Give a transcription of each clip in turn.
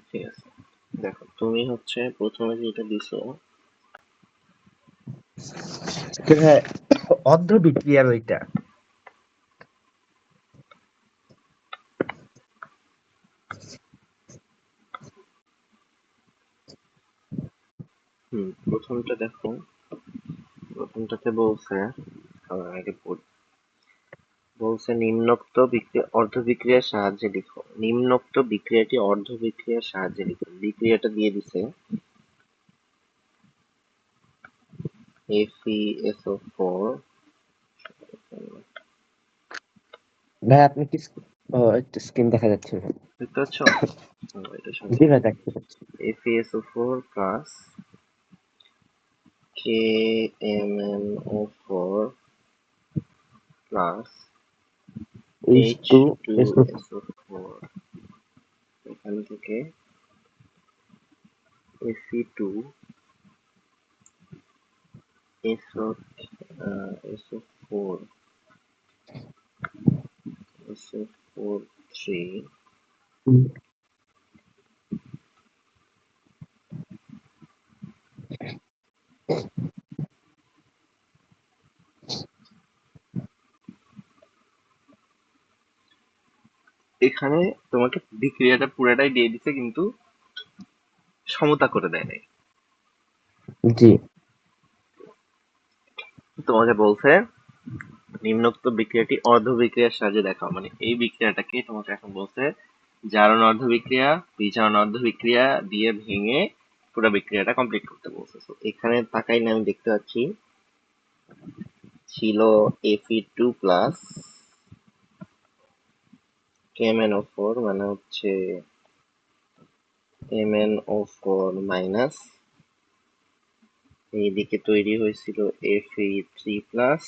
ঠিক আছে, দেখো তুমি হচ্ছে প্রথমে যেটা দিছো হ্যাঁ, অর্ধ বিক্রিয়ার ওইটা। প্রথমটা দেখো, প্রথমটাতে বলছে আগে পড়ি। বলছে নিম্নোক্ত অর্ধ বিক্রিয়ার সাহায্যে লিখো। নিম্নোক্ত বিক্রিয়াটি অর্ধ বিক্রিয়ার সাহায্যে লিখো। বিক্রিয়াটা দিয়ে দিছে FeSO4। ভাই আপনি কি একটু স্ক্রিন দেখা যাচ্ছে ভাই? দেখতে পাচ্ছ? এটা জি সুন্দর। ভাই, দেখতে পাচ্ছি। FeSO4 plus KMnO4 plus H2SO4 H2SO4। এখান থেকে Fe2SO4 SO4 3 এখানে তোমাকে বিক্রিয়াটা পুরাটাই দিয়ে দিছে, কিন্তু সমতা করে দেয় নাই। জি তোমাকে বলছে নিম্নোক্ত বিক্রিয়াটি অর্ধ বিক্রিয়ার সাহায্যে দেখাও, মানে এই বিক্রিয়াটাকে তোমাকে এখন বলছে জারণ অর্ধ বিক্রিয়া, বিজারণ অর্ধ বিক্রিয়া দিয়ে ভেঙে পুরো বিক্রিয়াটা কমপ্লিট করতে বলছে। তো এখানে তাকাইলে আমি দেখতে পাচ্ছি ছিল Fe2 প্লাস KMnO4, মানে হচ্ছে MnO4 মাইনাস, এইদিকে তৈরি হয়েছিল Fe3 প্লাস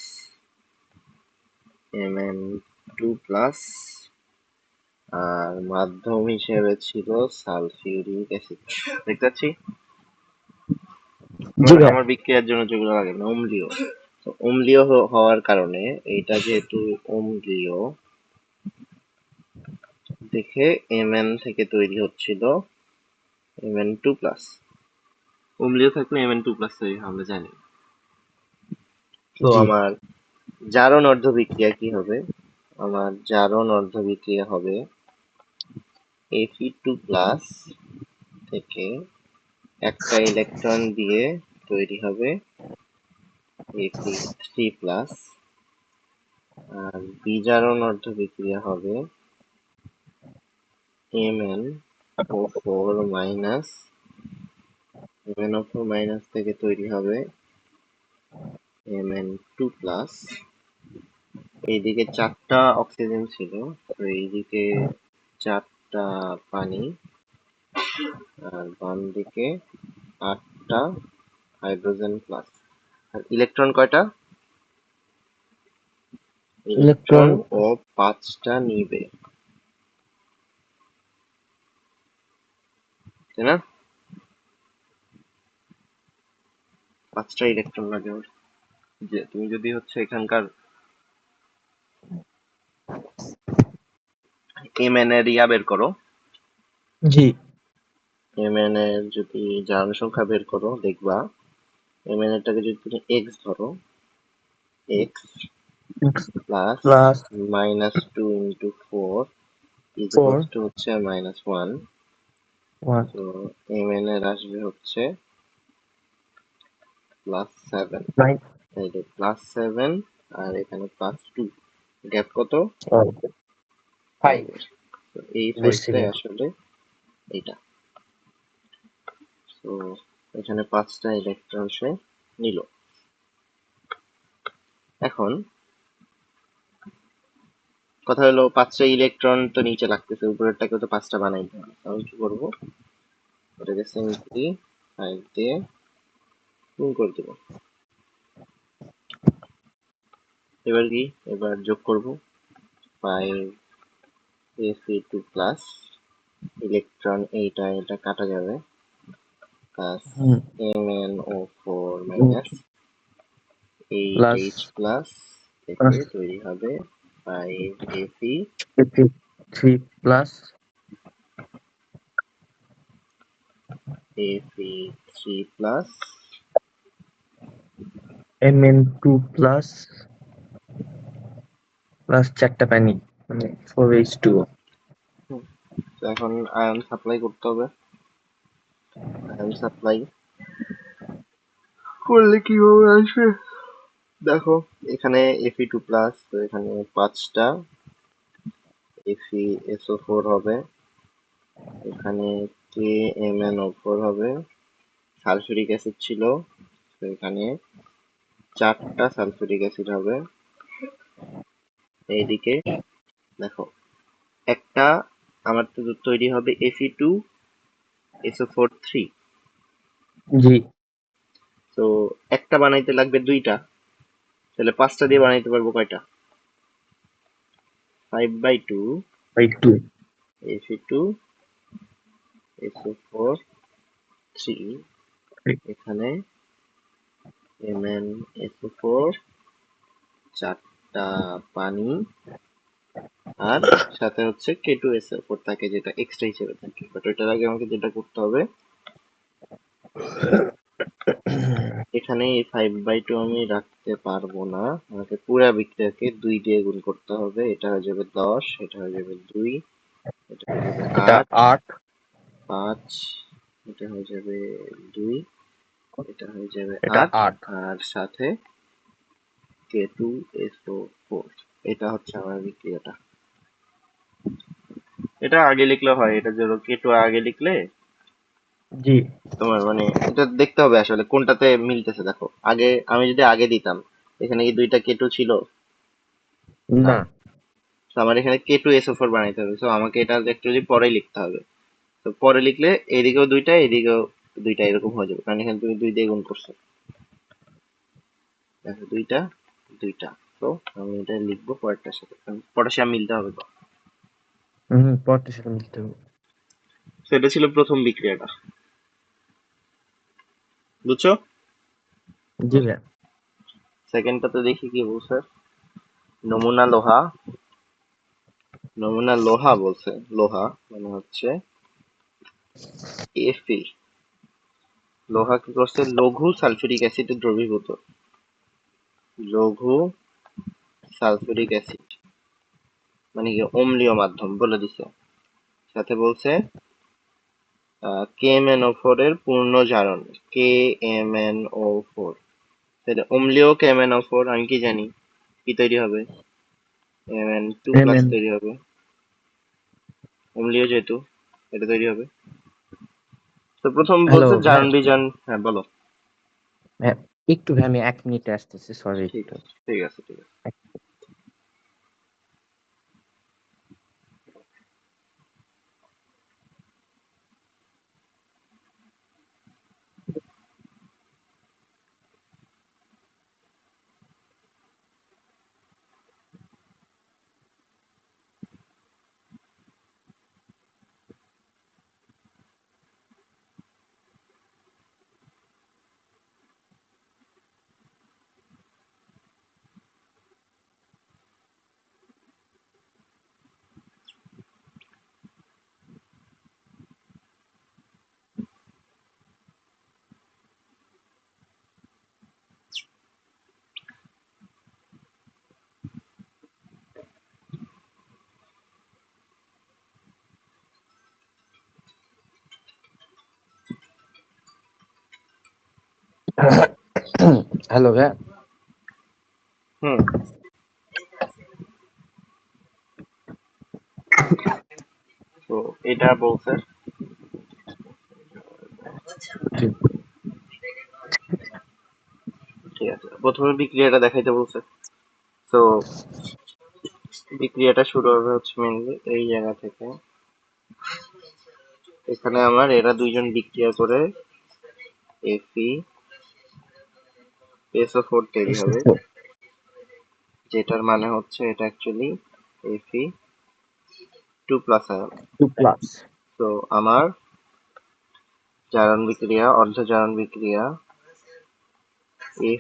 Mn2 প্লাস, আর মাধ্যম হিসেবে ছিল সালফিউরিক অ্যাসিড। দেখতে পাচ্ছি জি ভাই। আমার বিক্রিয়ার জন্য যেগুলো লাগে না, অম্লীয়। তো অম্লীয় হওয়ার কারণে এইটা যেহেতু অম্লীয় দেখে Mn থেকে তৈরি হচ্ছিল Mn2 প্লাস। অম্লীয় থাকলে Mn2 প্লাস তৈরি হয় আমরা জানি। তো জি আমার জারণ অর্ধ বিক্রিয়া কি হবে? আমার জারণ অর্ধ বিক্রিয়া হবে Fe2 প্লাস থেকে একটা ইলেকট্রন দিয়ে তৈরি হবে Fe3 প্লাস, আর বিজারণ অর্ধ বিক্রিয়া হবে MnO4 মাইনাস। MnO4 মাইনাস থেকে তৈরি হবে Mn2 প্লাস। এইদিকে 4টা অক্সিজেন ছিল, তো এইদিকে 4টা পানি, আর বাম দিকে 8টা হাইড্রোজেন প্লাস। আর ইলেকট্রন কয়টা? ইলেকট্রন ইলেকট্রন ও 5টা নিবে, তাই না? 5টা ইলেকট্রন লাগে ওর। যে তুমি যদি হচ্ছে এখানকার Mn এর ইয়া বের করো, জি Mn এর যদি জারণ সংখ্যা বের করো, দেখবা Mn এরটাকে যদি তুমি x ধরো, x plus plus -2 into 4 is 4 equals to হচ্ছে -1। 1 তো Mn এর আসবে হচ্ছে +7। 9 তাইলে +7 আর এখানে +2, গ্যাপ কত? 5 5 এর। তো এই বুঝছি 5টাই ভাই। আসলে এইটা। তো এখানে 5টা ইলেকট্রন সে নিল। এখন কথা হলো 5টা ইলেকট্রন তো নিচে লাগতেছে, উপরেরটাকে তো 5টা বানাইতে হবে। তাহলে কি করবো? ওটাকে সিম্পলি 5 দিয়ে গুণ করে দেবো। এবার কি? এবার যোগ করব 5 Fe2 প্লাস, ইলেকট্রন এইটা এটা কাটা যাবে, প্লাস হুম MnO4 minus plus 8H plus থেকে তৈরি হবে 5Fe 3 plus Fe3 plus Mn2 plus চারটা পানি মানে 4H2O। তো এখন আয়ন সাপ্লাই করতে হবে। আয়ন সাপ্লাই করলে কিভাবে আসবে দেখো, এখানে Fe2 প্লাস, তো এখানে 5টা FeSO4 হবে, এখানে KMnO4 হবে, সালফিউরিক অ্যাসিড ছিল, তো এখানে 4টা সালফিউরিক অ্যাসিড হবে। এইদিকে দেখো, একটা আমার তো তৈরি হবে Fe2SO4 3। জি, তো একটা বানাইতে লাগবে 2টা, তাহলে 5টা দিয়ে বানাইতে পারবো কয়টা? 5/2 বাই 2। Fe2SO4 3, এখানে MnSO4, 4টা পানি, আর সাথে হচ্ছে K2SO4 থাকে, যেটা এক্সট্রা হিসেবে থাকে। বাট ওইটার আগে আমাকে যেটা করতে হবে, এখানে এই 5/2 আমি রাখতে পারবো না, আমাকে পুরা বিক্রিয়াকে 2 দিয়ে গুণ করতে হবে। এটা হয়ে যাবে 10, এটা হয়ে যাবে 2, এটা হয়ে যাবে এটা 8, 8, 5, এটা হয়ে যাবে 2, এটা হয়ে যাবে এটা 8, 8। আর সাথে K2SO4। এটা হচ্ছে আমার বিক্রিয়াটা। এটা আগে লিখলে হয়, এটা ধরো K2 আগে লিখলে জি, তোমার মানে এটা দেখতে হবে আসলে কোনটাতে মিলতেছে। দেখো, আগে আমি যদি আগে দিতাম, এখানে কি 2টা K2 ছিল? না। না। তো আমার এখানে K2SO4 বানাইতে হবে, তো আমাকে এটা অ্যাকচুয়ালি পরে লিখতে হবে। তো পরে লিখলে এদিকেও 2টা, এদিকেও 2টা, এরকম হয়ে যাবে, কারণ এখানে তুমি 2 দিয়ে গুণ করছো। দেখো, 2টা 2টা। তো আমি এটা লিখবো পরেরটার সাথে, কারণ পটাশিয়াম মিলতে হবে তো। পরটার সাথে মিলতে হবে। তো এটা ছিল প্রথম বিক্রিয়াটা, বুঝছো? জি ভাইয়া। সেকেন্ডটাতে দেখি কি বলছে। নমুনা লোহা, নমুনা লোহা বলছে, লোহা মানে হচ্ছে Fe। লোহা কি করছে? লঘু সালফিউরিক অ্যাসিডে দ্রবীভূত, লঘু সালফিউরিক অ্যাসিড মানে কি অম্লীয় মাধ্যম বলে দিছে। সাথে বলছে KMnO4 এর পূর্ণ জারণ, KMnO4। তাহলে অম্লীয় KMnO4 আমি কি জানি কি তৈরি হবে? Mn2 plus Mn। তৈরি হবে, অম্লীয় যেহেতু এটা তৈরি হবে। তো প্রথম হ্যালো বলছে ভাইয়া। জারণ বিজারণ, হ্যাঁ বলো। ভাইয়া, একটু ভাই আমি 1 মিনিটে আসতেছি, সরি ঠিক একটু। আছে, ঠিক আছে, ঠিক আছে। হ্যালো ভাইয়া। হুম। তো এটা বলছে, জি। ঠিক আছে, প্রথমে বিক্রিয়াটা দেখাইতে বলছে। তো বিক্রিয়াটা শুরু হবে হচ্ছে মেনলি এই জায়গা থেকে। এখানে আমার এরা দুইজন বিক্রিয়া করে FeSO4 তৈরি হবে, যেটার মানে হচ্ছে এটা actually Fe2 plus ion. 2 plus. তো আমার জারণ বিক্রিয়া, অর্ধ জারণ বিক্রিয়া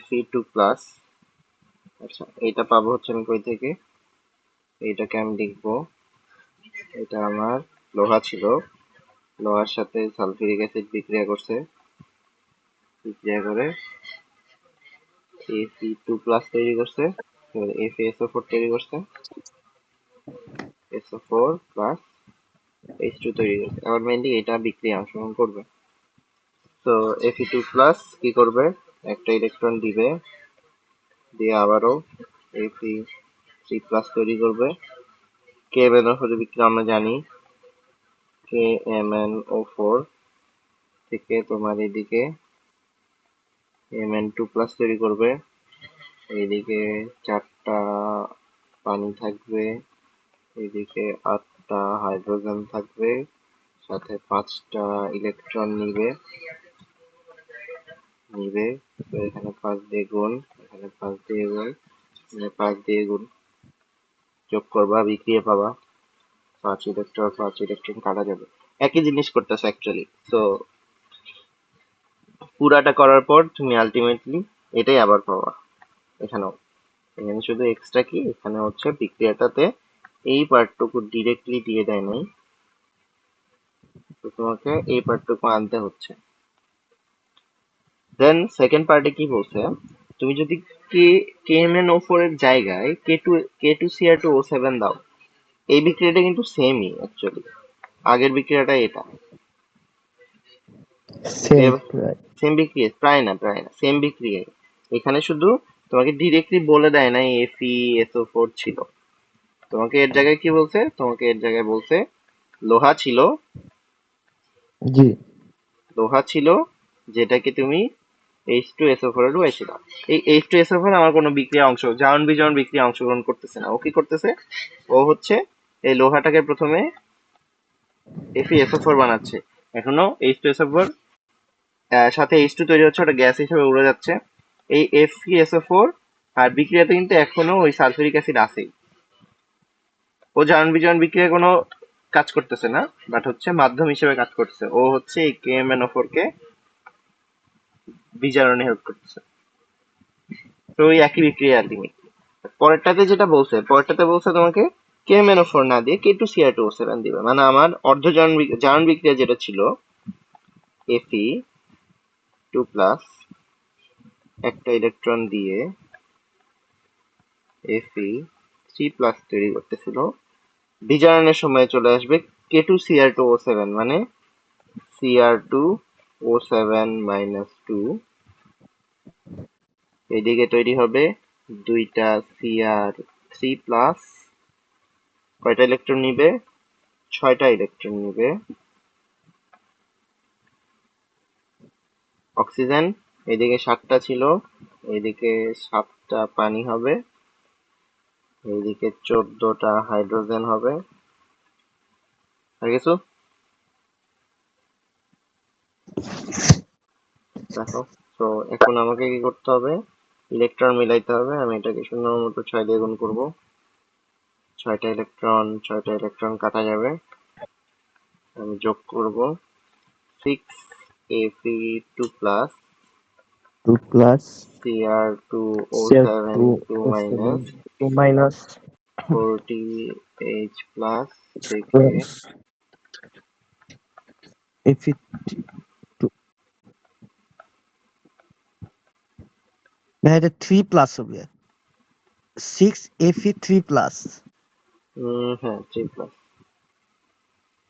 Fe2 প্লাস। আচ্ছা, এইটা পাবো হচ্ছে আমি কই থেকে? এইটাকে আমি লিখবো, এটা আমার লোহা ছিল, লোহার সাথে সালফিউরিক অ্যাসিড বিক্রিয়া করছে, বিক্রিয়া করে Fe2+ তৈরি করছে, FeSO4 তৈরি করছে, SO4+ H2 তৈরি করছে। আবার মেইনলি এটা বিক্রিয়া অংশগ্রহণ করবে। তো Fe2+ কি করবে, একটা ইলেকট্রন দিবে, দিয়ে আবারও Fe3+ তৈরি করবে। KMnO4 বিক্রিয়া আমরা জানি, KMnO4 থেকে তোমার এদিকে Mn2+ তৈরি করবে, এইদিকে 4টা পানি থাকবে, এইদিকে 8টা হাইড্রোজেন থাকবে, সাথে 5টা ইলেকট্রন নিবে। তো এখানে 5 দিয়ে গুণ, এখানে 5 দিয়ে গুণ, এখানে 5 দিয়ে গুণ, যোগ করবা, বিক্রিয়া পাবা, 5 ইলেকট্রন কাটা যাবে। একই জিনিস করতেছে অ্যাকচুয়ালি। তো পুরাটা করার পর তুমি আলটিমেটলি এটাই আবার পাবা এখানেও। এখানে শুধু এক্সট্রা কি, এখানে হচ্ছে বিক্রিয়াটাতে এই পার্টটুকু ডিরেক্টলি দিয়ে দেয় নাই, তো তোমাকে এই পার্টটুকু আনতে হচ্ছে। দেন সেকেন্ড পার্টে কি বলছে, তুমি যদি KMnO4 এর জায়গায় K2Cr2O7 দাও, এই বিক্রিয়াটা কিন্তু সেমই অ্যাকচুয়ালি, আগের বিক্রিয়াটা এটা সেম প্রায়। সেম বিক্রিয়া, প্রায় না সেম বিক্রিয়া। এখানে শুধু তোমাকে ডিরেক্টলি বলে দেয় না FeSO4 ছিল, তোমাকে এর জায়গায় কি বলছে, তোমাকে এর জায়গায় বলছে লোহা ছিল, জি যেটাকে তুমি H2SO4 এ ঢুকাইছিল। এই H2SO4 আমার কোনো বিক্রিয়া জারণ বিজারণ বিক্রিয়া অংশগ্রহণ করতেছে না। ও কি করতেছে, ও হচ্ছে এই লোহাটাকে প্রথমে FeSO4 বানাচ্ছে, এখনো H2SO4 সাথে H2 তৈরি হচ্ছে, ওটা গ্যাস হিসেবে উড়ে যাচ্ছে। এই FeSO4 আর বিক্রিয়াতে কিন্তু এখনো ওই সালফিউরিক অ্যাসিড আছেই। ও জারণ বিজারণ বিক্রিয়ায় কোনো কাজ করতেছে না, বাট হচ্ছে মাধ্যম হিসেবে কাজ করতেছে। ও হচ্ছে এই KMnO4 কে বিজারণে হেল্প করতেছে। তো ওই একই বিক্রিয়া আলটিমেটলি। পরেরটাতে বলছে তোমাকে KMnO4 না দিয়ে K2Cr2O7 দিবে, মানে আমার অর্ধ জারণ বিক্রিয়া যেটা ছিল Fe2+, একটা ইলেকট্রন দিয়ে Fe3+ তৈরি করতেছিল, বিজারণের সময় চলে আসবে K2Cr2O7, মানে Cr2O7-2, এদিকে তৈরি হবে 2টা Cr3+, কয়টা ইলেকট্রন নিবে, 6টা ইলেকট্রন নিবে। অক্সিজেন এদিকে 7টা ছিল, এদিকে 7টা পানি হবে, এইদিকে 14টা হাইড্রোজেন হবে। আর কিছু দেখো। তো এখন আমাকে কি করতে হবে, ইলেকট্রন মিলাইতে হবে। আমি এটাকে সুন্দর মতো 6 দিয়ে গুণ করবো, 6টা ইলেকট্রন কাটা যাবে, আমি যোগ করব 6Fe2+ 2+ Cr2O7 2 Cr2O7 minus 2 minus 40H+ থেকে Fe2, না এটা 3+ হবে, 6Fe3+। হ্যাঁ 3+।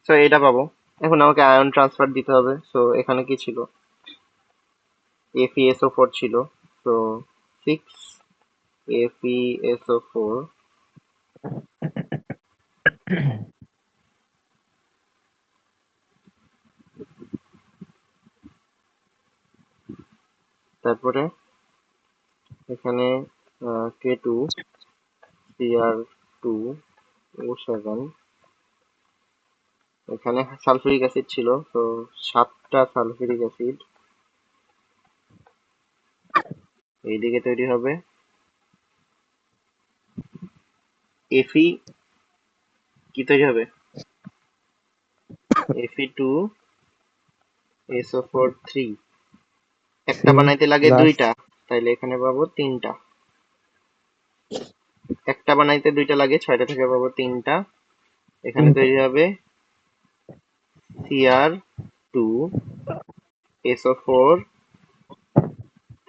সো এটা পাবো। এখন আমাকে আয়ন ট্রান্সফার দিতে হবে। সো এখানে কি ছিল, FeSO4 ছিল, তো 6FeSO4 তারপরে এখানে K2Cr2O7, এখানে সালফিউরিক অ্যাসিড ছিল, তো 7টা সালফিউরিক অ্যাসিড এইদিকে তৈরি হবে। Fe কি তৈরি হবে, Fe2SO4 3, একটা বানাইতে লাগে 3+ 2টা, তাইলে এখানে পাবো 3টা। একটা বানাইতে 2টা লাগে, 6টা থেকে পাবো 3টা। এখানে তৈরি হবে Cr2 SO4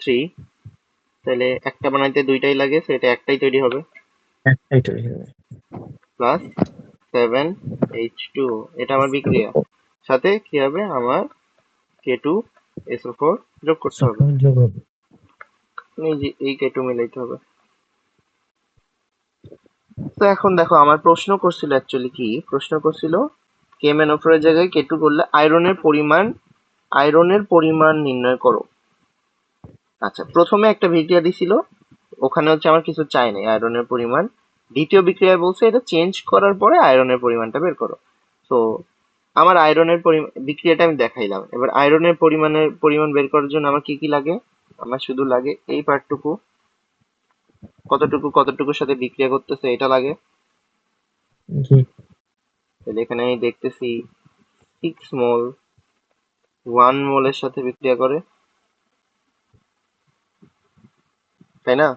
3, তাহলে একটা বানাইতে দুইটাই লাগে, তো এটা একটাই তৈরি হবে, একটাই তৈরি হবে। প্লাস 7H2, এটা আমার বিক্রিয়া, সাথে কি হবে, আমার K2SO4 যোগ করতে হবে, সফল যোগ হবে। এই যে এই K2 মিলাইতে হবে। তো এখন দেখো আমার প্রশ্ন করছিল, অ্যাকচুয়ালি কি প্রশ্ন করছিল, KMnO4 এর জায়গায় K2 করলে আয়রনের পরিমাণ নির্ণয় করো। আচ্ছা, প্রথমে একটা বিক্রিয়া দিছিল, ওখানে হচ্ছে আমার কিছু চাই নাই আয়রনের পরিমাণ, দ্বিতীয় বিক্রিয়ায় বলছে এটা চেঞ্জ করার পরে আয়রনের পরিমাণটা বের করো। তো আমার আয়রনের বিক্রিয়াটা আমি দেখাইলাম, এবার আয়রনের পরিমাণ বের করার জন্য আমার কি কি লাগে, আমার শুধু লাগে এই পার্টটুকু, কতটুকুর সাথে বিক্রিয়া করতেছে এটা লাগে। জি। তাহলে এখানে আমি দেখতেছি 6 মোল 1 মোলের সাথে বিক্রিয়া করে, তাই না?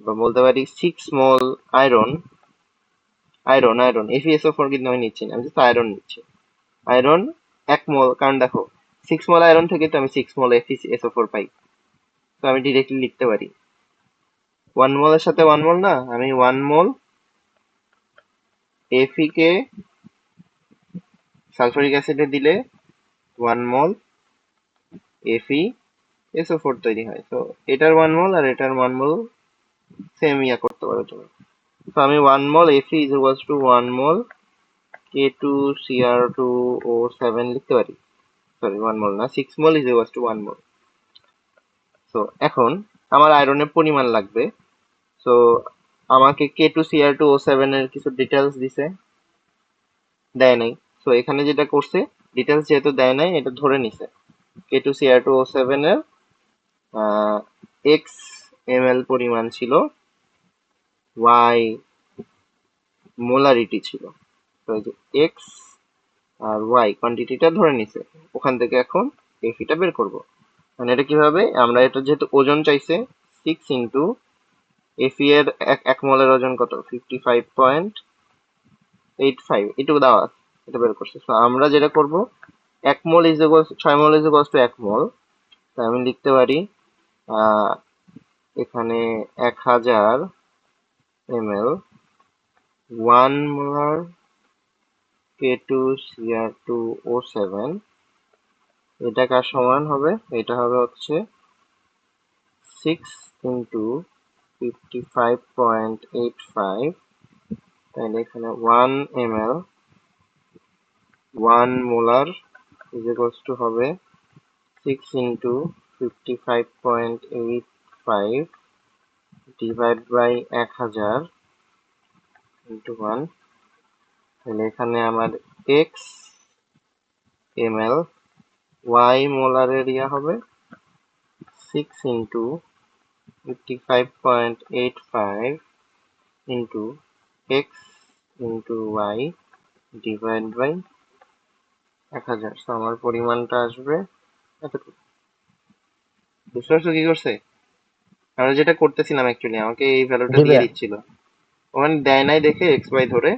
বা বলতে পারি 6 মোল আয়রন, আয়রন FeSO4 কিন্তু আমি নিচ্ছি না, আমি জাস্ট আয়রন নিচ্ছি। আয়রন 1 মোল, কারণ দেখো 6 মোল আয়রন থেকে তো আমি 6 মোল FeSO4 পাই, তো আমি ডিরেক্টলি লিখতে পারি 1 মোলের সাথে 1 মোল, না আমি 1 মোল Fe কে সালফারিক অ্যাসিডে দিলে 1 মোল FeSO4 তৈরি হয়। তো এটার 1 মোল আর এটার 1 মোল সেম ইয়া করতে পারো তুমি। তো আমি 1 মোল Fe is equals to 1 mole K2Cr2O7 লিখতে পারি, সরি 1 মোল না, 6 মোল is equals to 1 মোল। তো এখন আমার আয়রনের পরিমাণ লাগবে, তো আমাকে K2Cr2O7 এর কিছু ডিটেলস দিছে, দেয় নাই। তো এখানে যেটা করছে, ডিটেলস যেহেতু দেয় নাই, এটা ধরে নিছে K2Cr2O7 এর x ml পরিমাণ ছিল, y মোলারিটি ছিল, তো এই যে x আর y কোয়ান্টিটিটা ধরে নিছে, ওখান থেকে এখন Fe বের করব। মানে এটা কিভাবে, আমরা এটা যেহেতু ওজন চাইছে 6 ইন্টু Fe এর 1 মোলের ওজন কত, 55.85, এটুকু দেওয়া আছে, এটা বের করছে। তো আমরা যেটা করব, 1 mole is equals 6 mole is equals to 1 mole, তাই আমি লিখতে পারি এখানে 1000 ml 1 মোলার K2Cr2O7, এটা কার সমান হবে, এটা হবে হচ্ছে 6 ইন্টু 55.85, তাহলে এখানে 1 ml 1 molar is equals two হবে 6 ইন্টু 55.85 ডিভাইড বাই 1000 ইন্টু 1, তাহলে এখানে আমার x ml y molar area হবে 6 into 55.85 into x into y divide by 1000। তো আমার পরিমাণটা আসবে এতটুকু। বুঝতে পারছো কি করছে? আমরা যেটা করতেছিলাম অ্যাকচুয়ালি, আমাকে এই ভ্যালুটা জি দিয়ে ভাইয়া। দিচ্ছিল, ওখানে দেয় নাই দেখে এক্স ওয়াই ধরে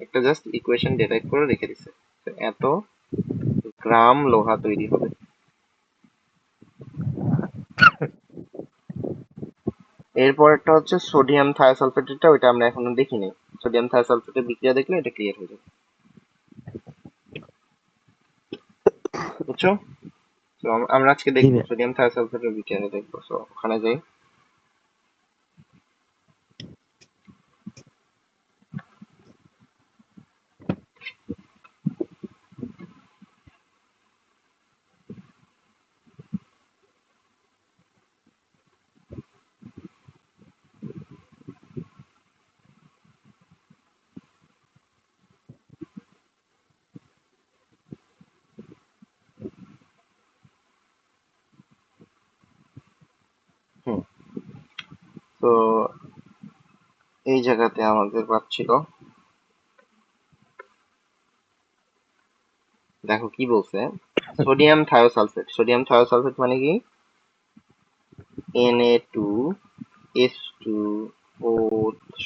একটা জাস্ট ইকুয়েশন ডেরাইভ করে রেখে দিচ্ছে, তো এত গ্রাম লোহা তৈরি হবে। এরপরটা হচ্ছে সোডিয়াম থায়োসালফেটটা, ওইটা আমরা এখনো দেখিনি, সোডিয়াম থায়োসালফেটের বিক্রিয়া দেখলে এটা ক্লিয়ার হয়ে যাবে, বুঝছো? তো আমরা আজকে জি দেখবো ভাইয়া। সোডিয়াম থায়োসালফেটের বিক্রিয়াটা দেখবো, তো ওখানে যাই। হুম, তো এই জায়গাতে আমাদের পাচ্ছিল, দেখো কি বলছে, সোডিয়াম থায়োসালফেট মানে কি, Na2S2O3,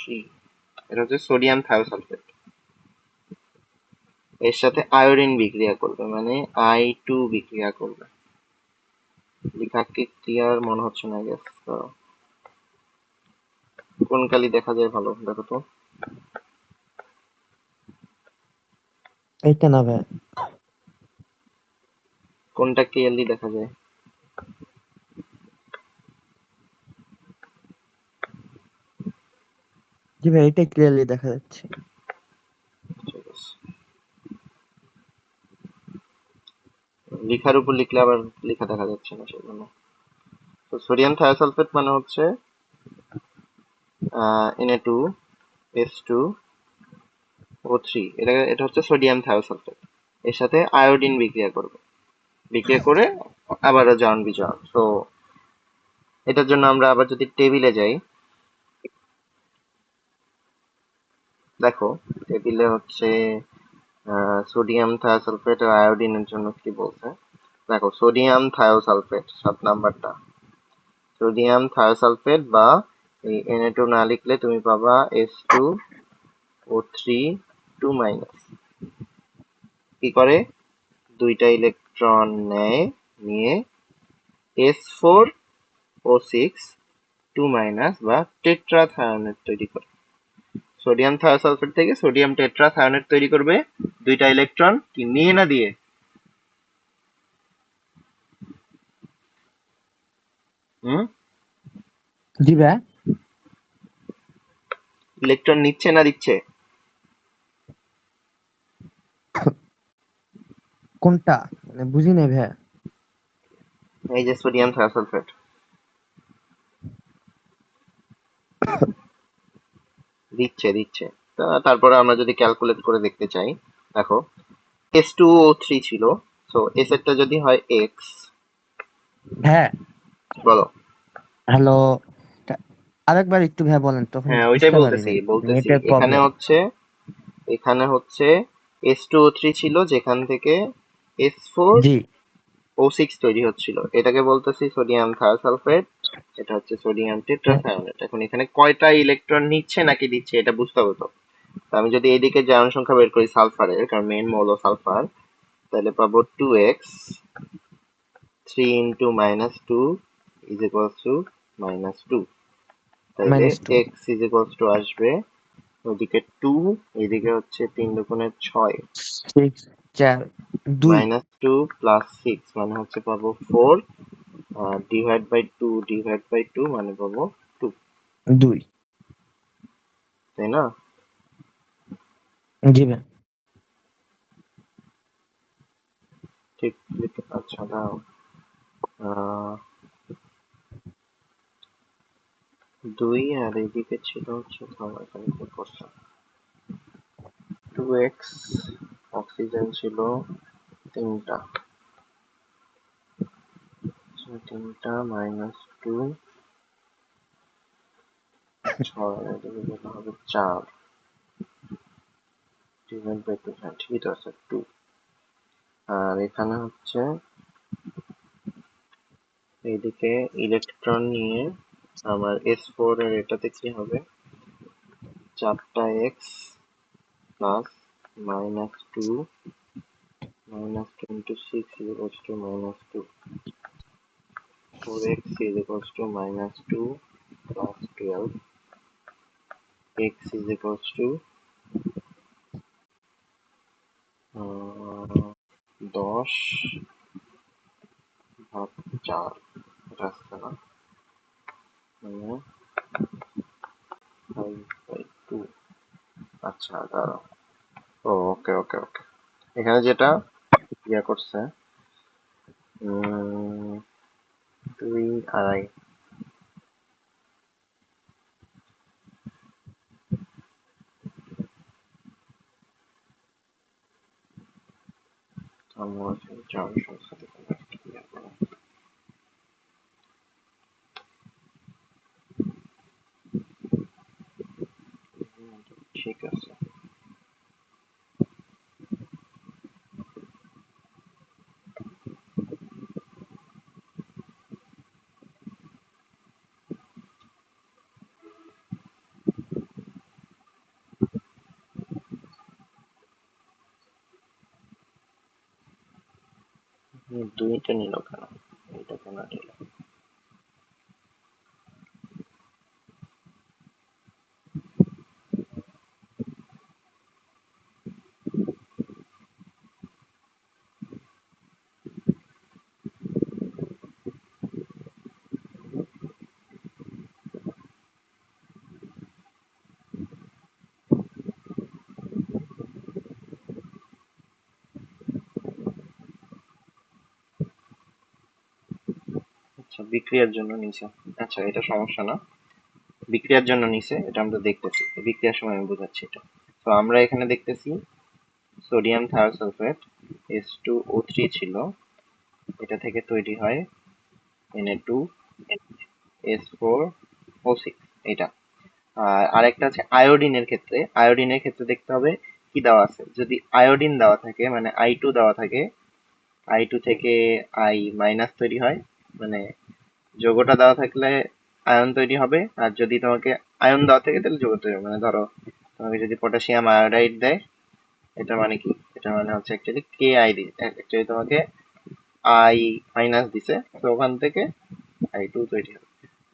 এটা হচ্ছে সোডিয়াম থায়োসালফেট। এর সাথে আয়োডিন বিক্রিয়া করবে, মানে I2 বিক্রিয়া করবে। লেখা কি ক্লিয়ার মনে হচ্ছে না? গেস করো কোন কালি দেখা যায় ভালো, দেখো তো। এইটা না ভাই। কোনটা ক্লিয়ারলি দেখা যায়? জি ভাই, এটাই ক্লিয়ারলি দেখা যাচ্ছে। ঠিক আছে, লেখার উপর লিখলে আবার লেখা দেখা যাচ্ছে না সেজন্য। তো সোডিয়াম থায়োসালফেট মানে হচ্ছে Na2S2O3, এটা হচ্ছে সোডিয়াম থায়োসালফেট। এর সাথে আয়োডিন বিক্রিয়া করবে, বিক্রিয়া করে আবারও জারণ বিজারণ। তো এটার জন্য আমরা আবার যদি টেবিলে যাই, দেখো টেবিলে হচ্ছে সোডিয়াম থায়োসালফেট আর আয়োডিনের জন্য কি বলছে। দেখো সোডিয়াম থায়োসালফেট 7 নাম্বারটা, সোডিয়াম থায়োসালফেট বা এই Na2 না লিখলে তুমি পাবা S2O3 2 কি করে, দুইটা ইলেকট্রন নেয়, নিয়ে S4O6 2 বা টেট্রাথায়োনেট তৈরি করে। সোডিয়াম থায়োসালফেট থেকে সোডিয়াম টেট্রাথায়োনেট তৈরি করবে, দুইটা ইলেকট্রন কি নিয়ে না দিয়ে? হুম, জি ভাই। ইলেকট্রন নিচ্ছে না দিচ্ছে? কোনটা মানে বুঝি নাই ভাই। এই যে সোডিয়াম থায়োসালফেট দিচ্ছে দিচ্ছে। তারপরে আমরা যদি ক্যালকুলেট করে দেখতে চাই, দেখো S2O3 ছিল, সো এস এরটা যদি হয় এক্স, হ্যাঁ। বলো। হ্যালো। আরেকবার একটু ভাই বলেন, তখন হ্যাঁ ওইটাই বুঝতে পারি বলতেছি নাই, বলতেছি নেটের এখানে প্রবলেম। হচ্ছে, এখানে হচ্ছে S2O3 ছিল যেখান থেকে S4 জি। O6 তৈরি হচ্ছিল, এটাকে বলতেছি সোডিয়াম থায়োসালফেট। এটা হচ্ছে সোডিয়াম হ্যাঁ। টেট্রাথায়োনেট। এখন এখানে কয়টা ইলেকট্রন নিচ্ছে নাকি দিচ্ছে এটা বুঝতে হবে তো। তো আমি যদি এইদিকে জারণ সংখ্যা বের করি সালফারের, কারণ মেইন মৌল সালফার, তাহলে পাবো 2x 3 × -2 ইজ ইকুয়ালস টু -2। তাহলে -2। x ইজ ইকুয়ালস টু আসবে ওইদিকে 2, এইদিকে হচ্ছে 3 × 2 = 6, 6 4 2 -2 + 6 মানে হচ্ছে পাবো 4, ডিভাইড বাই 2 মানে পাবো 2, 2। তাই না? জি ভাই। ঠিক ঠিক। আচ্ছা দাও, আহ, 2 আর এইদিকে ছিল হচ্ছে, ধরো এখানে কি করছে, 2x, অক্সিজেন ছিল 3টা, 3টা -2 6, এদিকে যেতে হবে 4, ডিভাইড বাই 2, হ্যাঁ ঠিকই তো আছে 2। আর এখানে হচ্ছে এইদিকে ইলেকট্রন নিয়ে আমার S4 এর এটাতে কি হবে, 4টা এক্স প্লাস -2, -2 × 6 = -2, 4x = -2 + 12, x = 10/4, এটা আসছে না, মানে 5/2। আচ্ছা দাঁড়াও, ও ওকে ওকে ওকে, এখানে যেটা ইয়া করছে, 2 2.5, আমরা চার সংখ্যা থেকে ইয়া করো। ঠিক আছে, দুইটা নিল কেন? এটা কেন নিল? আচ্ছা, বিক্রিয়ার জন্য নিছে। আচ্ছা, এটা সমস্যা না, বিক্রিয়ার জন্য নিছে, এটা আমরা দেখতেছি, বিক্রিয়ার সময় আমি বোঝাচ্ছি এটা। তো আমরা এখানে দেখতেছি সোডিয়াম থায়োসালফেট H2O3 ছিল, এটা থেকে তৈরি হয় Na2S4O6, এটা। আর আরেকটা আছে আয়োডিনের ক্ষেত্রে, আয়োডিনের ক্ষেত্রে দেখতে হবে কি দেওয়া আছে। যদি আয়োডিন দেওয়া থাকে, মানে I2 দেওয়া থাকে, I2 থেকে I মাইনাস তৈরি হয়, মানে যৌগটা দেওয়া থাকলে আয়ন তৈরি হবে। আর যদি তোমাকে আয়ন দেওয়া থাকে তাহলে যৌগ তৈরি হবে। মানে ধরো তোমাকে যদি পটাশিয়াম আয়োডাইড দেয়, এটা মানে কি, এটা মানে হচ্ছে অ্যাকচুয়ালি KI দিচ্ছে, অ্যাকচুয়ালি তোমাকে I মাইনাস দিছে, তো ওখান থেকে I2 তৈরি হবে,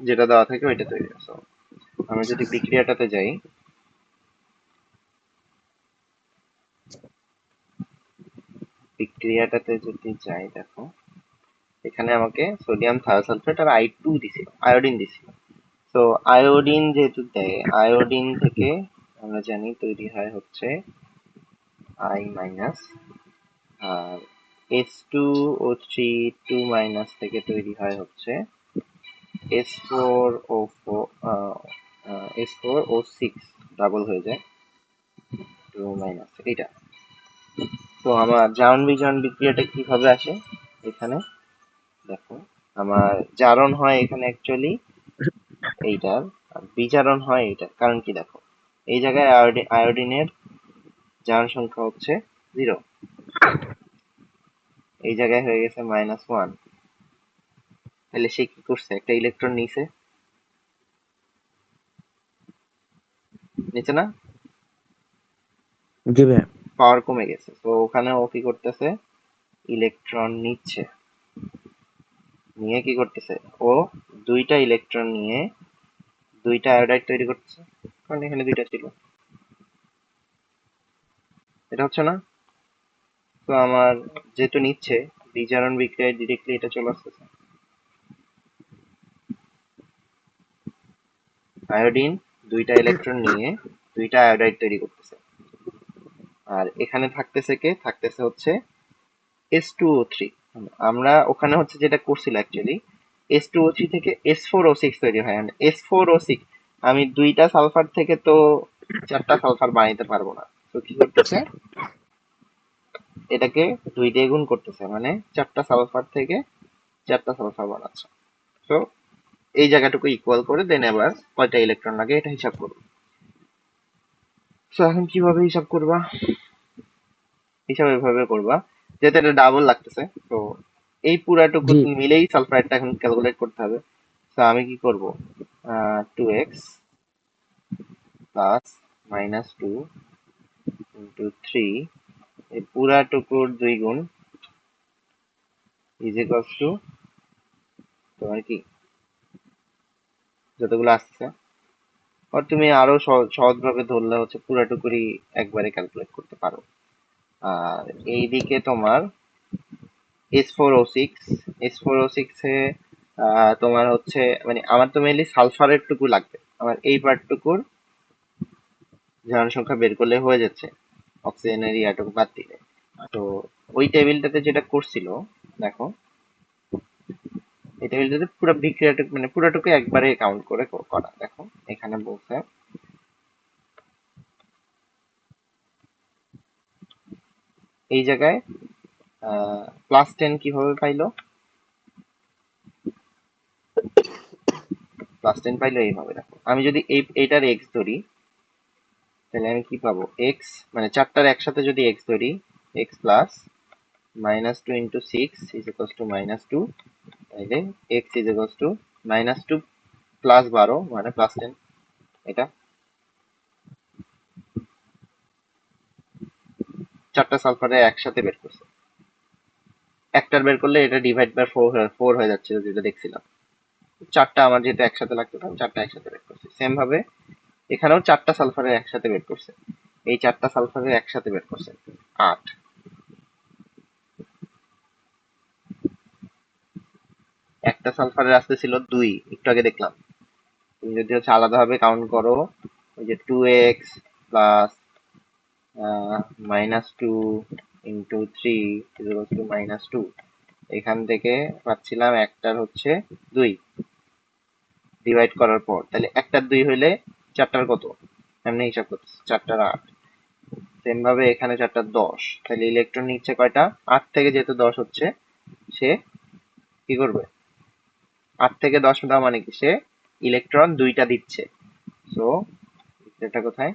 যেটা দেওয়া থাকে ওইটা তৈরি হবে। So, আমি যদি বিক্রিয়াটাতে যাই, বিক্রিয়াটাতে যদি যাই, দেখো এখানে আমাকে সোডিয়াম থায়োসালফেট আর I2 দিছিল, আয়োডিন দিছিল। তো আয়োডিন যেহেতু দেয়, আয়োডিন থেকে আমরা জানি তৈরি হয় হচ্ছে I minus, R H2O3 2 minus থেকে তৈরি হয় হচ্ছে S4O4, S4O6 ডাবল হয়ে যায় 2 মাইনাস, এটা। তো আমার জারণ বিজারণ বিক্রিয়াটা কিভাবে আসে এখানে, দেখো আমার জারণ হয় এখানে অ্যাকচুয়ালি এইটার, আর বিজারণ হয় এইটার। কারণ কি, দেখো এই জায়গায় আয়োডিনের জারণ সংখ্যা হচ্ছে 0, এই জায়গায় হয়ে গেছে -1। তাহলে সে কি করছে, একটা ইলেকট্রন নিছে, নিচে না, জি ভাইয়া। পাওয়ার কমে গেছে, তো ওখানে ও কি করতেছে, ইলেকট্রন নিচ্ছে, নিয়ে কি করতেছে, ও দুইটা ইলেকট্রন নিয়ে দুইটা আয়োডাইড তৈরি করতেছে, কারণ এখানে দুইটা ছিল, এটা হচ্ছে না। তো আমার যেহেতু নিচ্ছে, বিজারণ বিক্রিয়ায় ডিরেক্টলি এটা চলে আসতেছে, আয়োডিন দুইটা ইলেকট্রন নিয়ে দুইটা আয়োডাইড তৈরি করতেছে। আর এখানে থাকতেছে কে, থাকতেছে হচ্ছে S2O3। আমরা ওখানে হচ্ছে যেটা করছিল অ্যাকচুয়ালি, S2O3 থেকে S4O6 তৈরি হয়। S4O6, আমি দুইটা সালফার থেকে তো চারটা সালফার বানাইতে পারবো না, তো কি করতেছে, এটাকে 2 দিয়ে গুণ করতেছে, মানে চারটা সালফার থেকে চারটা সালফার বানাচ্ছে। তো এই জায়গাটুকু ইকুয়াল করে দেন আবার কয়টা ইলেকট্রন লাগে এটা হিসাব করবো। তো এখন কিভাবে হিসাব করবা, হিসাব এভাবে করবা, যেহেতু এটা ডাবল লাগতেছে, তো এই পুরাটুকু জি। মিলেই সালফাইডটা এখন ক্যালকুলেট করতে হবে। তো আমি কি করব, 2x প্লাস -2 ইন্টু 3, এই পুরাটুকুর 2 গুণ ইজ ইকুয়ালস টু তোমার কি, যতগুলো আসছে, আর তুমি আরো সহজভাবে ধরলে হচ্ছে পুরাটুকুরই একবারে ক্যালকুলেট করতে পারো। আর এইদিকে তোমার S4O6, S4O6 এ তোমার হচ্ছে, মানে আমার তো মেইনলি সালফারের টুকু লাগবে, আমার এই পার্টটুকুর জারণ সংখ্যা বের করলে হয়ে যাচ্ছে, অক্সিজেনের ইয়াটুকু বাদ দিলে। তো ওই টেবিলটাতে যেটা করছিল, দেখো এই টেবিলটাতে পুরো বিক্রিয়াটুকু, মানে পুরোটুকু একবারে কাউন্ট করে করা। দেখো এখানে বলছে এই জায়গায় +10 কিভাবে পাইলো, +10 পাইলো এইভাবে। দেখো আমি যদি এইটার এক্স ধরি, তাহলে আমি কি পাবো, এক্স মানে চারটার একসাথে যদি এক্স ধরি, x plus -2 into 6 is equals two -2, তাইলে x is equals two -2 plus 12 মানে +10, এটা চারটা সালফারে একসাথে বের করছে। একটার বের করলে এটা ডিভাইড বাই 4 হয়ে যাচ্ছে, যেটা দেখছিলাম। চারটা আমার যেহেতু একসাথে লাগতো, আমি চারটা একসাথে বের করছি। সেম ভাবে এখানেও চারটা সালফারের একসাথে বের করছে। এই চারটা সালফারের একসাথে বের করছে 8। একটা সালফারের আসতে ছিল 2, একটু আগে দেখলাম। তুমি যদি হচ্ছে আলাদাভাবে কাউন্ট করো, ওই যে 2x plus -2 into 3 equals to -2, এখান থেকে পাচ্ছিলাম একটার হচ্ছে 2 ডিভাইড করার পর। তাহলে একটার 2 হইলে চারটার কত? এমনি হিসাব করতেছি, চারটার 8। সেম ভাবে এখানে চারটার 10। তাহলে ইলেকট্রন নিচ্ছে কয়টা? 8 থেকে যেহেতু 10 হচ্ছে, সে কি করবে? 8 থেকে 10 দেওয়া মানে কি? সে ইলেকট্রন 2টা দিচ্ছে। সো এটা কোথায়?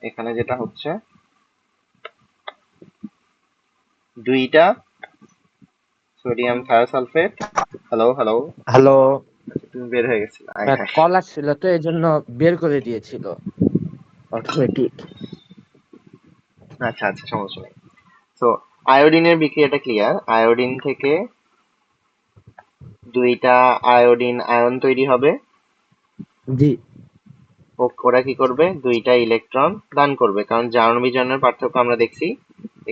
এখানে যেটা হচ্ছে 2টা sodium thiosulphate. Hello hello. Hello. আচ্ছা, তুমি বের হয়ে গেছিলে, আয় হায়। কল আসছিল তো এই জন্য বের করে দিয়েছিল অটোমেটিক। আচ্ছা আচ্ছা, সমস্যা নেই। তো আয়োডিনের বিক্রিয়াটা ক্লিয়ার। আয়োডিন থেকে 2টা আয়োডিন আয়ন তৈরি হবে। জি। ওরা কি করবে? 2টা ইলেকট্রন দান করবে, কারণ জারণ বিজারণের পার্থক্য আমরা দেখছি।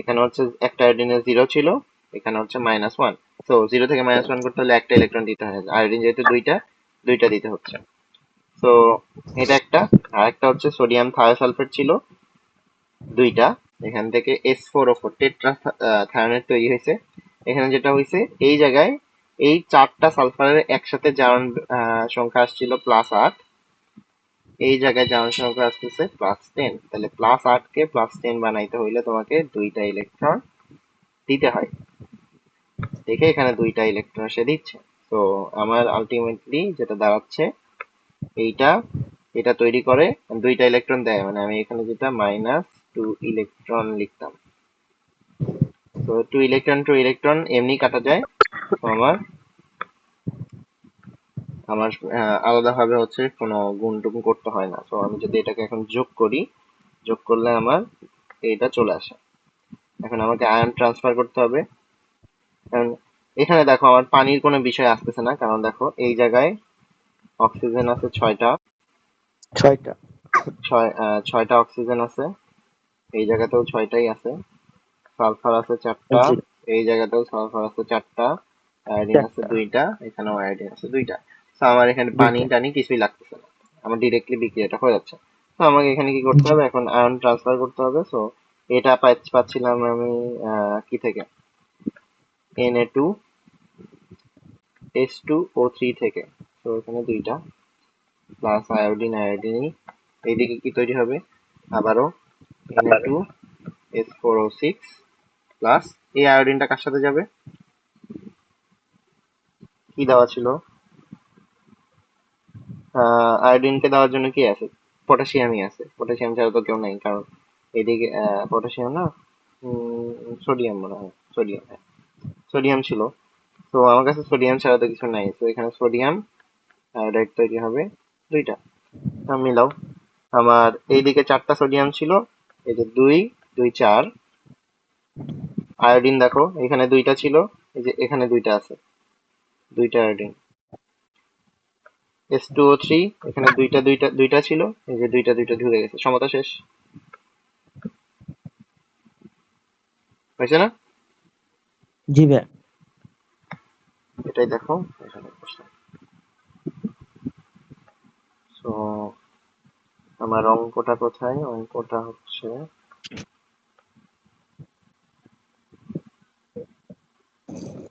এখানে হচ্ছে একটা আয়োডিনের 0 ছিল, এখানে হচ্ছে -1। তো 0 থেকে -1 করতে হলে একটা ইলেকট্রন দিতে হয়। আয়োডিন যেহেতু 2টা, 2টা দিতে হচ্ছে। তো এটা একটা। আর একটা হচ্ছে সোডিয়াম থায়োসালফেট ছিল 2টা, এখান থেকে S4O4 টেট্রা থায়োনেট তৈরি হয়েছে। এখানে যেটা হয়েছে, এই জায়গায় এই চারটা সালফারের একসাথে জারণ সংখ্যা আসছিল +8, এই জায়গায় জারণ সংখ্যা আসতেছে +10। তাহলে +8 কে +10 বানাইতে হইলে তোমাকে 2টা ইলেকট্রন দিতে হয়। দেখে এখানে 2টা ইলেকট্রন সে দিচ্ছে। তো আমার আলটিমেটলি যেটা দাঁড়াচ্ছে, এইটা এটা তৈরি করে 2টা ইলেকট্রন দেয়, মানে আমি এখানে যেটা -2 ইলেকট্রন লিখতাম। তো 2 ইলেকট্রন 2 ইলেকট্রন এমনি কাটা যায়। তো আমার আমার আলাদাভাবে হচ্ছে কোনো গুণটুকু করতে হয় না। তো আমি যদি এটাকে এখন যোগ করি, যোগ করলে আমার এইটা চলে আসে। এখন আমাকে আয়ন ট্রান্সফার করতে হবে। কারণ এখানে দেখো আমার পানির কোনো বিষয় আসতেছে না, কারণ দেখো এই জায়গায় অক্সিজেন আছে 6টা। 6টা। 6টা অক্সিজেন আছে, এই জায়গাতেও 6টাই আছে। সালফার আছে 4টা, জি। এই জায়গাতেও সালফার আছে 4টা। আয়োডিন আছে 4টা। 2টা, এখানেও আয়োডিন আছে 2টা। তো আমার এখানে পানি 2টা। টানি কিছুই লাগতেছে না, আমার ডিরেক্টলি বিক্রিয়াটা হয়ে যাচ্ছে। তো আমাকে এখানে কি করতে জি। হবে? এখন আয়ন ট্রান্সফার করতে হবে। সো এটা পাচ্ছিলাম আমি কি থেকে? Na2S2O3 থেকে। তো এখানে 2টা প্লাস আয়োডিন, আয়োডিনই। এইদিকে কি তৈরি হবে? আবারও Na2S4O6 প্লাস, এই আয়োডিনটা কার সাথে যাবে? কি দেওয়া ছিল? আয়োডিনকে দেওয়ার জন্য কি আছে? পটাশিয়ামই আছে। পটাশিয়াম ছাড়া তো কেউ নাই, কারণ এদিকে পটাশিয়াম না, সোডিয়াম মনে হয়, সোডিয়াম, হ্যাঁ সোডিয়াম ছিল। তো আমার কাছে সোডিয়াম ছাড়া তো কিছু নাই। তো এখানে সোডিয়াম আয়োডাইড তৈরি হবে 2টা। মিলাও। আমার এইদিকে 4টা সোডিয়াম ছিল, এই যে 2 2 4। আয়োডিন দেখো এখানে 2টা ছিল, এই যে এখানে 2টা আছে, 2টা আয়োডিন। S2O3 এখানে 2টা ছিল, এই যে 2টা ঢুকে গেছে, সমতা শেষ। হয়েছে না? জি ভাই। এটাই দেখো এখানে বসে। তো আমার অঙ্কটা কোথায়? অঙ্কটা হচ্ছে,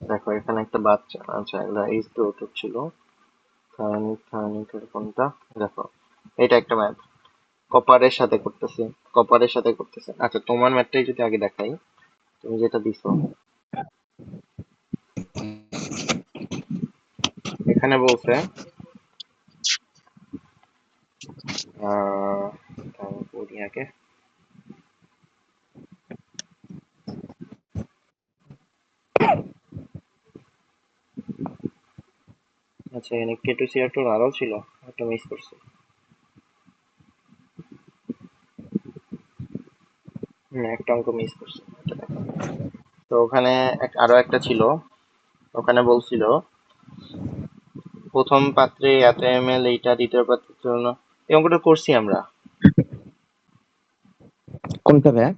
দেখো এখানে একটা বাচ্চা, আচ্ছা এগুলা H2O2 ছিল। থার্নিকের কোনটা? দেখো এটা একটা ম্যাথ, কপারের সাথে করতেছে, কপারের সাথে করতেছে। আচ্ছা তোমার ম্যাথটাই যদি আগে দেখাই, তুমি যেটা দিছো এখানে বলছে আহ আমি পড়ি আগে। আচ্ছা এখানে K2CR2 আরও ছিল, একটা মিস করছি। একটা অঙ্ক মিস করছি, এটা দেখো। তো ওখানে আরো একটা ছিল, ওখানে বলছিল প্রথম পাত্রে এত এমএল, এইটা দ্বিতীয় পাত্রের জন্য। এই অঙ্কটা করছি আমরা, কোনটা ভাইয়া?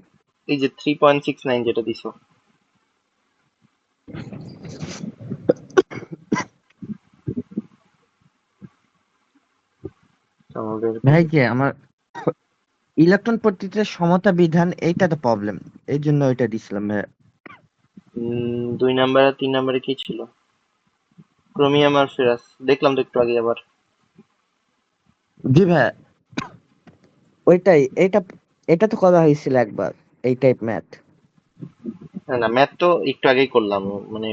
এই যে 3.69 যেটা দিছো। আমাদের ভাই যে আমার ইলেকট্রন পদ্ধতির সমতা বিধান, এইটা তো প্রবলেম, এই জন্য ওইটা দিছিলাম ভাইয়া। 2 নাম্বার আর 3 নাম্বারে কি ছিল? ক্রোমিয়াম আর ফেরাস, দেখলাম তো একটু আগে আবার। জি ভাইয়া, ওইটাই, এইটা এটা তো করা হয়েছিল একবার, এই টাইপ ম্যাথ। না না, ম্যাথ তো একটু আগেই করলাম, মানে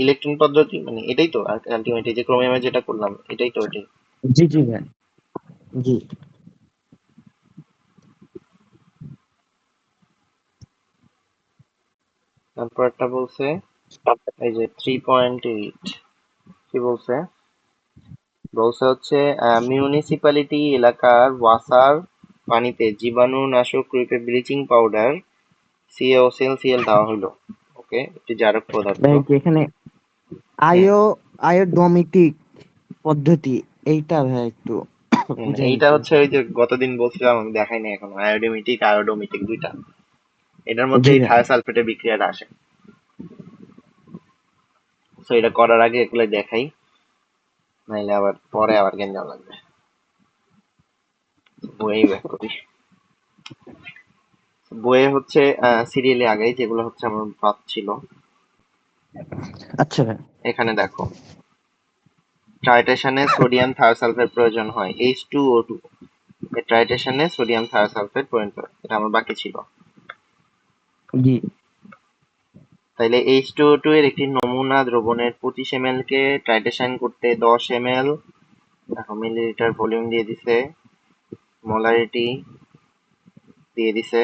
ইলেকট্রন পদ্ধতি মানে এটাই তো আলটিমেটলি যে ক্রোমিয়ামে যেটা করলাম এটাই তো ওটাই। জি জি ভাইয়া, জি। তারপর একটা বলছে এই যে 3.8, কি বলছে? বলছে হচ্ছে মিউনিসিপ্যালিটি এলাকার ওয়াসার পানিতে জীবাণুনাশক রূপে ব্লিচিং পাউডার CaOCl দেওয়া হলো। ওকে, একটি জারক পদার্থ। ভাই যে এখানে হুম আয়োডোমিটিক পদ্ধতি, এইটা ভাইয়া একটু বুঝাই এইটা নিতে। হচ্ছে ওই যে গতদিন বলছিলাম, আমি দেখাই নাই এখন, আয়োডোমিটিক দুইটা, এটার মধ্যে জি এই ভাইয়া। থায়োসালফেটের বিক্রিয়াটা আসে। তো এটা করার আগে এগুলো দেখাই, নাইলে আবার পরে আবার গেঞ্জাম লাগবে। বইয়েই ব্যাক করি। বইয়ে হচ্ছে সিরিয়ালে আগে যেগুলো হচ্ছে আমার বাদ ছিল। আচ্ছা ভাই। এখানে দেখো, ট্রাইটেশনে সোডিয়াম থায়োসালফেট প্রয়োজন হয় H2O2, এই ট্রাইটেশনে সোডিয়াম থায়োসালফেট প্রয়োজন হয়, এটা আমার বাকি ছিল। জি তাইলে H2O2 এর একটি নমুনা দ্রবণের 25 ml কে ট্রাইটেশন করতে 10 ml, দেখো মিলিলিটার ভলিউম দিয়ে দিছে, মোলারিটি দিয়ে দিছে,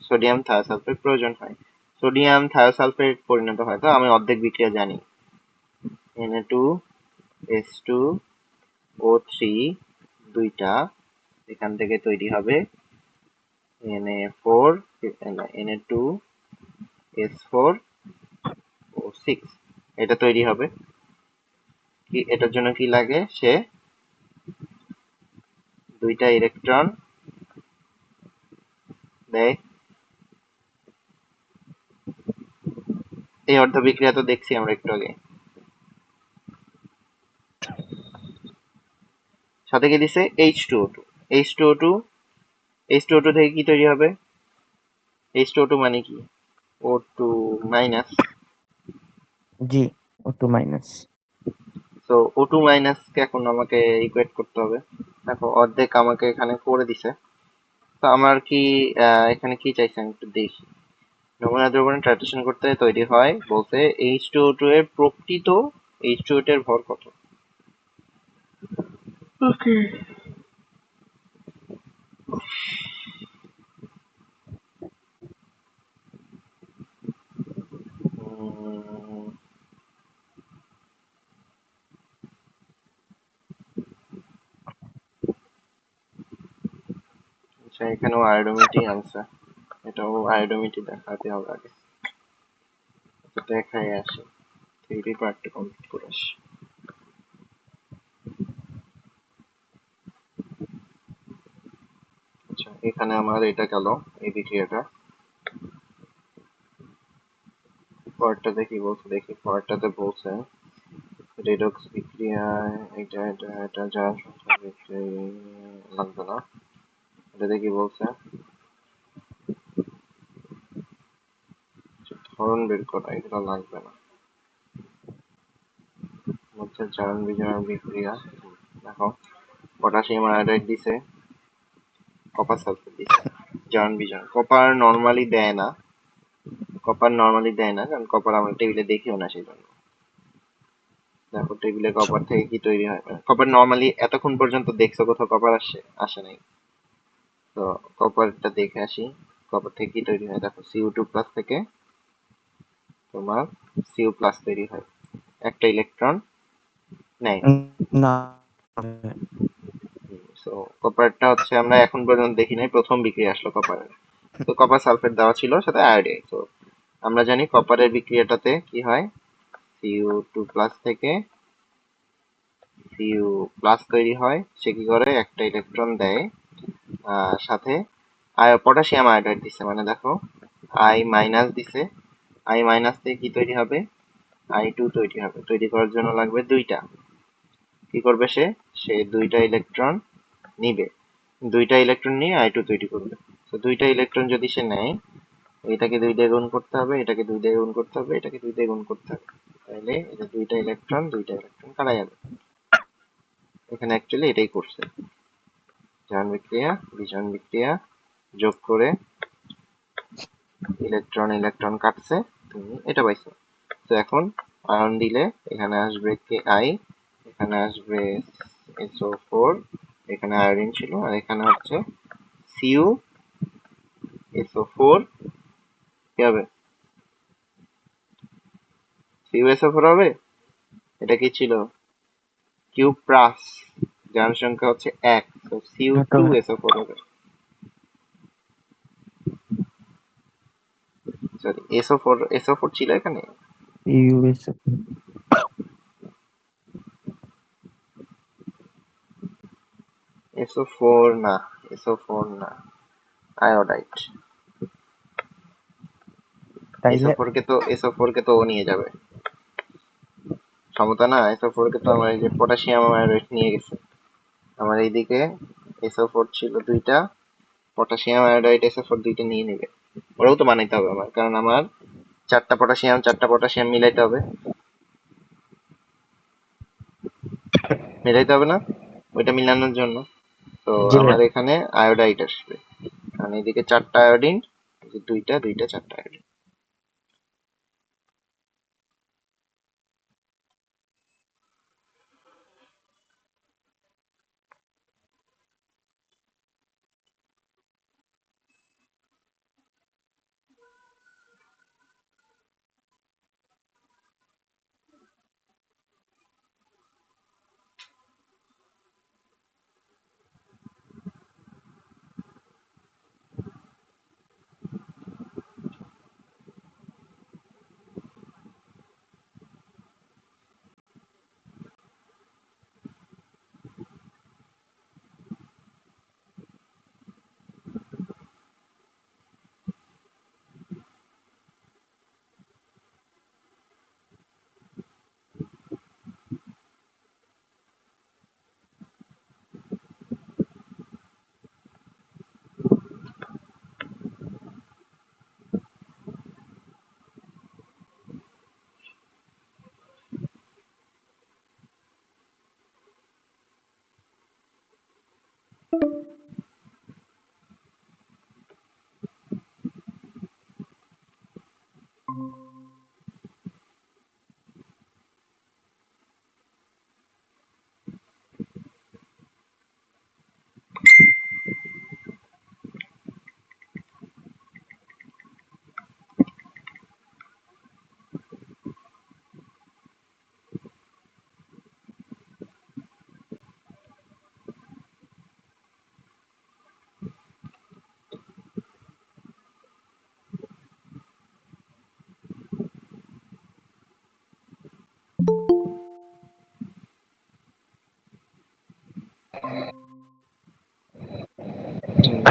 সোডিয়াম থায়োসালফেট প্রয়োজন হয়। সোডিয়াম থায়োসালফেট পরিণত হয়, তো আমি অর্ধেক বিক্রিয়া জানি, Na2H2O3 দুইটা, এখান থেকে তৈরি হবে Na4, Na2S4O6, এটা তৈরি হবে। কি এটার জন্য কি লাগে? সে দুইটা ইলেকট্রন দেয়। এই অর্ধ বিক্রিয়া তো দেখছি আমরা একটু আগে। সাথে কি দিছে? H2O2। H2O2, H2O2 থেকে কি তৈরি হবে? H2O2 মানে কি? O2 minus. জি, O2 মাইনাস। তো O2 মাইনাস কে এখন আমাকে ইকুয়েট করতে হবে। দেখো অর্ধেক আমাকে এখানে করে দিছে। তো আমার কি এখানে কি চাইছে আমি একটু দেখি। নমুনা দ্রবণে ট্রাইটেশন করতে তৈরি হয় বলতে H2O2 এর প্রকৃত H2O2 এর ভর কত? ওকে। আচ্ছা, এখানেও আয়োডোমিটি আনসার, এটাও আয়োডোমিটি দেখাতে হবে আগে। তো দেখাই আসি, থিওরি পার্টটা কমপ্লিট করে আসি। আচ্ছা, এখানে আমার এটা গেল, এই বিক্রিয়াটা। পরেরটাতে কি বলছে দেখি, পরেরটাতে বলছে রেডক্স বিক্রিয়ায় এটা এটা এটা যা বিক্রিয়া লাগবে না। এটাতে কি বলছে? ধরন বের করা, এগুলো লাগবে না। হচ্ছে জারণ বিজারণ বিক্রিয়া। দেখো, পটাশিয়াম আয়োডাইড দিছে, কপার সালফেট দিছে। জারণ বিজারণ কপার নরমালি দেয় না, কারণ কপার আমরা টেবিলে দেখিও না, সেই জন্য। দেখো টেবিলে কপার থেকে কি তৈরি হয়, কপার নরমালি এতক্ষণ পর্যন্ত দেখছো কোথাও কপার আসে? আসে নাই। তো কপারটা দেখে আসি, কপার থেকে কি তৈরি হয়। দেখো Cu2+ থেকে তোমার Cu+ তৈরি হয়, একটা ইলেকট্রন নেয়। না। সো কপারটা হচ্ছে আমরা এখন পর্যন্ত দেখি নাই, প্রথম বিক্রিয়া আসলো কপারের। তো কপার সালফেট দেওয়া ছিল সাথে আয়োডিন। তো আমরা জানি কপারের বিক্রিয়াটাতে কি হয়, Cu2+ থেকে Cu+ তৈরি হয়। সে কি করে, একটা ইলেকট্রন দেয়, সাথে পটাশিয়াম আয়োডাইড দিছে, মানে দেখো I- দিছে। I- থেকে কি তৈরি হবে, I2 তৈরি হবে। তৈরি করার জন্য লাগবে দুইটা। কি করবে সে, দুইটা ইলেকট্রন নিবে, দুইটা ইলেকট্রন নিয়ে I2 তৈরি করবে। তো দুইটা ইলেকট্রন যদি সে নেয়, এটাকে 2 দিয়ে গুণ করতে হবে, এটাকে 2 দিয়ে গুণ করতে হবে, এটাকে 2 দিয়ে গুণ করতে হবে, তাহলে এটা দুইটা ইলেকট্রন কাটা যাবে। এখানে অ্যাকচুয়ালি এটাই করছে, জারণ বিক্রিয়া বিজারণ বিক্রিয়া যোগ করে ইলেকট্রন ইলেকট্রন কাটছে, তুমি এটা পাইছো। তো এখন আয়ন দিলে এখানে আসবে Ki, এখানে আসবে SO4, এখানে আয়োডিন ছিল, আর এখানে হচ্ছে CuSO4, কি হবে, CuSO4 হবে। এটা কি ছিল, কিউপ্রাস, যার সংখ্যা হচ্ছে 1, তো Cu2SO4 হবে। সরি, SO4 ছিল এখানে, ইউএসএ SO4 না, SO4 না, আয়োডাইড। তাইলে SO4 কে তো ও নিয়ে যাবে, সমতা না, SO4 কে তো আমার এই যে পটাশিয়াম আয়োডাইড নিয়ে গেছে। আমার এইদিকে SO4 ছিল দুইটা, পটাশিয়াম আয়োডাইড SO4 দুইটা নিয়ে নেবে। ওরাও তো বানাইতে হবে আমার, কারণ আমার চারটা পটাশিয়াম মিলাইতে হবে, মিলাইতে হবে না, ওইটা মিলানোর জন্য। তো জি আমার ম্যাম। এখানে আয়োডাইড আসবে, কারণ এদিকে চারটা আয়োডিন, দুইটা দুইটা চারটা আয়োডিন।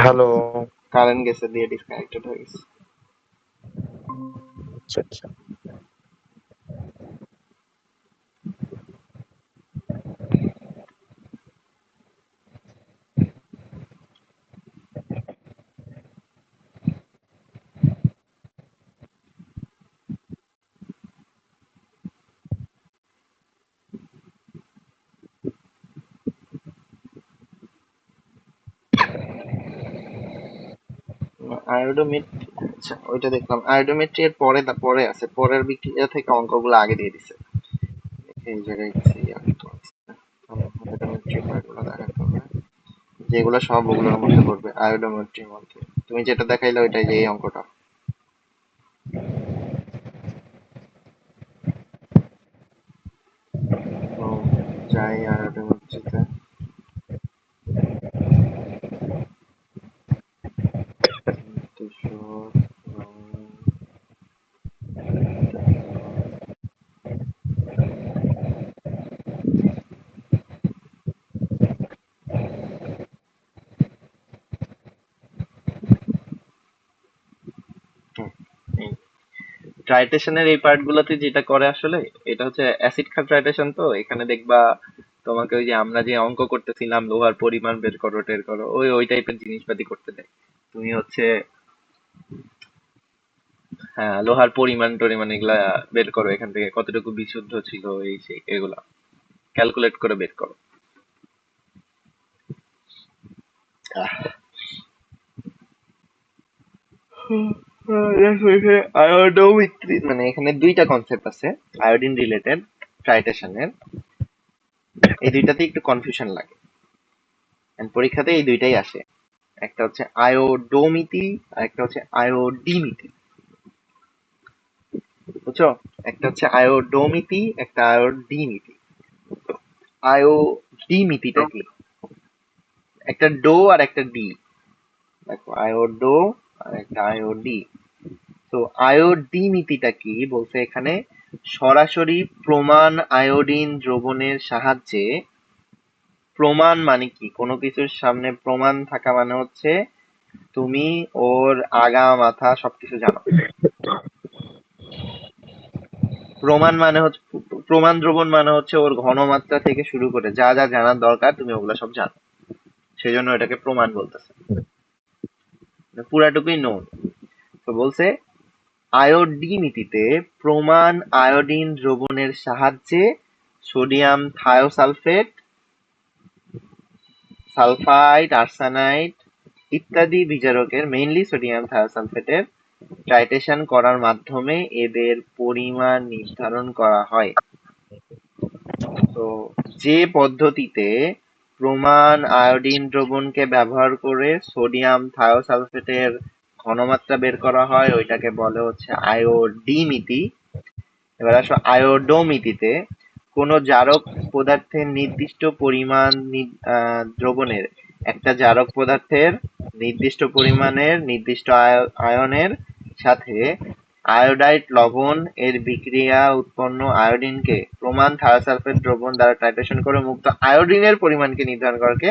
হ্যালো। কারেন্ট গেছে দিয়ে ডিসকানেক্টেড হয়ে গেছে। আচ্ছা আচ্ছা। আয়োডোমেট্রি, আচ্ছা ওইটা দেখলাম, আয়োডোমেট্রি এর পরে পরে আছে, পরের বিক্রিয়া থেকে অঙ্কগুলো আগে দিয়ে দিছে। এই জায়গায় কিছু আয়োডোমেট্রি পরেরগুলো দেখাতে হবে, যেগুলো সব ওগুলোর মধ্যে পড়বে আয়োডোমেট্রির মধ্যে। তুমি যেটা দেখাইলে ওইটাই, যে এই অঙ্কটা। তো যাই আয়োডোমেট্রিতে, ট্রাইটেশনের এই পার্ট গুলোতে যেটা করে আসলে, এটা হচ্ছে অ্যাসিড ক্ষার ট্রাইটেশন। তো এখানে দেখবা তোমাকে ওই যে আমরা যে অঙ্ক করতেছিলাম লোহার পরিমাণ বের করো টের করো, ওই ওই টাইপের জিনিসপাতি করতে দেয়। তুমি হচ্ছে হ্যাঁ লোহার পরিমাণ টরিমাণ এগুলা বের করো, এখান থেকে কতটুকু বিশুদ্ধ ছিল এই সেই এগুলা ক্যালকুলেট করে বের করো। দেখো এখানে আয়োডোমিত্রি মানে এখানে দুইটা কনসেপ্ট আছে আয়োডিন রিলেটেড ট্রাইটেশনের। এই দুইটাতে একটু কনফিউশন লাগে, and পরীক্ষাতে এই দুইটাই আসে। একটা হচ্ছে আয়োডোমিতি আর একটা হচ্ছে আয়োডিমিতি, বুঝছো? একটা হচ্ছে আয়োডোমিতি, একটা আয়োডিমিতি। তো আয়োডিমিতিটা কি? একটা ডো আর একটা ডি। দেখো আয়োডো আর একটা আয়োডি। তো আয়োডিমিতিটা কি বলছে এখানে, সরাসরি প্রমাণ আয়োডিন দ্রবণের সাহায্যে। প্রমাণ মানে কি, কোনো কিছুর সামনে প্রমাণ থাকা মানে হচ্ছে তুমি ওর আগা মাথা সবকিছু জানো। প্রমাণ মানে হচ্ছে প্রমাণ দ্রবণ মানে হচ্ছে ওর ঘনমাত্রা থেকে শুরু করে যা যা জানার দরকার তুমি ওগুলো সব জানো, সেজন্য এটাকে প্রমাণ বলতেছে, পুরাটুকুই নোন। তো বলছে আয়োডিমিতিতে প্রমাণ আয়োডিন দ্রবণের সাহায্যে সোডিয়াম থায়োসালফেট, সালফাইড, আর্সেনাইড ইত্যাদি বিজারকের মেইনলি সোডিয়াম থায়োসালফেটের ট্রাইটেশন করার মাধ্যমে এদের পরিমাণ নির্ধারণ করা হয়। তো যে পদ্ধতিতে প্রমাণ আয়োডিন দ্রবণকে ব্যবহার করে সোডিয়াম থায়োসালফেটের ঘনমাত্রা বের করা হয় ওইটাকে বলে হচ্ছে আয়োডিমিতি। এবার আসো আয়োডোমিতিতে কোন জারক পদার্থের নির্দিষ্ট পরিমাণ দ্রবণের একটা জারক পদার্থের নির্দিষ্ট পরিমাণের নির্দিষ্ট আয়নের সাথে আয়োডাইড লবণ এর বিক্রিয়া উৎপন্ন আয়োডিনকে প্রমাণ থায়োসালফেট দ্রবণ দ্বারা টাইট্রেশন করে মুক্ত আয়োডিনের পরিমাণকে নির্ধারণ করাকে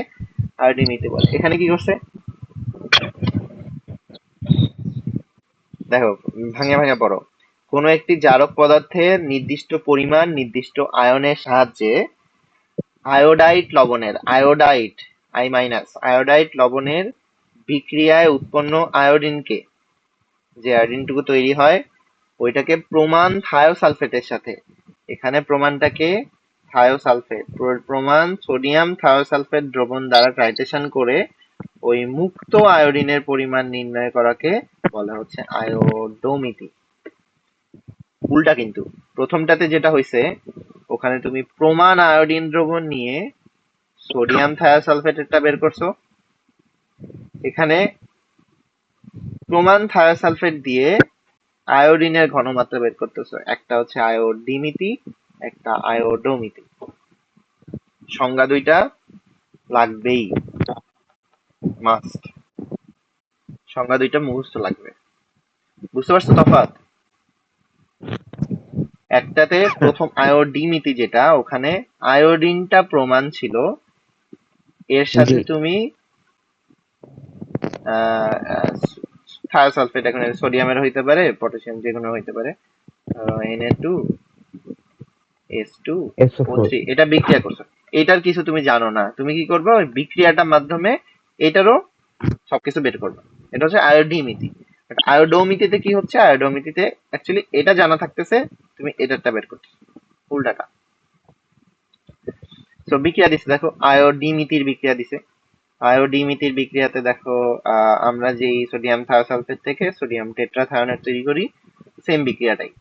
আয়োডিমিতি বলে। এখানে কি করছে দেখো, ভাঙে ভাঙে পড়ো। কোনো একটি জারক পদার্থের নির্দিষ্ট পরিমাণ নির্দিষ্ট আয়নের সাহায্যে আয়োডাইড লবণের আয়োডাইড লবণের বিক্রিয়ায় উৎপন্ন আয়োডিনকে, যে আয়োডিনটুকু তৈরি হয় ওইটাকে প্রমাণ থায়োসালফেটের সাথে, এখানে প্রমাণটাকে থায়োসালফেট, প্রমাণ সোডিয়াম থায়োসালফেট দ্রবণ দ্বারা টাইট্রেশন করে ওই মুক্ত আয়োডিনের পরিমাণ নির্ণয় করাকে বলা হচ্ছে আয়োডোমিতি। উল্টা কিন্তু প্রথমটাতে যেটা হয়েছে ওখানে তুমি প্রমাণ আয়োডিন দ্রবণ নিয়ে সোডিয়াম থায়োসালফেটেরটা বের করছো, এখানে প্রমাণ থায়োসালফেট দিয়ে আয়োডিনের ঘনমাত্রা বের করতেছো। একটা হচ্ছে আয়োডিমিতি, একটা আয়োডোমিতি। সংজ্ঞা দুইটা লাগবেই, মাস্ট। সংজ্ঞা দুইটা মুখস্থ লাগবে, বুঝতে পারছো তফাৎ? একটাতে প্রথম আয়োডিমিতি যেটা, ওখানে আয়োডিনটা প্রমাণ ছিল, এর সাথে তুমি থায়োসালফেট, এখন সোডিয়ামের হইতে পারে পটাশিয়াম যে কোনো হইতে পারে, Na2S2O3 এটা বিক্রিয়া করছো। এটার কিছু তুমি জানো না, তুমি কি করবে ওই বিক্রিয়াটার মাধ্যমে এটারও সবকিছু বের করবে। এটা হচ্ছে আয়োডিমিতি। আয়োডোমিতিতে কি হচ্ছে, আয়োডোমিতিতে অ্যাকচুয়ালি এটা জানা থাকতেছে, তুমি এটারটা বের করতেছো, উল্টাটা। তো বিক্রিয়া দিছে দেখো, আয়োডিমিতির বিক্রিয়া দিছে। আয়োডিমিতির বিক্রিয়াতে দেখো আমরা যে সোডিয়াম থায়োসালফেট থেকে সোডিয়াম টেট্রাথায়োনেট তৈরি করি, সেম বিক্রিয়াটাই।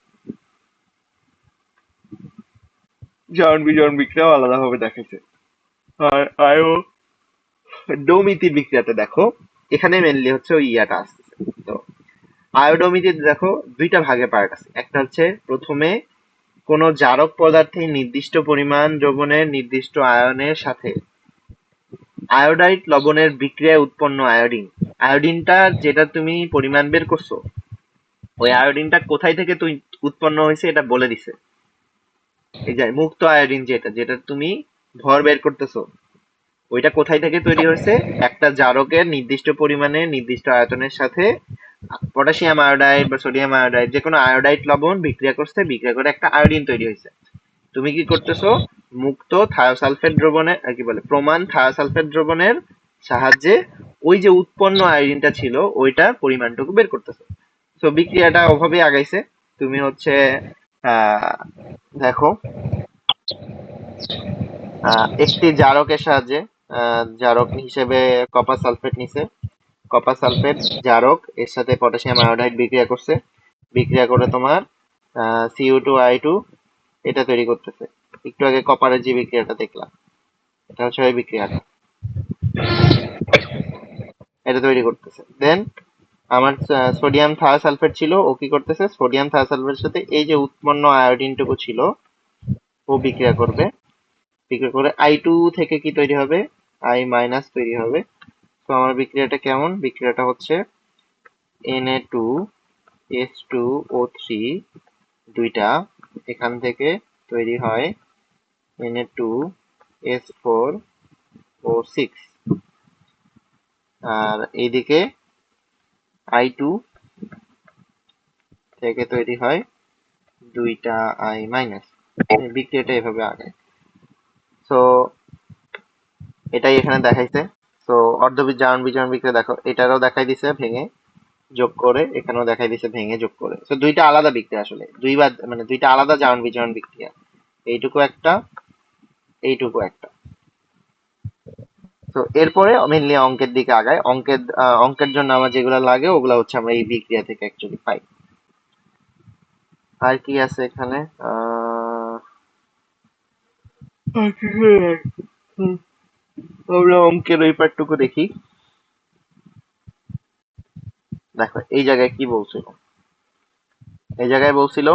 জারণ বিজারণ বিক্রিয়াও আলাদাভাবে দেখাচ্ছে। আর আয়োডোমিতির বিক্রিয়াতে দেখো এখানে মেনলি হচ্ছে ওই ইয়াটা আসছে। তো আয়োডোমিতিতে দেখো দুইটা ভাগে পার্ট আছে। একটা হচ্ছে প্রথমে কোন জারক পদার্থের নির্দিষ্ট পরিমাণ দ্রবণের নির্দিষ্ট আয়নের সাথে আয়োডাইড লবণের বিক্রিয়ায় উৎপন্ন আয়োডিন। আয়োডিনটা যেটা তুমি পরিমাণ বের করছো, ওই আয়োডিনটা কোথায় থেকে তুই উৎপন্ন হয়েছে এটা বলে দিছে। এই যে মুক্ত আয়োডিন যেটা, যেটা তুমি ভর বের করতেছো, ওইটা কোথায় থেকে তৈরি হয়েছে, একটা জারকের নির্দিষ্ট পরিমাণে নির্দিষ্ট আয়তনের সাথে পটাশিয়াম আয়োডাইড বা সোডিয়াম আয়োডাইড যে কোনো আয়োডাইড লবণ বিক্রিয়া করছে, বিক্রিয়া করে একটা আয়োডিন তৈরি হয়েছে। তুমি কি করতেছো, মুক্ত থায়োসালফেট দ্রবণে কি বলে প্রমাণ থায়োসালফেট দ্রবণের সাহায্যে ওই যে উৎপন্ন আয়োডিনটা ছিল ওইটার পরিমাণটুকু বের করতেছো। তো বিক্রিয়াটা ওভাবেই আগাইছে। তুমি হচ্ছে আহ দেখো একটি জারকের সাহায্যে জারক হিসেবে কপার সালফেট নিছে। কপার সালফেট জারক এর সাথে পটাশিয়াম আয়োডাইড বিক্রিয়া করছে, বিক্রিয়া করে তোমার Cu2 I2 এটা তৈরি করতেছে। একটু আগে কপারের যে বিক্রিয়াটা দেখলাম, এটা হচ্ছে ওই বিক্রিয়াটা, এটা তৈরি করতেছে। দেন আমার সোডিয়াম থায়োসালফেট ছিল, ও কি করতেছে, সোডিয়াম থায়োসালফেটের সাথে এই যে উৎপন্ন আয়োডিনটুকু ছিল ও বিক্রিয়া করবে, বিক্রিয়া করে I2 থেকে কি তৈরি হবে, I- তৈরি হবে। তো আমার বিক্রিয়াটা কেমন, বিক্রিয়াটা হচ্ছে Na2S2O3 দুইটা, এখান থেকে তৈরি হয় Na2S4O6, আর এইদিকে I2 থেকে তৈরি হয় দুইটা I-। বিক্রিয়াটা এভাবে আগায়। তো এটাই এখানে দেখাইছে। তো অর্ধবীজ জারণ বিজারণ বিক্রিয়া দেখো, এটারও দেখাই দিছে ভেঙে যোগ করে, এখানেও দেখাই দিছে ভেঙে যোগ করে। তো দুইটা আলাদা বিক্রিয়া, আসলে দুইবার মানে দুইটা আলাদা জারণ বিজারণ বিক্রিয়া, এইটুকু একটা, এইটুকু একটা। তো এরপরে মেনলি অঙ্কের দিকে আগায়। অঙ্কের জন্য আমার যেগুলো লাগে ওগুলা হচ্ছে আমরা এই বিক্রিয়া থেকে অ্যাকচুয়ালি পাই। আর কি আছে এখানে, আমরা অঙ্কের ওই পার্টটুকু দেখি। দেখো এই জায়গায় কি বলছিল, এই জায়গায় বলছিল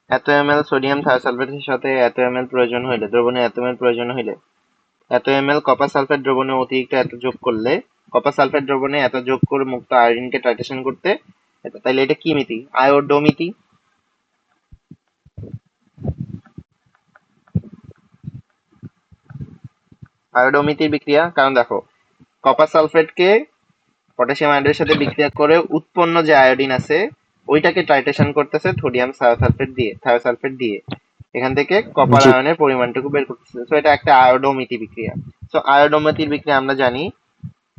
এত ml সোডিয়াম থায়োসালফেটের সাথে এত ml প্রয়োজন হইলে, দ্রবণে এত ml প্রয়োজন হইলে এত ml কপার সালফেট দ্রবণে অতিরিক্ত এত যোগ করলে, কপার সালফেট দ্রবণে এত যোগ করে মুক্ত আয়োডিনকে টাইট্রেশন করতে, তাইলে এটা কি মিতি, আয়োডোমিতি। আয়োডোমিতির বিক্রিয়া, কারণ দেখো কপার সালফেটকে পটাশিয়াম আয়োডাইডের সাথে বিক্রিয়া করে উৎপন্ন যে আয়োডিন আছে ওইটাকে টাইট্রেশন করতেছে সোডিয়াম থায়োসালফেট দিয়ে এখান থেকে কপার জি। আয়নের পরিমাণটুকু বের করতেছে। তো এটা একটা আয়োডোমিতি বিক্রিয়া। তো আয়োডোমিতির বিক্রিয়া আমরা জানি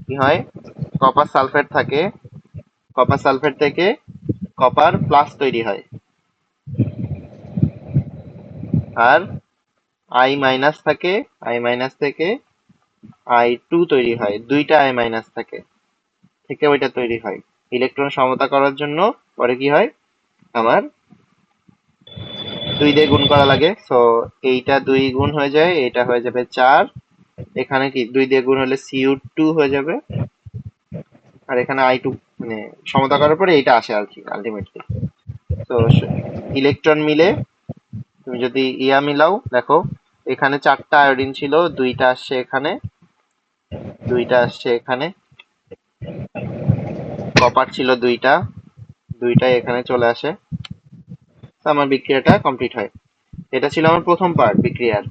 কি হয়, কপার সালফেট থাকে, কপার সালফেট থেকে কপার প্লাস তৈরি হয়, আর I- থাকে, I- থেকে I2 তৈরি হয়, দুইটা I- থাকে, থেকে ওইটা তৈরি হয়। ইলেকট্রন সমতা করার জন্য পরে কি হয়, আমার 2 দিয়ে গুণ করা লাগে। সো এইটা 2 গুণ হয়ে যায়, এটা হয়ে যাবে 4, এখানে কি 2 দিয়ে গুণ হলে Cu2 হয়ে যাবে, আর এখানে I2 মানে সমতা করার পরে এইটা আসে আর কি আলটিমেটলি। তো ইলেকট্রন মিলে তুমি যদি ইয়া মিলাও, দেখো এখানে 4টা আয়োডিন ছিল, 2টা আসছে এখানে, 2টা আসছে এখানে, কপার ছিল 2টা, 2টাই এখানে চলে আসে। তো আমার বিক্রিয়াটা কমপ্লিট হয়। এটা ছিল আমার প্রথম পার্ট বিক্রিয়ার,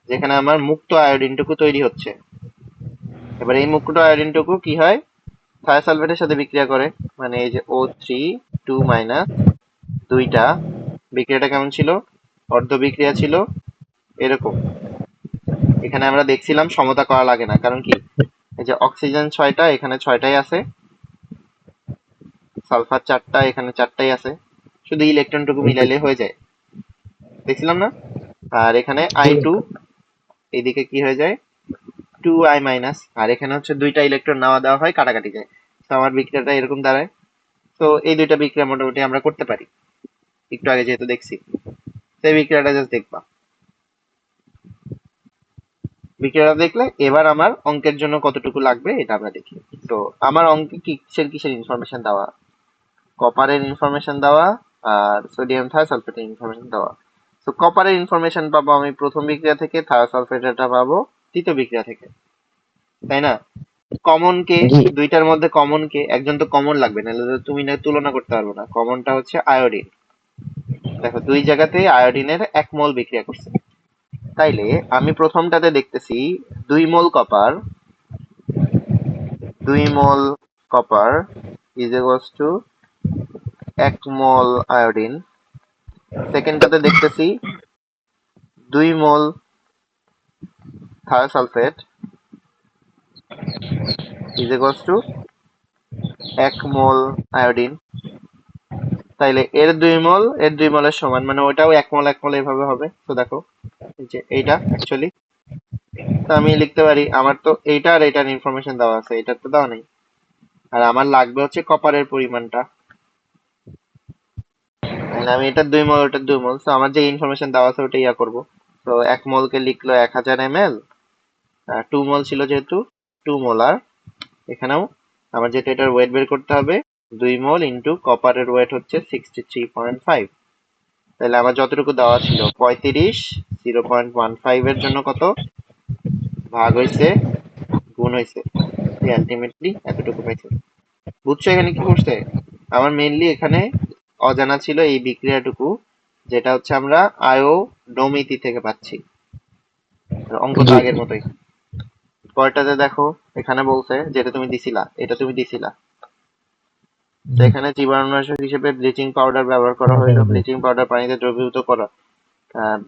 যেখানে আমার মুক্ত আয়োডিনটুকু তৈরি হচ্ছে। এবার এই মুক্ত আয়োডিনটুকু কি হয়, থায়োসালফেটের সাথে বিক্রিয়া করে, মানে এই যে O3 2- দুইটা, বিক্রিয়াটা কেমন ছিল, অর্ধ বিক্রিয়া ছিল এরকম। এখানে আমরা দেখছিলাম সমতা করা লাগে না, কারণ কি এই যে অক্সিজেন 6টা এখানে 6টাই আছে, সালফার 4টা এখানে 4টাই আছে, শুধু ইলেকট্রনটুকু মিলাইলে হয়ে যায়, দেখছিলাম না। আর এখানে I2 এইদিকে কি হয়ে যায়, 2I-, আর এখানে হচ্ছে 2টা ইলেকট্রন নেওয়া দেওয়া হয়, কাটাকাটি যায়। তো আমার বিক্রিয়াটা এরকম দাঁড়ায়। তো এই দুইটা বিক্রিয়া মোটামুটি আমরা করতে পারি, একটু আগে যেহেতু দেখছি। তো এই বিক্রিয়াটা জাস্ট দেখবা, বিক্রিয়াটা দেখলে এবার আমার অঙ্কের জন্য কতটুকু লাগবে এটা আমরা দেখি। তো আমার অঙ্কে কিসের কিসের ইনফরমেশন দেওয়া, কপারের ইনফরমেশন দেওয়া আর সোডিয়াম থায়োসালফেটের ইনফরমেশন দেওয়া। তো কপারের ইনফরমেশন পাবো আমি প্রথম বিক্রিয়া থেকে, থায়োসালফেটেরটা পাবো তৃতীয় বিক্রিয়া থেকে, তাই না। কমন কে, জি। দুইটার মধ্যে কমন কে, একজন তো কমন লাগবে, নাহলে তো তুমি না তুলনা করতে পারবো না। কমনটা হচ্ছে আয়োডিন। দেখো দুই জায়গাতেই আয়োডিনের 1 মোল বিক্রিয়া করছে, তাইলে আমি প্রথমটাতে দেখতেছি 2 mole copper, 2 mole copper is equals to 1 mole iodine. সেকেন্ডটাতে দেখতেছি 2 mole thiosulphate is equals to 1 mole iodine. তাইলে এর 2 মোল এর 2 মোলের সমান, মানে ওটাও 1 মোল 1 মোল এভাবে হবে। তো দেখো এই যে এইটা অ্যাকচুয়ালি, তো আমি লিখতে পারি, আমার তো এইটা আর এইটার ইনফরমেশন দেওয়া আছে, এটা তো দেওয়া নেই। আর আমার লাগবে হচ্ছে কপারের পরিমাণটা, তাহলে আমি এটার 2 মোল ওটার 2 মোল, তো আমার যে ইনফরমেশন দেওয়া আছে ওটা ইয়া করবো। তো 1 মোলকে লিখলো 1000 ml, 2 মোল ছিল যেহেতু 2 মোলার। এখানেও আমার যেটা এটার ওয়েট বের করতে হবে, 2 মোল ইন্টু কপারের ওয়েট হচ্ছে 63.5। তাহলে আমার যতটুকু দেওয়া ছিল 35, 0.15 এর জন্য কত ভাগ হয়েছে, গুণ হয়েছে, আলটিমেটলি এতটুকু পাইছে। বুঝছো এখানে কি করছে? আমার মেইনলি এখানে অজানা ছিল এই বিক্রিয়াটুকু, যেটা হচ্ছে আমরা আয়োডোমিতি থেকে পাচ্ছি। অঙ্কটা জি আগের মতোই। পরেরটাতে দেখো, এখানে বলছে যেটা তুমি দিছিলা, এটা তুমি দিছিলা। তো এখানে জীবাণুনাশক হিসেবে ব্লিচিং পাউডার ব্যবহার করা হইলো। ব্লিচিং পাউডার পানিতে দ্রবীভূত করা,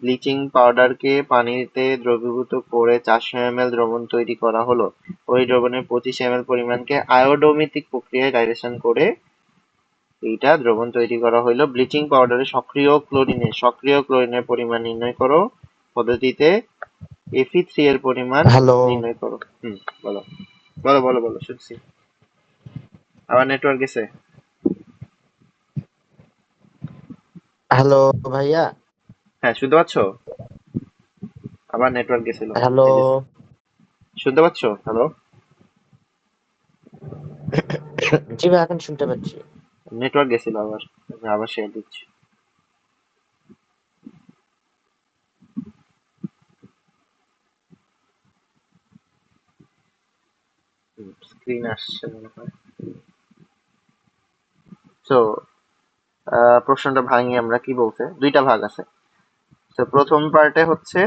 ব্লিচিং পাউডারকে পানিতে দ্রবীভূত করে 400 ml দ্রবণ তৈরি করা হলো। ওই দ্রবণের 25 ml পরিমাণকে আয়োডোমিতিক প্রক্রিয়ায় ডাইরেকশন করে এইটা দ্রবণ তৈরি করা হইলো। ব্লিচিং পাউডারে সক্রিয় ক্লোরিনের পরিমাণ নির্ণয় করো। পদ্ধতিতে Fe3 এর পরিমাণ হ্যালো নির্ণয় করো। বলো বলো বলো বলো, শুনছি। আবার নেটওয়ার্ক গেছে? হ্যালো ভাইয়া হ্যাঁ, শুনতে পাচ্ছো? আবার নেটওয়ার্ক গেছিল। হ্যালো এই যে, শুনতে পাচ্ছো? হ্যালো? জি ভাই এখন শুনতে পাচ্ছি। নেটওয়ার্ক গেছিল আবার। আবার শেয়ার দিচ্ছি। স্ক্রিন আসছে মনে হয়। তো প্রশ্নটা ভাঙি আমরা, কি বলছে, দুইটা ভাগ আছে। তো প্রথম পার্টে হচ্ছে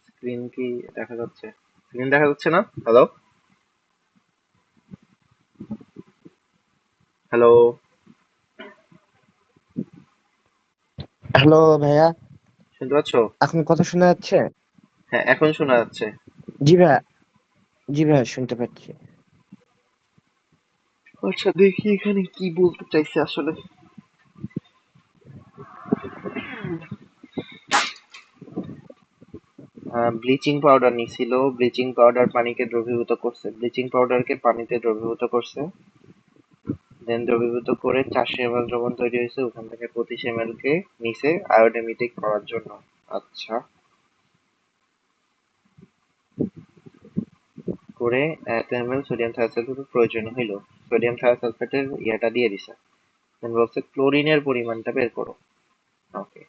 স্ক্রিন কি দেখা যাচ্ছে? স্ক্রিন দেখা যাচ্ছে না? হ্যালো? হ্যালো? হ্যালো ভাইয়া শুনতে পাচ্ছো? এখন কথা শোনা যাচ্ছে? হ্যাঁ, এখন শোনা যাচ্ছে। জি ভাইয়া, জি ভাইয়া শুনতে পাচ্ছি। আচ্ছা, দেখি এখানে কি বলতে চাইছে আসলে। ব্লিচিং পাউডার নিছিল, ব্লিচিং পাউডার পানিকে দ্রবীভূত করছে, ব্লিচিং পাউডারকে পানিতে দ্রবীভূত করছে, দেন দ্রবীভূত করে 400 ml দ্রবণ তৈরি হয়েছে। ওখান থেকে 25 ml কে নিচে আয়োডেমিটিক করার জন্য। আচ্ছা, করে 1 ml সোডিয়াম থায়োসালফেটের প্রয়োজন হইল। সোডিয়াম থায়োসালফেটের ইয়েটা দিয়ে দিছে, দেন বলছে ক্লোরিনের পরিমাণটা বের করো। ওকে,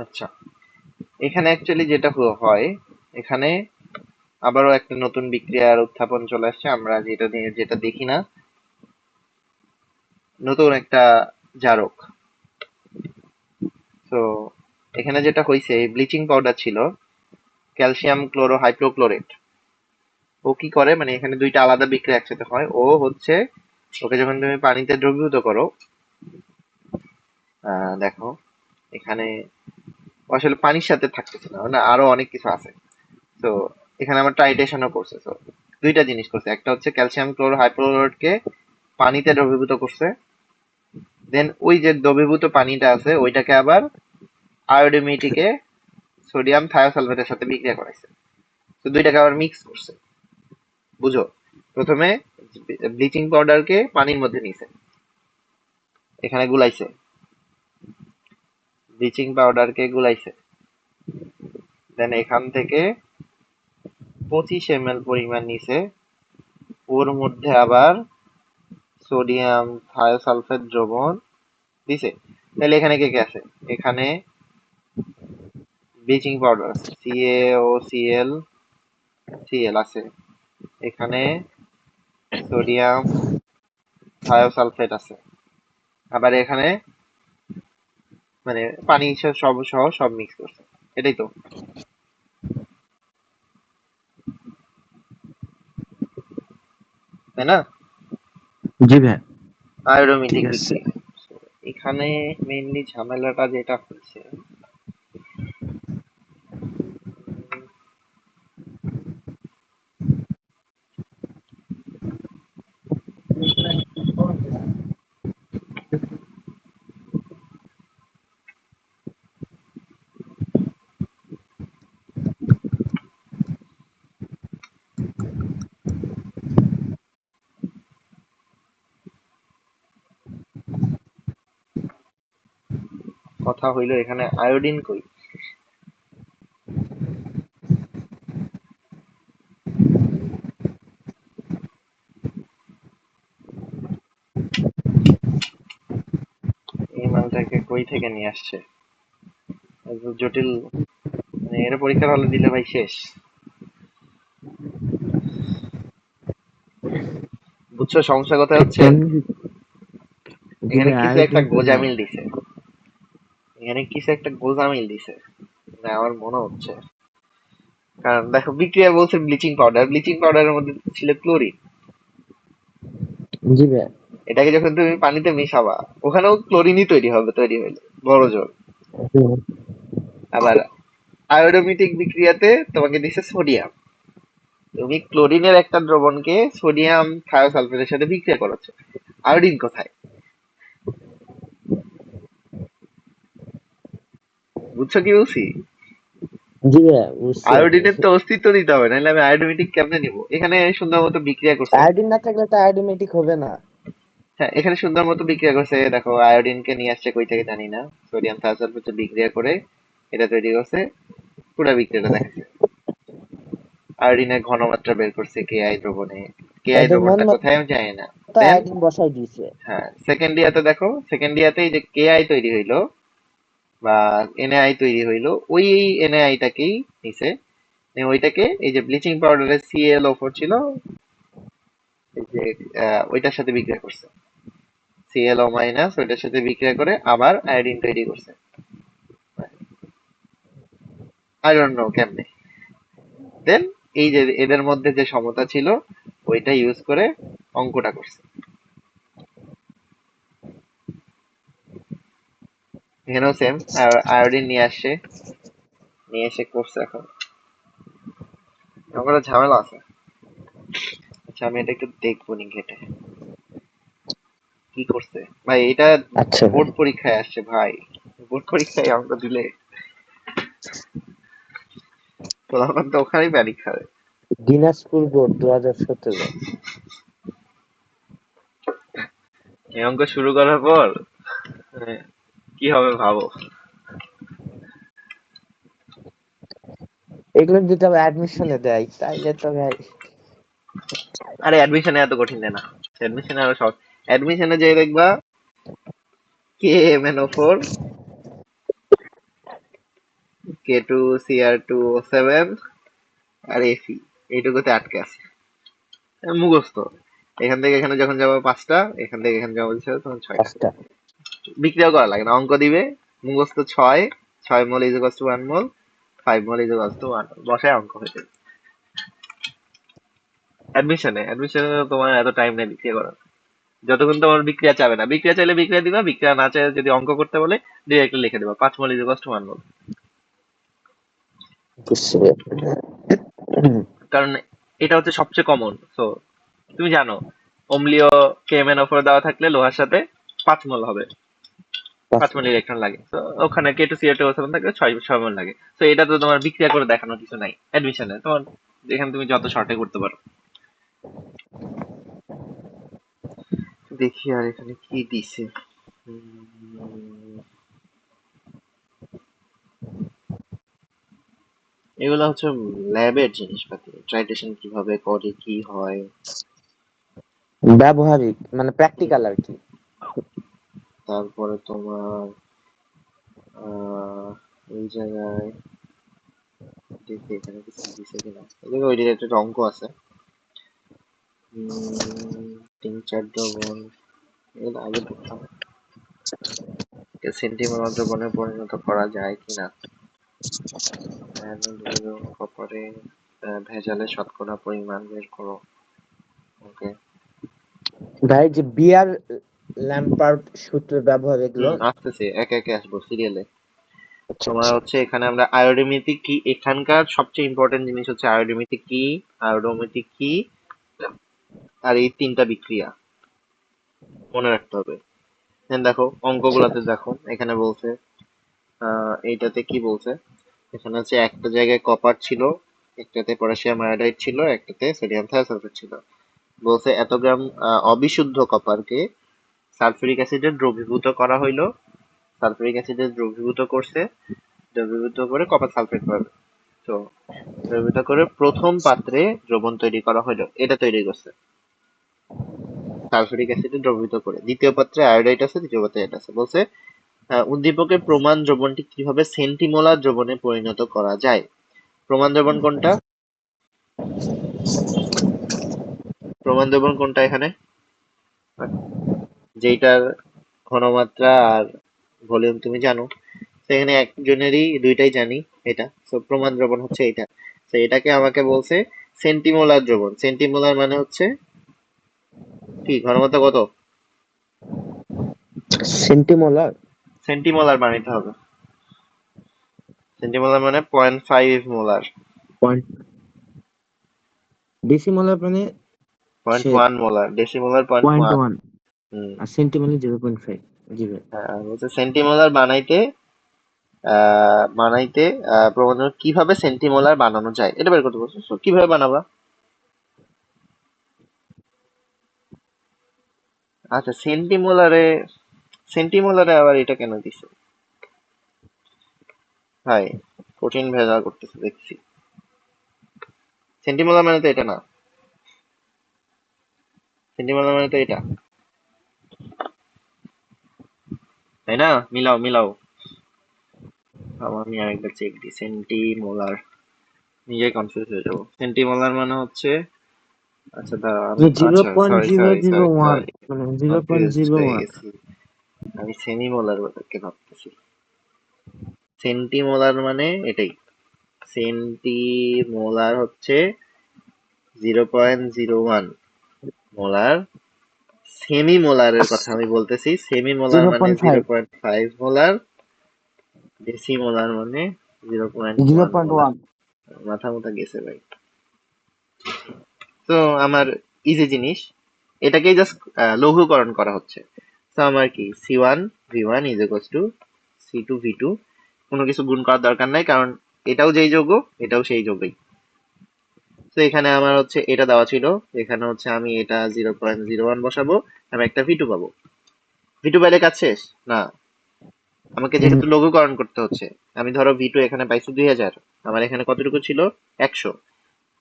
আচ্ছা, এখানে অ্যাকচুয়ালি যেটা হয়, এখানে আবারও একটা নতুন বিক্রিয়ার উত্থাপন চলে আসছে, আমরা যেটা দেখি না, নতুন একটা জারক। তো এখানে যেটা হয়েছে, ব্লিচিং পাউডার ছিল ক্যালসিয়াম ক্লোরো হাইড্রোক্লোরেট। ও কি করে, মানে এখানে দুইটা আলাদা বিক্রিয়া একসাথে হয়। ও হচ্ছে, ওকে যখন তুমি পানিতে দ্রবীভূত করো, দেখো এখানে ও আসলে পানির সাথে থাকতেছে না, মানে আরো অনেক কিছু আছে। তো এখানে আমার টাইটেশনও করছে। তো দুইটা জিনিস করছে, একটা হচ্ছে ক্যালসিয়াম ক্লোরো হাইড্রোক্লোরাইডকে পানিতে দ্রবীভূত করছে, দেন ওই যে দ্রবীভূত পানিটা আছে ওইটাকে আবার আয়োডিমিটিকে সোডিয়াম থায়োসালফেটের সাথে বিক্রিয়া করাইছে। তো দুইটাকে আবার মিক্স করছে, বুঝো। প্রথমে ব্লিচিং পাউডারকে পানির মধ্যে নিছে, এখানে গুলাইছে, ব্লিচিং পাউডারকে গুলাইছে, দেন এখান থেকে 25 ml পরিমাণ নিছে, ওর মধ্যে আবার সোডিয়াম থায়োসালফেট দ্রবণ দিছে। তাহলে এখানে কে কে আছে? এখানে ব্লিচিং পাউডার আছে, CaOCl Cl আছে, এখানে সোডিয়াম থায়োসালফেট আছে, আবার এখানে মানে পানি সব সহ সব মিক্স করছে, এটাই তো, তাই না? জি ভাই। ঠিক আয়োডোমেটিক আছে। বিক্রিয়া। এখানে মেইনলি ঝামেলাটা যেটা হচ্ছে, কথা হইলো এখানে আয়োডিন কই? এই মালটাকে কই থেকে নিয়ে আসছে? এত জটিল, মানে এর পরীক্ষার হলে দিলে ভাই শেষ। বুঝছো সমস্যা কোথায় হচ্ছে? কেন- জি এখানে ভাই, কিছু একটা আয়োডিন তো নাই। গোজামিল দিছে, এখানে কিছু একটা গোজামিল দিছে, না আমার মনে হচ্ছে। কারণ দেখো বিক্রিয়া বলছে ব্লিচিং পাউডার, ব্লিচিং পাউডারের মধ্যে ছিল ক্লোরিন। জি ভাই। এটাকে যখন তুমি পানিতে মিশাবা, ওখানেও ক্লোরিনই তৈরি হবে, তৈরি হইলে বড় জোর। আবার আয়োডোমেটিক বিক্রিয়াতে তোমাকে দিছে সোডিয়াম, তুমি ক্লোরিনের একটা দ্রবণকে সোডিয়াম থায়োসালফেটের সাথে বিক্রিয়া করাচ্ছ, আয়োডিন কোথায়? বুঝছো কি বলছি? জি ভাই, বুঝছি আমি। আয়োডিনের তো অস্তিত্ব দিতে হবে, নাহলে আমি আয়োডোমেটিক কেমনে নিব? এখানে সুন্দর মতো বিক্রিয়া করছে। আয়োডিন না থাকলে তো আয়োডিমেটিক হবে না। হ্যাঁ, এখানে সুন্দর মতো বিক্রিয়া করছে, দেখো আয়োডিনকে নিয়ে আসছে কই থেকে জানি না, সোডিয়াম থায়োসালফেট বিক্রিয়া করে এটা তৈরি করছে, পুরো বিক্রিয়াটা দেখাচ্ছে। আয়োডিনের ঘনমাত্রা বের করছে কেআই দ্রবণে, কেআই এদের মন দ্রবণটা মতো কোথায় আমি জানি না। দেন আয়োডিন বসাই দিয়েছে। হ্যাঁ, সেকেন্ড ইয়াতে দেখো, সেকেন্ড ইয়াতে এই যে কেআই তৈরি হইলো বা এনএআই তৈরি হইলো, ওই এনএআই টাকেই নিছে, নিয়ে ওইটাকে এই যে ব্লিচিং পাউডারের CaO4 ছিল, এই যে ওইটার সাথে বিক্রিয়া করছে, CaO- ওইটার সাথে বিক্রিয়া করে আবার আয়োডিন তৈরি করছে। আই ডোন্ট নো কেমনে। দেন এই যে এদের মধ্যে যে সমতা ছিল, ওইটা ইউজ করে অঙ্কটা করছে। এখানেও সেম, আয়োডিন নিয়ে আসছে, নিয়ে এসে করছে। এখন অঙ্কটা ঝামেলা আছে। আচ্ছা, আমি এটা একটু দেখবো নি ঘেটে কি করছে। ভাই এটা আচ্ছা ভাই। বোর্ড পরীক্ষায় আসছে ভাই, বোর্ড পরীক্ষায় অঙ্ক দিলে পোলাপান তো ওখানেই প্যানিক খাবে। দিনাজপুর বোর্ড 2017। এই অঙ্ক শুরু করার পর মানে কি হবে ভাবো। এগুলো যদি আমি অ্যাডমিশনে দেয় তাইলে তো ভাই। আরে অ্যাডমিশনে এত কঠিন না, অ্যাডমিশনে আরো সহজ। অ্যাডমিশনে যেয়ে দেখবা KMnO4 K2Cr2O7 আর Fe, এইটুকুতে আটকে আছে। মুখস্থ, এখান থেকে এখানে যখন যাবো 5টা, এখান থেকে এখানে যাবো তখন 6টা। 5টা। বিক্রিয়া করা লাগে না, অঙ্ক দিবে, মুখস্থ 6 mole is equals to 1 mole, 5 mole is equals to 1, বসায় অঙ্ক হয়ে যাবে। অ্যাডমিশনে তোমার এত টাইম নেই বিক্রিয়া করার, যতক্ষণ তোমার বিক্রিয়া চাবে না। বিক্রিয়া চাইলে বিক্রিয়া দিবা, বিক্রিয়া না চাইলে যদি অঙ্ক করতে বলে ডিরেক্টলি লিখে দিবা 5 মোল ইজ ইকুয়ালস টু 1 মোল। বুঝছি ভাই। কারণ এটা হচ্ছে সবচেয়ে কমন। সো তুমি জানো অম্লীয় KMnO4 দেওয়া থাকলে লোহার সাথে 5 মোল হবে, 5 মোল ইলেকট্রন লাগে। তো ওখানে K2Cr2O7 থাকলে 6 মোল লাগে। তো এটা তো তোমার বিক্রিয়া করে দেখানোর কিছু নাই অ্যাডমিশনে, তোমার এখানে তুমি যত শর্টে করতে পারো। দেখি আর এখানে কি দিছে। এগুলো হচ্ছে ল্যাবের জিনিসপাতি, ট্রাইটেশন কিভাবে করে, কি হয়। ব্যবহারিক মানে প্র্যাকটিক্যাল আর কি। তারপরে তোমার এই জায়গায় দেখি এখানে কিছু দিছে কিনা, এদিকে ওই রিলেটেড অঙ্ক আছে। 3-4 দ্রবণ, এগুলো আগে পড়তাম। সেন্টিমোলার দ্রবণে পরিণত করা যায় কিনা, কপারে ভেজালে শতকরা পরিমাণ বের করো। ওকে, ভাই যে বিয়ার ল্যাম্পার্ট সূত্র ব্যবহার এগুলো। আসতেছে একে একে আসবো সিরিয়ালে। আচ্ছা তোমার আচ্ছা। হচ্ছে এখানে আমরা আয়োডোমিতিক কি, এখানকার সবচেয়ে ইম্পর্টেন্ট জিনিস হচ্ছে আয়োডোমিতিক কি আর এই 3টা বিক্রিয়া মনে রাখতে হবে। দেখো আচ্ছা অঙ্কগুলোতে দেখো এখানে বলছে এইটাতে কি বলছে, এখানে হচ্ছে একটা জায়গায় কপার ছিল, একটাতে পটাশিয়াম আয়োডাইড ছিল, একটাতে সোডিয়াম থায়োসালফেট ছিল। বলছে এত গ্রাম অবিশুদ্ধ কপারকে সালফিউরিক অ্যাসিডে দ্রবীভূত করা হইলো, সালফিউরিক অ্যাসিডে দ্রবীভূত করছে, দ্রবীভূত করে কপার সালফেট পাবে। তো দ্রবীভূত করে প্রথম পাত্রে দ্রবণ তৈরি করা হইলো, এটা তৈরি করছে সালফিউরিক অ্যাসিডে দ্রবীভূত করে। দ্বিতীয় পাত্রে আয়োডাইড আছে, তৃতীয় পাত্রে এটা আছে। বলছে উদ্দীপকের প্রমাণ দ্রবণটি কিভাবে সেন্টিমোলার দ্রবণে পরিণত করা যায়। প্রমাণ দ্রবণ কোনটা, প্রমাণ দ্রবণ কোনটা এখানে, যেটার ঘনমাত্রা আর ভলিউম তুমি জানো। সেখানে একজনেরই দুইটাই জানি, এটা তো প্রমাণ দ্রবণ হচ্ছে এটা। তো এটাকে আমাকে বলছে সেন্টিমোলার দ্রবণ। সেন্টিমোলার মানে হচ্ছে কি, ঘনমাত্রা কত, সেন্টিমোলার। সেন্টিমোলার বানাইতে হবে। সেন্টিমোলার মানে 0.5 মোলার, পয়েন্ট। ডেসিমোলার মানে পয়েন্ট সে one molar, decimolar point point one. One hmm, আর সেন্টিমোলার 0.5। জি ভাই। হ্যাঁ বলছে সেন্টিমোলার বানাইতে বানাইতে প্রমাণ কিভাবে সেন্টিমোলার বানানো যায় এটা বের করতে বলছে। So, কিভাবে বানাবা, আচ্ছা সেন্টিমোলারে আবার এটা কেন দিছে ভাই, কঠিন ভেজাল করতেছে দেখছি। সেন্টিমোলার মানে তো এটা না, সেন্টিমোলার মানে তো এটা, তাই না? মিলাও মিলাও, আমি আরেকবার চেক দিই। সেন্টিমোলার, নিজে কনফিউজ হয়ে যাবো। সেন্টিমোলার মানে হচ্ছে, আচ্ছা দাঁড়াও আমি, জিরো আচ্ছা point sorry zero sorry zero sorry one sorry, মানে জিরো পয়েন্ট কনফিউজড জিরো হয়ে ওয়ান গেছি, আমি সেমিমোলার কে ভাবতেছি। সেন্টিমোলার মানে এটাই, সেন্টিমোলার হচ্ছে 0.01 মোলার। সেমি মোলারের কথা আমি বলতেছি, সেমি মোলার জিরো মানে point zero five point five molar, deci molar মানে 0.1 মোলার। 0.1। মাথা মোথা গেছে ভাই। তো আমার ইজি জিনিস, এটাকেই জাস্ট লঘুকরণ করা হচ্ছে। তো আমার কি C1V1 is equals two C2V2, কোনো কিছু গুণ করার দরকার নাই, কারণ এটাও যেই যৌগ এটাও সেই যৌগই। তো এখানে আমার হচ্ছে এটা দেওয়া ছিল, এখানে হচ্ছে আমি এটা 0.01 বসাবো, আমি একটা V2 পাবো। V2 পাইলে কাজ শেষ না, আমাকে যেহেতু লঘুকরণ করতে হচ্ছে। আমি ধরো V2 এখানে পাইছি 2000, আমার এখানে কতটুকু ছিল 100,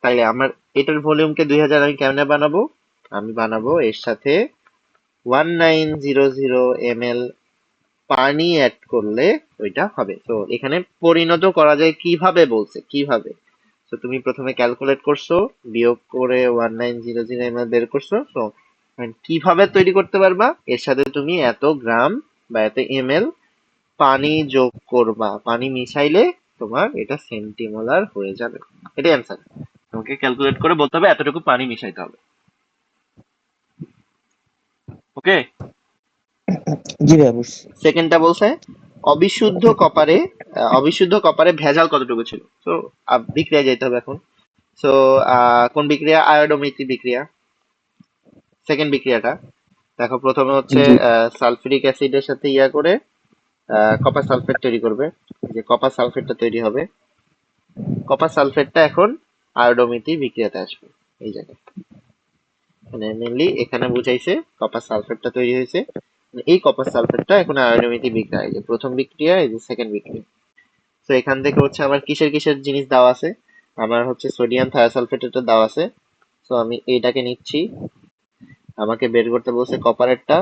তাইলে আমার এটার ভলিউমকে 2000 আমি কেমনে বানাবো, আমি বানাবো এর সাথে 1900 ml পানি অ্যাড করলে ওইটা হবে। তো এখানে পরিণত করা যায় কিভাবে বলছে, কিভাবে। তো তুমি প্রথমে ক্যালকুলেট করছো, বিয়োগ করে 1900 ml বের করছো। তো কিভাবে তৈরি করতে পারবা, এর সাথে তুমি এত গ্রাম বা এত ml পানি যোগ করবা, পানি মিশাইলে তোমার এটা সেন্টিমোলার হয়ে যাবে। এটাই অ্যান্সার। তোমাকে ক্যালকুলেট করে বলতে হবে এতটুকু পানি মিশাইতে হবে। ওকে। জি ভাইয়া বুঝছি। সেকেন্ডটা বলছে অবিশুদ্ধ কপারে ভেজাল কতটুকু ছিল। তো বিক্রিয়া যেতে হবে এখন। সো কোন বিক্রিয়া? আয়োডোমিথি বিক্রিয়া। সেকেন্ড বিক্রিয়াটা দেখো, প্রথমে হচ্ছে জি সালফিউরিক অ্যাসিডের সাথে ইয়া করে কপার সালফেট তৈরি করবে। যে কপার সালফেটটা তৈরি হবে, কপার সালফেটটা এখন আয়োডোমিথি বিক্রিয়াতে আসবে এই জায়গায়। মানে মেনলি এখানে বুঝাইছে কপার সালফেটটা তৈরি হয়েছে, এই কপার সালফেটটা এখন আয়োডোমিথি বিক্রিয়া, এই যে প্রথম বিক্রিয়া, এই যে সেকেন্ড বিক্রিয়া। তো এখান থেকে হচ্ছে আমার কিসের কিসের জিনিস দেওয়া আছে, আমার হচ্ছে সোডিয়াম থায়োসালফেটেরটা দেওয়া আছে। তো আমি এইটাকে নিচ্ছি, আমাকে বের করতে বলছে কপারেরটা,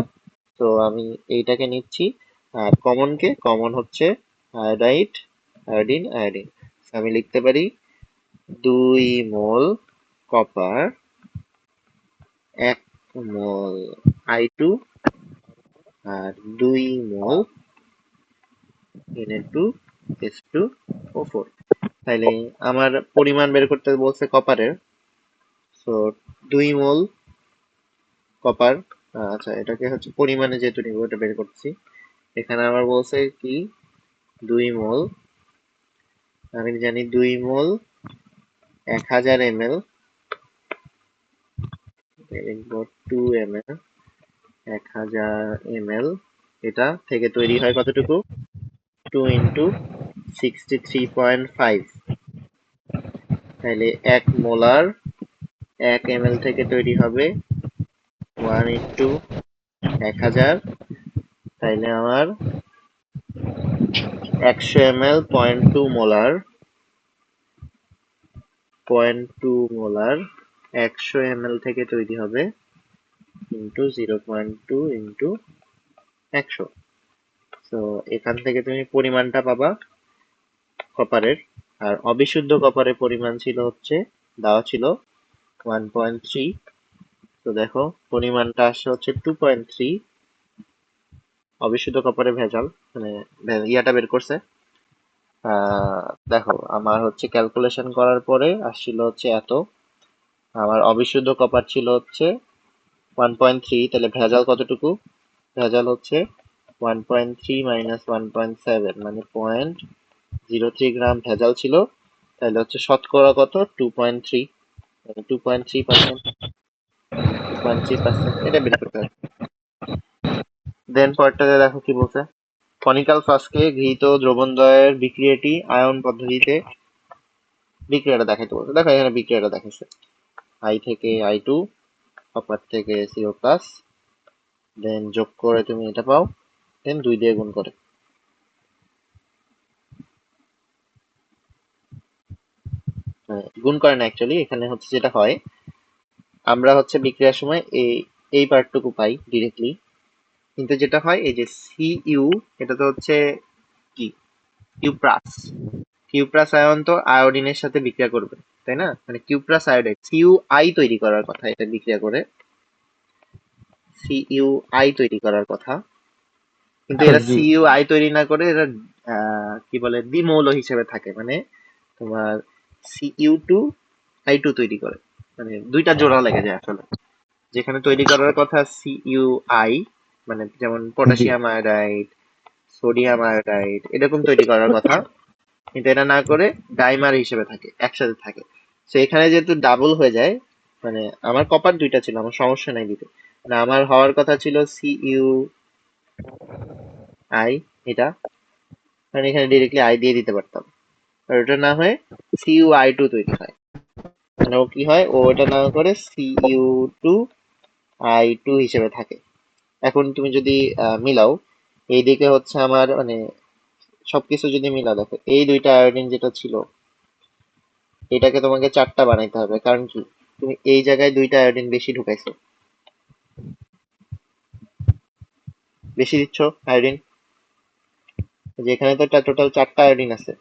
তো আমি এইটাকে নিচ্ছি। আর কমন হচ্ছে আয়োডাইড, আয়োডিন, আয়োডিন। আমি লিখতে পারি 2 মোল কপার, 1 মোল I2, আর 2 মোল Na2S2O4। তাইলে আমার পরিমাণ বের করতে বলছে কপারের। সো 2 মোল কপার, আচ্ছা এটাকে হচ্ছে পরিমাণে যেহেতু নিব ওটা বের করছি। এখানে আমার বলছে কি 2 মোল, আমি জানি 2 মোল 1000 ml, 2 ml 1000 ml, এটা থেকে তৈরি হয় কতটুকু, 2 × 63.5। তাহলে 1 মোলার 1 ml থেকে তৈরি হবে 1 × 1000। তাইলে আমার 100 ml 0.2 মোলার, 0.2 মোলার 100 ml থেকে তৈরি হবে ইন্টু 0.2 ইন্টু 100। তো এখান থেকে তুমি পরিমাণটা পাবা কপারের। আর অবিশুদ্ধ কপারের পরিমাণ ছিল হচ্ছে, দেওয়া ছিল 1.3। তো দেখো পরিমাণটা আসছে হচ্ছে 2.3। অবিশুদ্ধ কপারে ভেজাল, মানে ইয়াটা বের করছে। দেখো আমার হচ্ছে ক্যালকুলেশন করার পরে আসছিল হচ্ছে এত। আমার অবিশুদ্ধ কপার ছিল হচ্ছে 1.3, তাহলে ভেজাল কতটুকু, ভেজাল হচ্ছে 1.3 মাইনাস 1.7, মানে 0.03 গ্রাম ভেজাল ছিল। তাহলে হচ্ছে শতকরা কত, 2.3, মানে 2.3%, 2.3%, এটা বের করতে হবে। দেন পরেরটাতে দেখো কি বলছে, কনিক্যাল ফ্লাস্কে গৃহীত দ্রবণদ্বয়ের বিক্রিয়াটি আয়ন পদ্ধতিতে, বিক্রিয়াটা দেখাইতে বলছে। দেখো এখানে বিক্রিয়াটা দেখাচ্ছে, আই থেকে I2, কপার থেকে CO+, দেন যোগ করে তুমি এটা পাও, দেন 2 দিয়ে গুণ করে। গুণ করে না অ্যাকচুয়ালি, এখানে হচ্ছে যেটা হয়, আমরা হচ্ছে বিক্রিয়ার সময় এই পার্টটুকু পাই ডিরেক্টলি, কিন্তু যেটা হয় এই যে Cu, এটা তো হচ্ছে কি, কিউপ্রাস। কিউপ্রাস আয়ন তো আয়োডিনের সাথে বিক্রিয়া করবে, তাই না? মানে কিউপ্রাস আয়োডাইড CuI তৈরি করার কথা, এটা বিক্রিয়া করে CuI তৈরি করার কথা, কিন্তু এরা জি CuI তৈরি না করে এরা কি বলে দ্বিমৌল হিসেবে থাকে, মানে তোমার Cu2I2 তৈরি করে, মানে দুইটা জোড়া লেগে যায় আসলে। যেখানে তৈরি করার কথা CuI, মানে যেমন জি পটাশিয়াম আয়োডাইড, সোডিয়াম আয়োডাইড, এরকম তৈরি করার কথা, কিন্তু এটা না করে ডাইমার হিসেবে থাকে, একসাথে থাকে। তো এখানে যেহেতু ডাবল হয়ে যায়, মানে আমার কপার দুইটা ছিল, আমার সমস্যা নাই দিতে, মানে আমার হওয়ার কথা ছিল CuI, এটা মানে এখানে ডিরেক্টলি আই দিয়ে দিতে পারতাম, আর ওটা না হয়ে CuI2 তৈরি হয়। মানে ও কি হয়, ও এটা না করে Cu2I2 হিসেবে থাকে। এখন তুমি যদি মিলাও, এইদিকে হচ্ছে আমার মানে সবকিছু যদি মিলাও, দেখো এই দুইটা আয়োডিন যেটা ছিল, এটাকে তোমাকে 4টা বানাইতে হবে, কারণ কি, তুমি এই জায়গায় 2টা আয়োডিন বেশি ঢুকাইছো, বেশি দিচ্ছ আয়োডিন। যে এখানে তো টোটাল 4টা আয়োডিন আছে,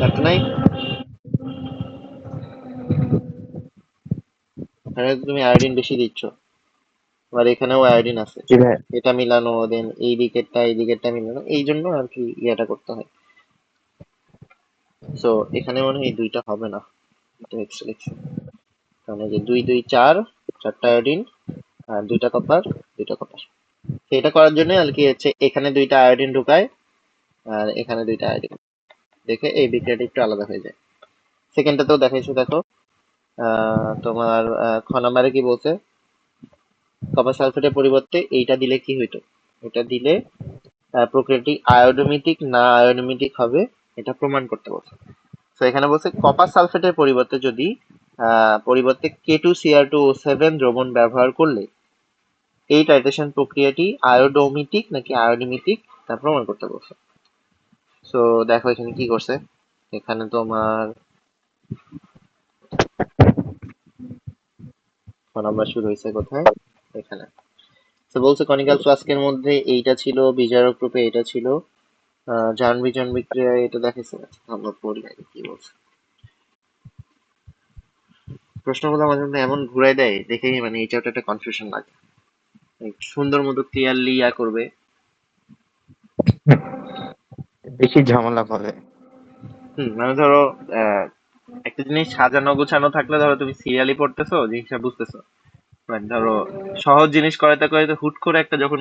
4টা নাই? এখানে তো তুমি আয়োডিন বেশি দিচ্ছ, আর এখানেও আয়োডিন আছে, জি ভাই। এটা মিলানো, দেন এই দিকেরটা মিলানো, এই জন্য আর কি ইয়েটা করতে হয়। সো এখানে মনে হয় এই দুইটা হবে না, এটা এক্সট্রা লিখছি, কারণ এই যে 2 2 4, 4টা আয়োডিন আর 2টা কপার, 2টা কপার। এটা করার জন্য আর কি হচ্ছে এখানে 2টা আয়োডিন ঢুকায় আর এখানে 2টা আয়োডিন, দেখে এই বিক্রিয়াটা একটু আলাদা হয়ে যায়। সেকেন্ডটাতেও দেখাইছে দেখো, তোমার খ নাম্বারে কি বলছে, কপার সালফেটের পরিবর্তে এইটা দিলে কি হইতো, এটা দিলে প্রক্রিয়াটি আয়োডোমিটিক না আয়োডোমিটিক হবে, এটা প্রমাণ করতে বলছে। তো এখানে বলছে কপার সালফেটের পরিবর্তে যদি পরিবর্তে K2Cr2O7 দ্রবণ ব্যবহার করলে এই টাইট্রেশন প্রক্রিয়াটি আয়োডোমিটিক নাকি আয়োডিমিটিক তা প্রমাণ করতে বলছে। সো দেখো এখানে কি করছে, এখানে তোমার নাম্বার শুরু হয়েছে কোথায়, এখানে। তো বলছে কনিক্যাল ফ্লাস্কের মধ্যে এইটা ছিল, বিজারক রূপে এটা ছিল, জারণ বিজারণ বিক্রিয়া এটা দেখাইছে। আমরা পড়ি আগে কি বলছে। প্রশ্নগুলো মাঝে মধ্যে এমন ঘুরাই দেয় দেখেই মানে এই চ্যাপ্টারটা একটা কনফিউশন লাগে, সুন্দর মতো ক্লিয়ারলি করবে। বেশি ঝামেলা করে। মানে ধরো একটা জিনিস সাজানো গোছানো থাকলে ধরো তুমি সিরিয়ালি পড়তেছো, জিনিসটা বুঝতেছো। মানে ধরো সহজ জিনিস করাতে করাতে হুট করে একটা যখন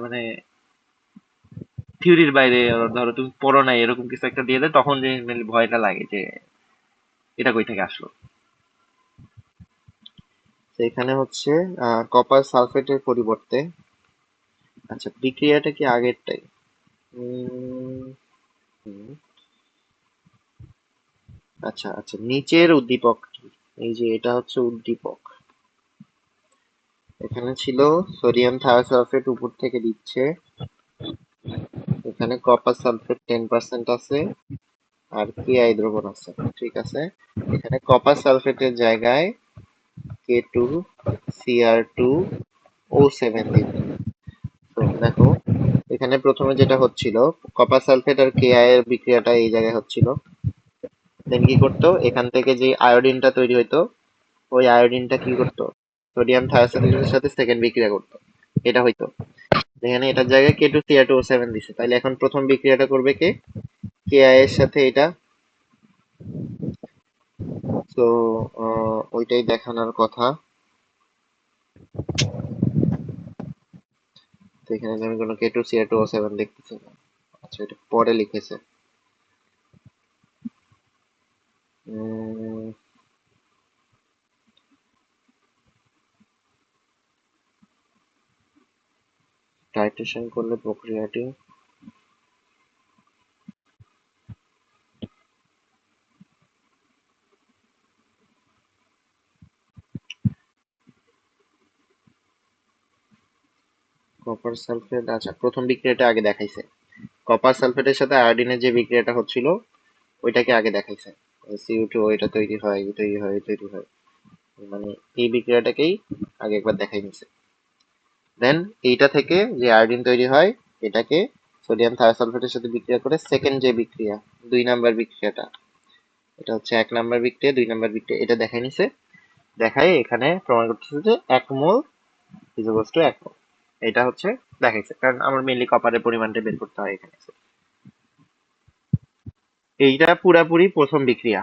মানে থিওরির বাইরে ধরো তুমি পড়ো নাই এরকম কিছু একটা দিয়ে দেয়, তখন যে মানে ভয়টা লাগে যে এটা কই থেকে আসলো। তো এখানে হচ্ছে কপার সালফেটের পরিবর্তে, আচ্ছা বিক্রিয়াটা কি আগেরটাই? উম, হুম, আচ্ছা আচ্ছা, নিচের উদ্দীপক কি? এই যে এটা হচ্ছে উদ্দীপক, এখানে ছিল সোডিয়াম থায়োসালফেট উপর থেকে দিচ্ছে, এখানে কপার সালফেট 10% আছে আর কেআই দ্রবণ আছে, ঠিক আছে। এখানে কপার সালফেটের জায়গায় K2Cr2O7 দিবে। তো দেখো এখানে প্রথমে যেটা হচ্ছিল, কপার সালফেট আর কেআই এর বিক্রিয়াটা এই জায়গায় হচ্ছিল, দেন কি করতো, এখান থেকে যে আয়োডিনটা তৈরি হইতো ওই আয়োডিনটা কি করতো, সোডিয়াম থায়োসালফেটের সাথে সেকেন্ড বিক্রিয়া করতো, এটা হইতো। এখানে এটার জায়গায় K2Cr2O7 দিছে, তাইলে এখন প্রথম বিক্রিয়াটা করবে কে, কেআই এর সাথে এটা। তো ওইটাই দেখানোর কথা। তো এখানে আমি কোনো K2Cr2O7 দেখতেছি না। আচ্ছা এটা পরে লিখেছে। টাইট্রেশন করলে প্রক্রিয়াটি, কপার সালফেট, আচ্ছা প্রথম বিক্রিয়াটা আগে দেখাইছে, কপার সালফেটের সাথে আয়োডিনের যে বিক্রিয়াটা হচ্ছিল ওইটাকে আগে দেখাইছে, CO2 এটা তৈরি হয়, এই তৈরি হয়, এই তৈরি হয়, মানে এই বিক্রিয়াটাকেই আগে একবার দেখাই নিছে। দেন এইটা থেকে যে আয়োডিন তৈরি হয় এটাকে সোডিয়াম থায়োসালফেটের সাথে বিক্রিয়া করে সেকেন্ড যে বিক্রিয়া 2 নাম্বার বিক্রিয়াটা, এটা হচ্ছে 1 নাম্বার বিক্রিয়া, 2 নাম্বার বিক্রিয়া, এটা দেখাই নিছে। দেখাই এখানে প্রমাণ করতেছে যে 1 মোল ইজ ইকুয়ালস টু 1 মোল, এটা হচ্ছে দেখাইছে, কারণ আমার মেইনলি কপারের পরিমাণটা বের করতে হয় এখানে। এইটা পুরাপুরি প্রথম বিক্রিয়া,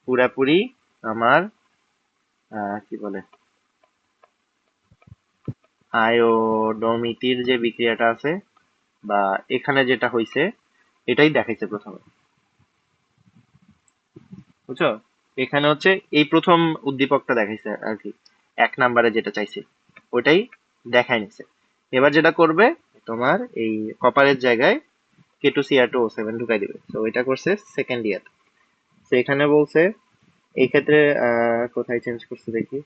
পুরাপুরি আমার কি বলে আয়োডোমিটির যে বিক্রিয়াটা আছে বা এখানে যেটা হইছে এটাই দেখাইছে প্রথমে, বুঝছো। এখানে হচ্ছে এই প্রথম উদ্দীপকটা দেখাইছে আর কি, 1 নাম্বারে যেটা চাইছে ওইটাই দেখাই নিছে। এবার যেটা করবে তোমার এই কপারের জায়গায় K2Cr2O7 ঢুকাই দিবে, তো ওইটা করছে সেকেন্ড ইয়ার। তো এখানে বলছে এই ক্ষেত্রে কোথায় চেঞ্জ করছে দেখি,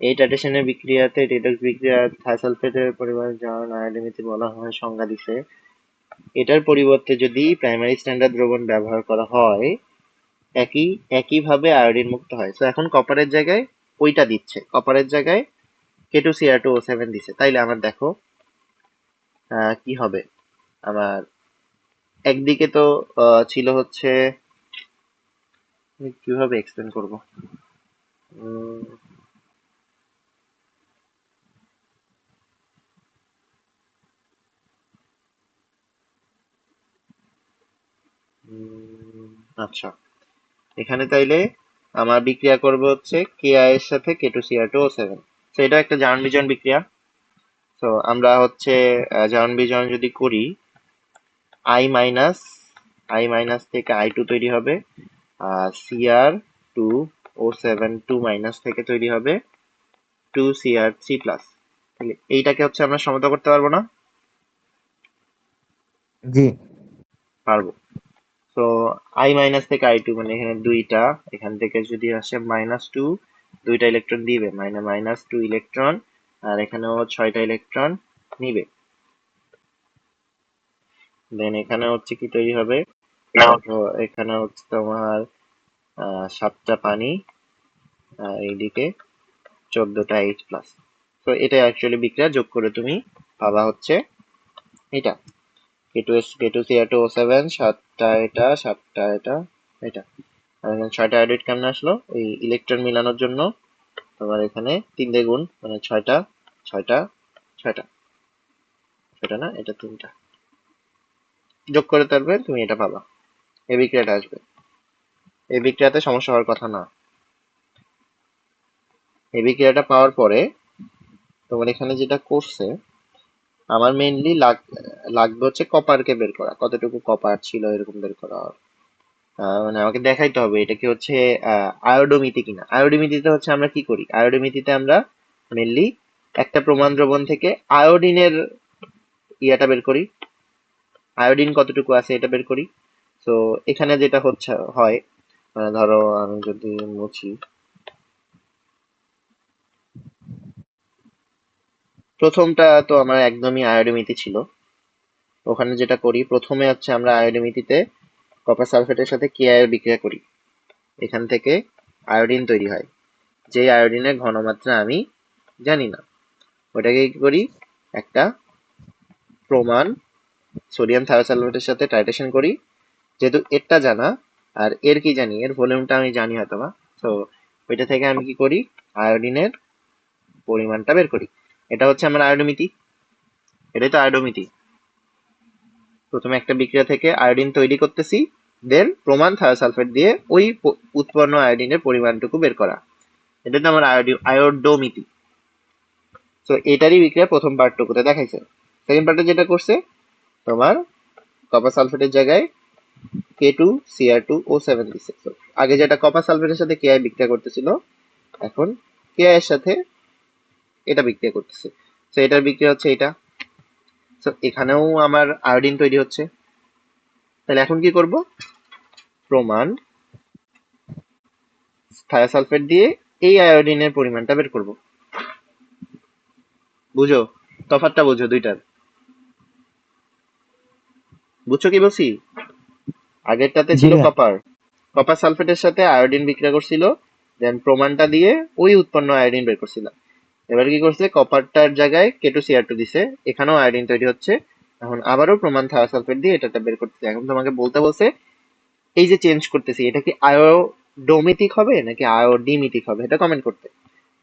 এই টাইট্রেশনের বিক্রিয়াতে রিডক্স বিক্রিয়া থায়োসালফেটের পরিমাণ জারণ আয়োডিনতে বলা হয় সংজ্ঞা দিছে, এটার পরিবর্তে যদি প্রাইমারি স্ট্যান্ডার্ড দ্রবণ ব্যবহার করা হয় একইভাবে আয়োডিন মুক্ত হয়। তো এখন কপারের জায়গায় ওইটা দিচ্ছে, কপারের জায়গায় K2Cr2O7 দিছে, তাইলে আমার দেখো কি হবে। আমার একদিকে তো ছিল হচ্ছে, কিভাবে এক্সপ্লেন করব। উম, আচ্ছা, এখানে তাইলে আমার বিক্রিয়া করবে হচ্ছে Ki এর সাথে K2Cr2O7। তো এটা একটা জারণ বিজয়ন বিক্রিয়া। তো আমরা হচ্ছে জারণ বিজয়ন যদি করি, আই মাইনাস থেকে I2 তৈরি হবে, আর Cr2O7 2 মাইনাস থেকে তৈরি হবে 2Cr3 প্লাস। তাহলে এইটাকে হচ্ছে আমরা সমতা করতে পারবো না? জি। পারবো। তো আই মাইনাস থেকে I2 মানে এখানে দুইটা, এখান থেকে যদি আসে -2, দুইটা ইলেকট্রন দিবে, মানে -2 ইলেকট্রন, আর এখানেও 6টা ইলেকট্রন নিবে। দেন এখানে হচ্ছে কি তৈরি হবে, দেখো এখানে হচ্ছে তোমার 7টা পানি, আর এইদিকে 14টা H প্লাস। তো এটা অ্যাকচুয়ালি বিক্রিয়া, যোগ করে তুমি পাবা হচ্ছে এটা K2Cr2O7, 7টা এটা, 7টা এটা, এটা। আর এখানে 6টা অ্যাডেড কেমনে আসলো, এই ইলেকট্রন মিলানোর জন্য তোমার এখানে 3 দিয়ে গুণ, মানে 6টা 6টা 6টা 6টা না, এটা 3টা যোগ করে তারপরে তুমি এটা পাবা, এই বিক্রিয়াটা আসবে। এই বিক্রিয়াতে সমস্যা হওয়ার কথা না। এই বিক্রিয়াটা পাওয়ার পরে তোমার এখানে যেটা করছে, আমার মেইনলি লাগবে হচ্ছে কপারকে বের করা, কতটুকু কপার ছিল এরকম বের করা। মানে আমাকে দেখাইতে হবে এটা কি হচ্ছে আয়োডোমিতি কিনা। আয়োডোমিতিতে হচ্ছে আমরা কি করি, আয়োডোমিতিতে আমরা মেনলি একটা প্রমাণ দ্রবণ থেকে আয়োডিনের ইয়াটা বের করি, আয়োডিন কতটুকু আছে এটা বের করি। তো এখানে যেটা হচ্ছে হয়, ধরো আমি যদি মুছি, প্রথমটা তো আমার একদমই আয়োডোমিতি ছিল। ওখানে যেটা করি, প্রথমে হচ্ছে আমরা আয়োডোমিতিতে কপার সালফেটের সাথে KI বিক্রিয়া করি, এখান থেকে আয়োডিন তৈরি হয়, যে আয়োডিনের ঘনমাত্রা আমি জানি না। ওটাকে কি করি, একটা প্রমাণ সোডিয়াম থায়োসালফেটের সাথে টাইট্রেশন করি, যেহেতু এরটা জানা, আর এর কি জানি, এর ভলিউমটা আমি জানি হয়তো বা। তো ওইটা থেকে আমি কি করি, আয়োডিনের পরিমাণটা বের করি। এটা হচ্ছে আমার আয়োডোমিতি, এটাই তো আয়োডোমিতি। প্রথমে একটা বিক্রিয়া থেকে আয়োডিন তৈরি করতেছি, দেন প্রমাণ থায়োসালফেট দিয়ে ওই উৎপন্ন আয়োডিনের পরিমাণটুকু বের করা, এটা তো আমার আয়োডোমিতি। তো এটারই বিক্রিয়া প্রথম পার্টটুকুতে দেখাইছে। সেকেন্ড পার্টে যেটা করছে, তোমার কপার সালফেটের জায়গায় K2Cr2O7 দিছে। তো আগে যেটা কপার সালফেটের সাথে KI বিক্রিয়া করতেছিল, এখন KI এর সাথে এটা বিক্রিয়া করতেছে। তো এটার বিক্রিয়া হচ্ছে এটা। তো এখানেও আমার আয়োডিন তৈরি হচ্ছে। তাহলে এখন কি করব, প্রমাণ থায়োসালফেট দিয়ে এই আয়োডিনের পরিমাণটা বের করব। বুঝো, তফাৎটা বুঝো দুইটার, বুঝছো কি বলছি? আগেরটাতে জি ছিল ভাইয়া। কপার, কপার সালফেটের সাথে আয়োডিন বিক্রিয়া করছিল, দেন প্রমাণটা দিয়ে ওই উৎপন্ন আয়োডিন বের করছিল। এবার কি করছে, কপারটার জায়গায় K2Cr2 দিছে, এখানেও আয়োডিন তৈরি হচ্ছে। এখন আবারও প্রমাণ থায়োসালফেট দিয়ে এটা বের করতেছে। এখন তোমাকে বলতে বলছে এই যে চেঞ্জ করতেছি, এটা কি আয়োডোমিতিক হবে নাকি আয়োডিমিতিক হবে, এটা কমেন্ট করতে।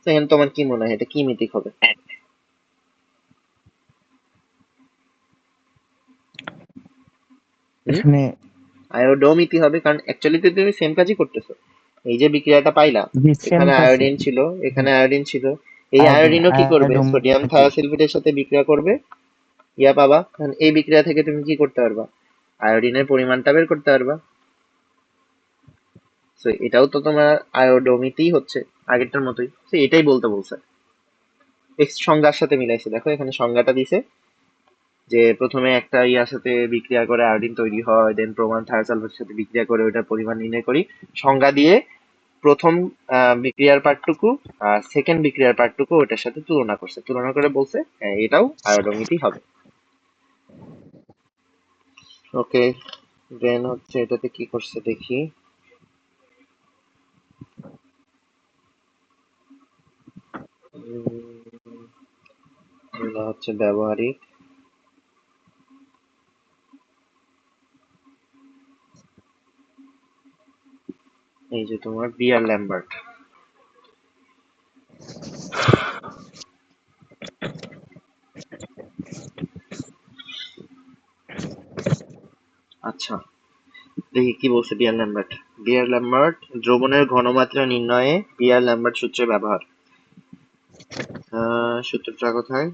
তো এখন তোমার কি মনে হয় এটা কি মিতিক হবে? হুম, এখানে আয়োডোমিতি হবে, কারণ অ্যাকচুয়ালি তো তুমি সেম কাজই করতেছো। এই যে বিক্রিয়াটা পাইলা, জি সেম এখানে কাছে। আয়োডিন ছিল, এখানে আয়োডিন ছিল, এই আয়োডিন আয়োডিনও কি করবে, সোডিয়াম আয়োডোমিক। থায়োসালফেটের সাথে বিক্রিয়া করবে, ইয়া পাবা। কারণ এই বিক্রিয়া থেকে তুমি কি করতে পারবা, আয়োডিনের পরিমাণটা বের করতে পারবা। তো এটাও তো তোমার আয়োডোমিতেই হচ্ছে, আগেরটার মতোই। তো এটাই বলতে বলছে, এক্স সংজ্ঞার সাথে মিলাইছে। দেখো এখানে সংজ্ঞাটা দিছে যে প্রথমে একটা ইয়ার সাথে বিক্রিয়া করে আয়োডিন তৈরি হয়, দেন প্রমাণ থায়োসালফেটের সাথে বিক্রিয়া করে ওটার পরিমাণ নির্ণয় করি, সংজ্ঞা দিয়ে প্রথম বিক্রিয়ার পার্টটুকু আর সেকেন্ড বিক্রিয়ার পার্টটুকু ওটার সাথে তুলনা করছে, তুলনা করে বলছে এটাও আয়োডোমিতই হবে। ওকে, দেন হচ্ছে এটাতে কি করছে দেখি। এগুলো হচ্ছে ব্যবহারিক। এই যে তোমার বিয়ার ল্যাম্বার্ট। আচ্ছা, দেখি কি বলছে বিয়ার ল্যাম্বার্ট। বিয়ার ল্যাম্বার্ট দ্রবণের ঘনমাত্রা নির্ণয়ে বিয়ার ল্যাম্বার্ট সূত্রের ব্যবহার। সূত্রটা কোথায়?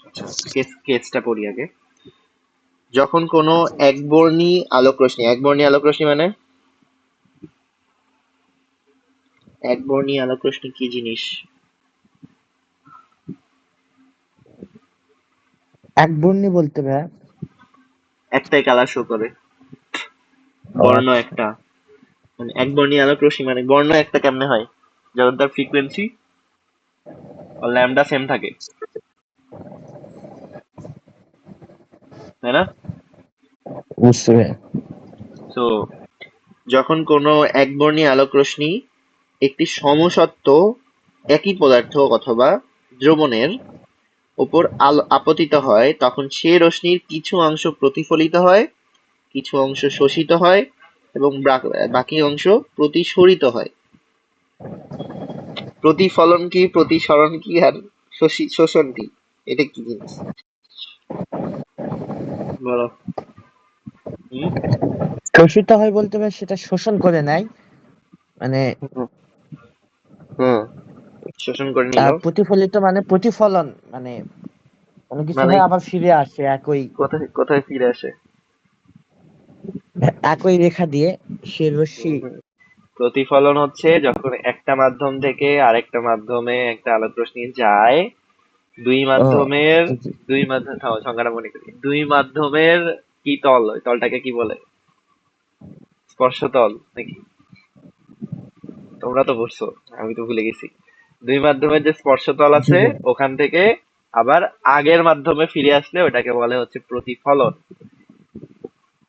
আচ্ছা, কেসটা পড়ি আগে। যখন কোনো একবর্ণী আলোক রশ্মি মানে একবর্ণী আলোক রশ্মি কি জিনিস? একবর্ণী বলতে ভাই? একটাই কালার শো করে, ও বর্ণ আচ্ছা। একটা। মানে একবর্ণী আলোক রশ্মি মানে বর্ণ একটা কেমনে হয়? যখন তার ফ্রিকোয়েন্সি ও ল্যামডা সেম থাকে, তাই না? বুঝতে ভাই। তো যখন কোনো একবর্ণী আলোক রশ্মি একটি সমসত্ব একই পদার্থ অথবা দ্রবণের উপর আলো আপতিত হয়, তখন সে রশ্মির কিছু অংশ প্রতিফলিত হয়, কিছু অংশ শোষিত হয় এবং বাকি অংশ প্রতিসরিত হয়। প্রতিফলন কি, প্রতিসরণ কি, আর শোষণ কি? এটা কি জিনিস বলো? হুম শোষিত হয় বলতে ভাই সেটা শোষণ করে নেয়, মানে হুম শোষণ করে নিল। প্রতিফলিত মানে প্রতিফলন, মানে কোনো কিছু মানে হয় আবার ফিরে আসে একই কোথায় কোথায় ফিরে আসে? একই রেখা দিয়ে সে রশ্মি। হুম, প্রতিফলন হচ্ছে যখন একটা মাধ্যম থেকে আরেকটা মাধ্যমে একটা আলোক রশ্মি যায়। দুই ও মাধ্যমের দুই মাধ্যম থামো, সংজ্ঞাটা মনে করি। দুই মাধ্যমের কি তল, ওই তলটাকে কি বলে? স্পর্শতল নাকি? তোমরা তো পড়ছো, আমি তো ভুলে গেছি। দুই মাধ্যমের যে স্পর্শতল জি আছে, ভাই। ওখান থেকে আবার আগের মাধ্যমে ফিরে আসলে ওটাকে বলে হচ্ছে প্রতিফলন।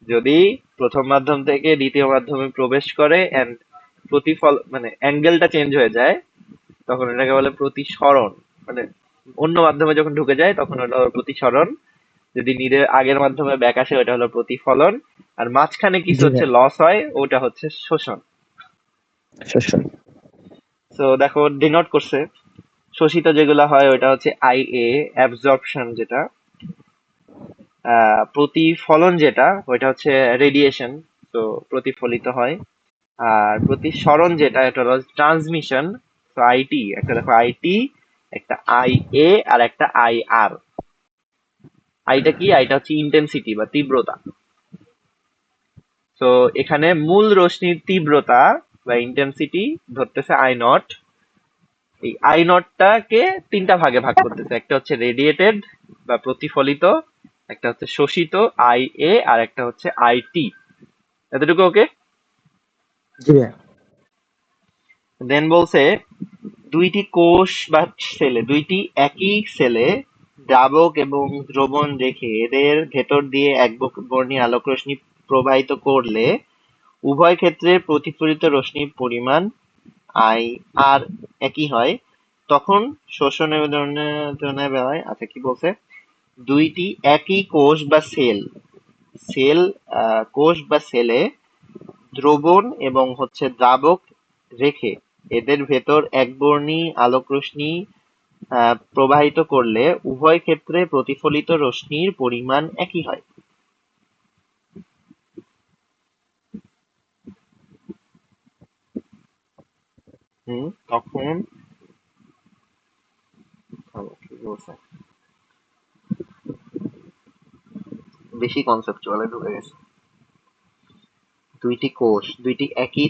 যদি প্রথম মাধ্যম থেকে দ্বিতীয় মাধ্যমে প্রবেশ করে এন্ড মানে অ্যাঙ্গেলটা চেঞ্জ হয়ে যায়, তখন এটাকে বলে প্রতিসরণ। মানে অন্য মাধ্যমে যখন ঢুকে যায় তখন ওটা হলো প্রতিসরণ। যদি নিজের আগের মাধ্যমে ব্যাক আসে ওটা হলো প্রতিফলন। আর মাঝখানে কিছু জি হচ্ছে ভাই। লস হয়, ওটা হচ্ছে শোষণ। শোষণ। তো দেখো ডিনোট করছে। শোষিত যেগুলা হয় ওটা হচ্ছে আই এ, অ্যাবজর্পশন যেটা। প্রতিফলন যেটা ওইটা হচ্ছে রেডিয়েশন, তো প্রতিফলিত হয়। আর প্রতিসরণ যেটা এটা হলো ট্রান্সমিশন। তো আইটি একটা দেখো, আইটি একটা, আই এ আর একটা আই আর। আইটা কি? আইটা হচ্ছে ইন্টেন্সিটি বা তীব্রতা। তো এখানে মূল রশ্মির তীব্রতা বা ইন্টেন্সিটি ধরতেছে আই নট। এই আই নটটাকে তিনটা ভাগে ভাগ করতেছে, একটা হচ্ছে রেডিয়েটেড বা প্রতিফলিত, একটা হচ্ছে শোষিত আই এ, আর একটা হচ্ছে আই টি। এতটুকু ওকে? জি ভাই। দেন বলছে দুইটি কোষ বা সেলে, দুইটি একই সেলে দ্রাবক এবং দ্রবণ রেখে এদের ভেতর দিয়ে একবর্ণী আলোক রশ্মি প্রবাহিত করলে উভয় ক্ষেত্রে প্রতিফলিত রশ্মির পরিমাণ আই আর একই হয়, তখন শোষণ এবং ধারণের বেলায়, আচ্ছা কি বলছে, দুইটি একই কোষ বা সেল কোষ বা সেলে দ্রবণ এবং হচ্ছে দ্রাবক রেখে এদের ভেতর একবর্ণী আলোক রশ্মি প্রবাহিত করলে উভয় ক্ষেত্রে প্রতিফলিত রশ্মির পরিমাণ একই হয়। তখন কি বলছে, বেশি কনসেপচুয়ালে ঢুকে গেছে। দুইটি কোষ, দুইটি একই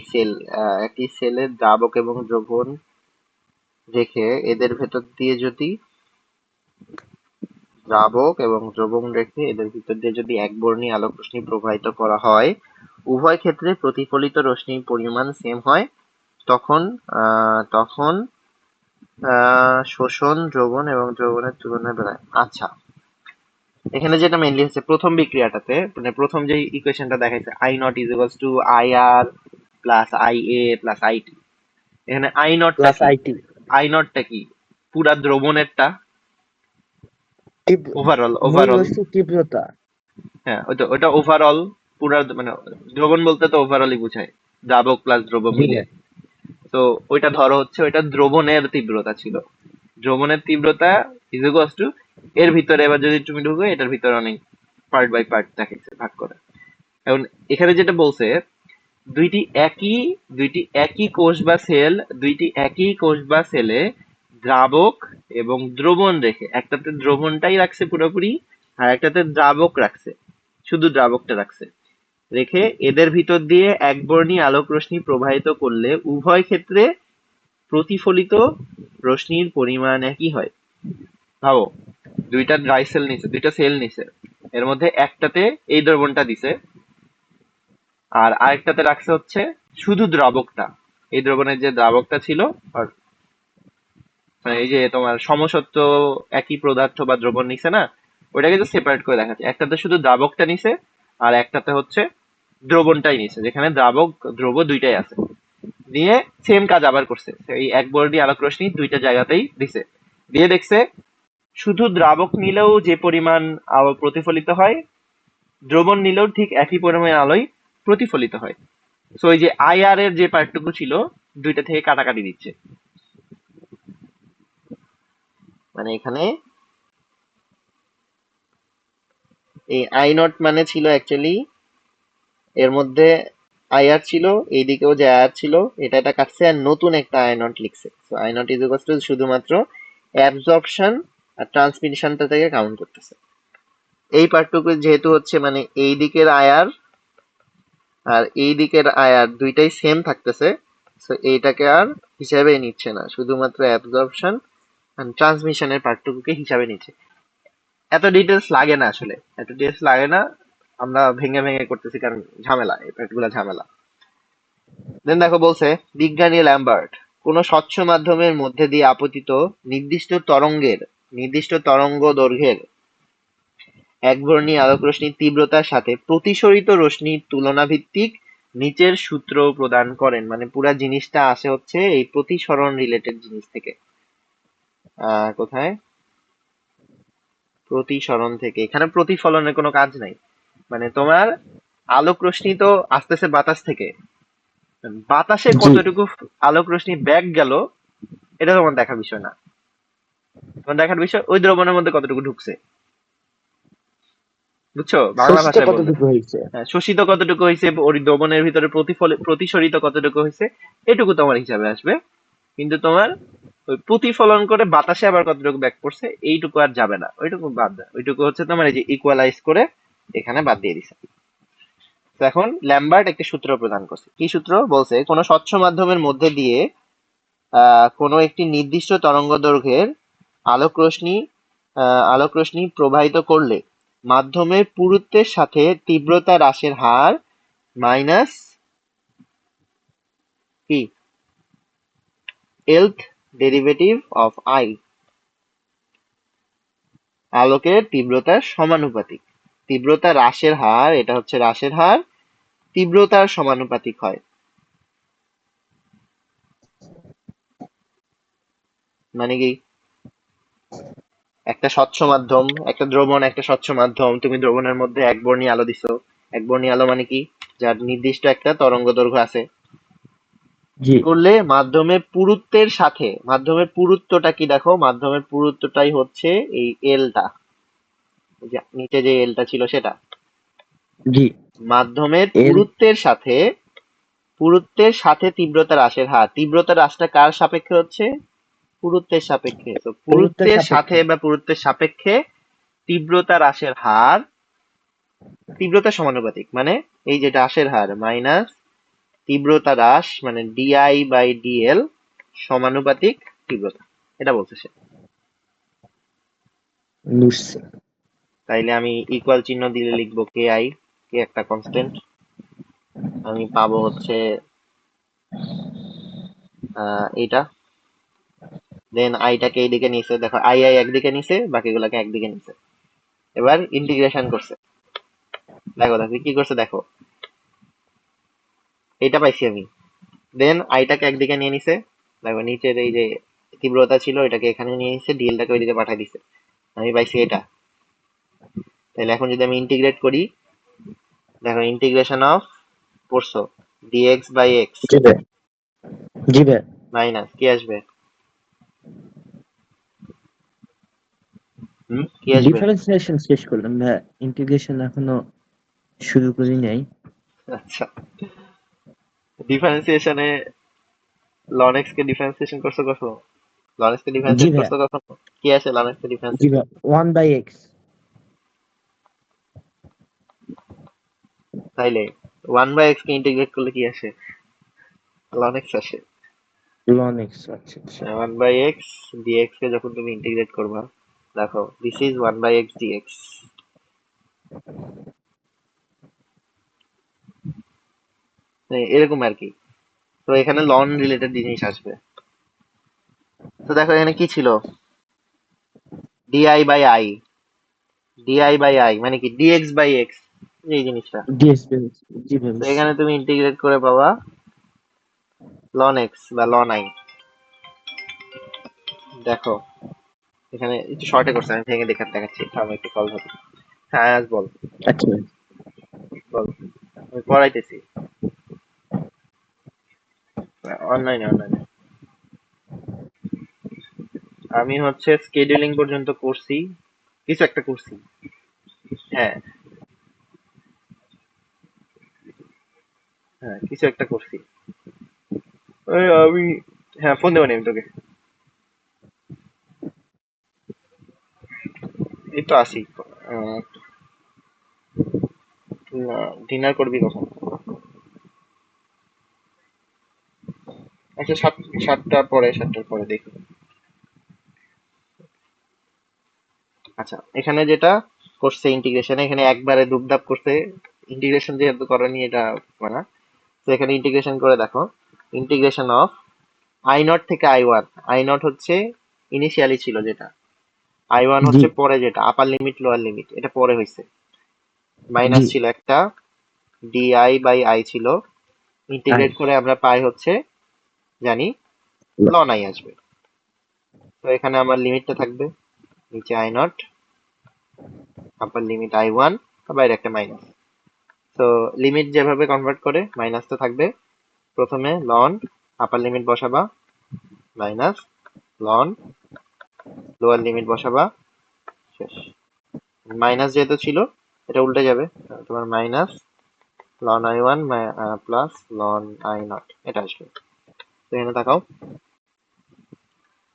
সেলের দ্রাবক এবং দ্রবণ রেখে এদের ভেতর দিয়ে যদি একবর্ণী আলোক রশ্মি প্রবাহিত করা হয়, উভয় ক্ষেত্রে প্রতিফলিত রশ্মির পরিমাণ সেম হয়, তখন তখন শোষণ দ্রবণ এবং দ্রবণের তুলনায় বেড়ায়। আচ্ছা, এখানে যেটা মেইনলি হচ্ছে প্রথম বিক্রিয়াটাতে, মানে প্রথম যে ইকুয়েশনটা দেখাইছে, I not is equals to I R plus I A plus I T. এখানে আই নটটা প্লাস কি? আইটি। আই নটটা কি? পুরা দ্রবণেরটা, ওভারঅল মূল ওভারঅল। হচ্ছে তীব্রতা। হ্যাঁ, ওটা ওভারঅল পুরা, মানে দ্রবণ বলতে তো ওভারঅলই বোঝায়, দ্রাবক প্লাস দ্রব জি মিলে। ভাই। তো ওইটা ধরো হচ্ছে ওইটা দ্রবণের তীব্রতা ছিল। দ্রবণের তীব্রতা ইজ ইকুয়ালস টু, এর ভিতরে এবার যদি তুমি ঢুকো এটার ভিতরে অনেক পার্ট বাই পার্ট দেখাচ্ছে ভাগ করে। এখন এখানে যেটা বলছে, দুইটি একই দুইটি একই কোষ বা সেল, দুইটি একই কোষ বা সেলে দ্রাবক এবং দ্রবণ রেখে, একটাতে দ্রবণটাই রাখছে পুরোপুরি, আর একটাতে দ্রাবক রাখছে, শুধু দ্রাবকটা রাখছে, রেখে এদের ভিতর দিয়ে একবর্ণী আলোক রশ্মি প্রবাহিত করলে উভয় ক্ষেত্রে প্রতিফলিত রশ্মির পরিমাণ একই হয়। ভাবো, দুইটা ড্রাই সেল নিছে, দুইটা সেল নিছে, এর মধ্যে একটাতে এই দ্রবণটা দিছে, আর আরেকটাতে রাখছে হচ্ছে শুধু দ্রাবকটা। এই দ্রবণের যে দ্রাবকটা ছিল, আর মানে এই যে তোমার সমসত্ব একই পদার্থ বা দ্রবণ নিছে না, ওটাকে যে সেপারেট করে দেখাচ্ছে, একটাতে শুধু দ্রাবকটা নিছে আর একটাতে হচ্ছে দ্রবণটাই নিছে, যেখানে দ্রাবক দ্রব দুইটাই আছে। দিয়ে সেম কাজ আবার করছে, এই এক বর্ণী আলোক রশ্মি দুইটা জায়গাতেই দিছে, দিয়ে দেখছে শুধু দ্রাবক নিলেও যে পরিমাণ আলো প্রতিফলিত হয়, দ্রবণ নিলেও ঠিক একই পরিমাণ আলোই প্রতিফলিত হয়। সো এই যে আইআর এর যে পার্টটুকু ছিল, দুইটা থেকে কাটাকাটি দিচ্ছে। মানে এখানে এই আই নট মানে ছিল অ্যাকচুয়ালি, এর মধ্যে আইআর ছিল, এইদিকেও যে আইআর ছিল এটা কাটছে, আর নতুন একটা আই নট লিখছে। So I not is equal to শুধুমাত্র অ্যাবজর্পশন আর ট্রান্সমিশনটা থেকে কাউন্ট করতেছে। এই পার্টটুকু যেহেতু হচ্ছে মানে এই দিকের আয়ার আর এই দিকের আয়ার দুইটাই সেম থাকতেছে, সো এইটাকে আর হিসাবে নিচ্ছে না, শুধুমাত্র অ্যাবজর্পশন এন্ড ট্রান্সমিশনের পার্টটুকুকে হিসাবে নিচ্ছে। এত ডিটেলস লাগে না আসলে, এত ডিটেলস লাগে না, আমরা ভেঙে ভেঙে করতেছি কারণ ঝামেলা, এই পার্টগুলো ঝামেলা। দেন দেখো বলছে, বিজ্ঞানী ল্যাম্বার্ট কোন স্বচ্ছ মাধ্যমের মধ্যে দিয়ে আপতিত নির্দিষ্ট তরঙ্গ দৈর্ঘ্যের একবর্ণী আলোক রশ্মির তীব্রতার সাথে প্রতিসরিত রশ্মির তুলনা ভিত্তিক নিচের সূত্র প্রদান করেন। মানে পুরা জিনিসটা আসে হচ্ছে এই প্রতিসরণ রিলেটেড জিনিস থেকে। কোথায়? প্রতিসরণ থেকে। এখানে প্রতিফলনের কোনো কাজ নাই, মানে তোমার আলোক রশ্মি তো আসতেছে বাতাস থেকে, বাতাসে জি। কতটুকু আলোক রশ্মি ব্যাক গেল এটা তোমার দেখার বিষয় না, তোমার দেখার বিষয় ওই দ্রবণের মধ্যে কতটুকু ঢুকছে। বুঝছো বাংলা শোষিত ভাষায় বললে? কতটুকু হয়েছে। হ্যাঁ, শোষিত কতটুকু হয়েছে, ওই দ্রবণের ভিতরে প্রতিসরিত কতটুকু হয়েছে, এটুকু তোমার হিসাবে আসবে। কিন্তু তোমার ওই প্রতিফলন করে বাতাসে আবার কতটুকু ব্যাক করছে এইটুকু আর যাবে না, ওইটুকু বাদ দেয়, ওইটুকু হচ্ছে তোমার এই যে ইকুয়ালাইজ করে এখানে বাদ দিয়ে দিছে। তো এখন ল্যাম্বার্ট একটি সূত্র প্রদান করছে। কি সূত্র? বলছে কোন স্বচ্ছ মাধ্যমের মধ্যে দিয়ে কোনো একটি নির্দিষ্ট তরঙ্গদৈর্ঘ্যের আলোক রশ্মি আলোক রশ্মি প্রবাহিত করলে মাধ্যমের পুরুত্বের সাথে তীব্রতা হ্রাসের হার মাইনাস কি এলথ ডেরিভেটিভ অফ আই, আলোকের তীব্রতার সমানুপাতিক। তীব্রতা হ্রাসের হার, এটা হচ্ছে হ্রাসের হার, তীব্রতার সমানুপাতিক হয়। মানে কি? একটা স্বচ্ছ মাধ্যম, একটা দ্রবণ, একটা স্বচ্ছ মাধ্যম, তুমি দ্রবণের মধ্যে একবর্ণী আলো দিছো। একবর্ণী আলো মানে কি? যার নির্দিষ্ট একটা তরঙ্গ দৈর্ঘ্য আছে। জি। কি করলে মাধ্যমের পুরুত্বের সাথে, মাধ্যমের পুরুত্বটা কি দেখো, মাধ্যমের পুরুত্বটাই হচ্ছে এই এলটা, যে নিচে যে এলটা ছিল সেটা। জি। মাধ্যমের এল। পুরুত্বের সাথে তীব্রতা হ্রাসের হার, তীব্রতা হ্রাসটা কার সাপেক্ষে হচ্ছে? পুরুত্বের সাপেক্ষে। তো পুরুত্বের পুরুত্বের সাথে সাপেক্ষে। বা পুরুত্বের সাপেক্ষে তীব্রতা হ্রাসের হার তীব্রতা সমানুপাতিক, মানে এই যে হ্রাসের হার মাইনাস তীব্রতা হ্রাস, মানে ডিআই বাই ডিএল সমানুপাতিক তীব্রতা, এটা বলছে সে। বুঝছি। তাইলে আমি ইকুয়াল চিহ্ন দিলে লিখবো কে আই, কে একটা কনস্ট্যান্ট, আমি পাবো হচ্ছে এইটা। দেন আইটাকে এইদিকে নিছে, দেখো আই আই একদিকে নিছে, বাকিগুলোকে একদিকে নিছে। এবার ইন্টিগ্রেশন করছে, দেখো দেখো কি করছে দেখো, এটা পাইছি আমি। দেন আইটাকে একদিকে নিয়ে নিছে, দেখো নিচের এই যে তীব্রতা ছিল এটাকে এখানে নিয়ে এসে ডিএলটাকে ওইদিকে পাঠিয়ে দিছে, আমি পাইছি এটা। তাহলে এখন যদি আমি ইন্টিগ্রেট করি, দেখো ইন্টিগ্রেশন অফ পড়ছো ডিএক্স বাই এক্স জি ভাই। জি ভাই। মাইনাস কি আসবে? কি আসবে? ডিফারেন্সিয়েশন শেষ করলাম ভাই, ইন্টিগ্রেশন এখনো শুরু করি নাই। আচ্ছা, ডিফারেন্সিয়েশনে লন এক্স কে ডিফারেন্সিয়েশন করছো কখনো? লন এক্স কে জি ডিফারেন্সিয়েট ভাই। করছো কখনো? কি আসে লন এক্স কে জি ডিফারেন্সিয়েট ভাই, করতে? 1/x। তাইলে 1/x কে ইন্টিগ্রেট করলে কি আসে? লন এক্স আসে। ln x, আচ্ছা আচ্ছা। 1/x ডিএক্স কে যখন তুমি ইন্টিগ্রেট করবা, দেখো দিস ইজ 1/x ডিএক্স, এরকম আর কি। তো এখানে লন রিলেটেড জিনিস আসবে। তো দেখো এখানে কি ছিল, D I by I, D I by I মানে কি ডিএক্স বাই এক্স, এই জিনিসটা। DS base. জি ভাই তো বুঝছি। এখানে তুমি ইন্টিগ্রেট করে পাবা লন এক্স বা লন আই। দেখো এখানে একটু শর্টে করছে, আমি ভেঙে দেখাচ্ছি, আমি একটু সলভ হবে। হ্যাঁ আজ বল, আচ্ছা ভাই। বল, আমি পড়াইতেছি অনলাইনে, অনলাইনে। আমি হচ্ছে স্কেডিউলিং পর্যন্ত করছি, কিছু একটা করছি। হ্যাঁ, হ্যাঁ কিছু একটা করছি। আমি, হ্যাঁ ফোন দেবো আমি তোকে, এই তো আসি। ডিনার করবি কখন? আচ্ছা সাতটার পরে, সাতটার পরে দেখি। আচ্ছা এখানে যেটা করছে ইন্টিগ্রেশনে, এখানে একবারে দুবদাপ করছে। ইন্টিগ্রেশন যেহেতু করেনি এটা মানে, তো এখানে ইন্টিগ্রেশন করে দেখো, ইন্টিগ্রেশন অফ আই নট থেকে আই ওয়ান। আই নট হচ্ছে ইনিশিয়ালি ছিল যেটা, আই ওয়ান জি হচ্ছে পরে যেটা, আপার লিমিট লোয়ার লিমিট এটা পরে হয়েছে। জি। মাইনাস ছিল একটা, ডিআই বাই আই ছিল, আই। ইন্টিগ্রেট করে আমরা পাই হচ্ছে জানি লন আই আসবে। তো এখানে আমার লিমিটটা থাকবে নিচে I not, upper limit I one, বাইরে একটা মাইনাস। তো লিমিট যেভাবে কনভার্ট করে মাইনাস তো থাকবে, প্রথমে লন আপার লিমিট বসাবা, মাইনাস লন লোয়ার লিমিট বসাবা, শেষ। মাইনাস যেহেতু ছিল এটা উল্টে যাবে, তোমার মাইনাস লন আই ওয়ান প্লাস লন আই নট এটা আসবে। তো এখানে তাকাও,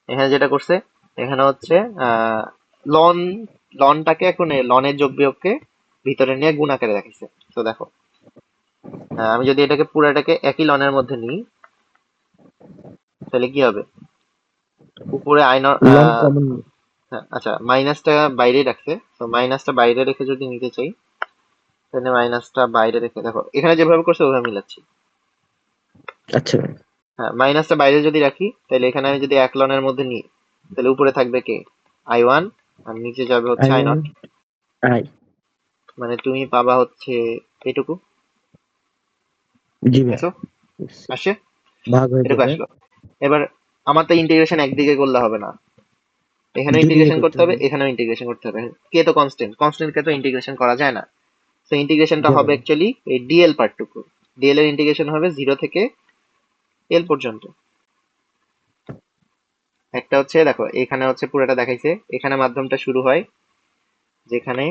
এখানে যেটা করছে, এখানে হচ্ছে লন, লনটাকে এখন লনের যোগ বিয়োগকে ভিতরে নিয়ে গুণ আকারে দেখাইছে। তো দেখো আমি যদি এটাকে পুরাটাকে একই লনের মধ্যে নিই, তাহলে কি হবে? উপরে আই নট, লন কমন। আচ্ছা মাইনাসটা বাইরে রাখছে, তো মাইনাসটা বাইরে রেখে যদি নিতে চাই, তাহলে মাইনাসটা বাইরে রেখে, দেখো এখানে যেভাবে করছে ওভাবে মিলাচ্ছি। আচ্ছা ভাই। হ্যাঁ মাইনাসটা বাইরে যদি রাখি, তাহলে এখানে আমি যদি এক লনের মধ্যে নিই, তাহলে উপরে থাকবে কে, আই ওয়ান, আর নিচে যাবে হচ্ছে I I one. Not. I. মানে তুমি পাবা হচ্ছে এটুকু, জি ভাই দেখছো বুঝছি। আসে, ভাগ হয়ে এটুকু যাবে। আসলো। এবার আমার তো ইন্টিগ্রেশন একদিকে করলে হবে না, এখানেও দুদিকে ইন্টিগ্রেশন করতে করতে হবে, হবে। এখানেও ইন্টিগ্রেশন করতে হবে। কে তো কনস্ট্যান্ট, কনস্ট্যান্ট কে তো ইন্টিগ্রেশন করা যায় না। তো ইন্টিগ্রেশনটা জি হবে ভাই। অ্যাকচুয়ালি এই ডিএল পার্টটুকু, ডিএল এর ইন্টিগ্রেশন হবে 0 থেকে এল পর্যন্ত। একটা হচ্ছে দেখো এখানে হচ্ছে পুরোটা দেখাইছে, এখানে মাধ্যমটা শুরু হয় যেখানে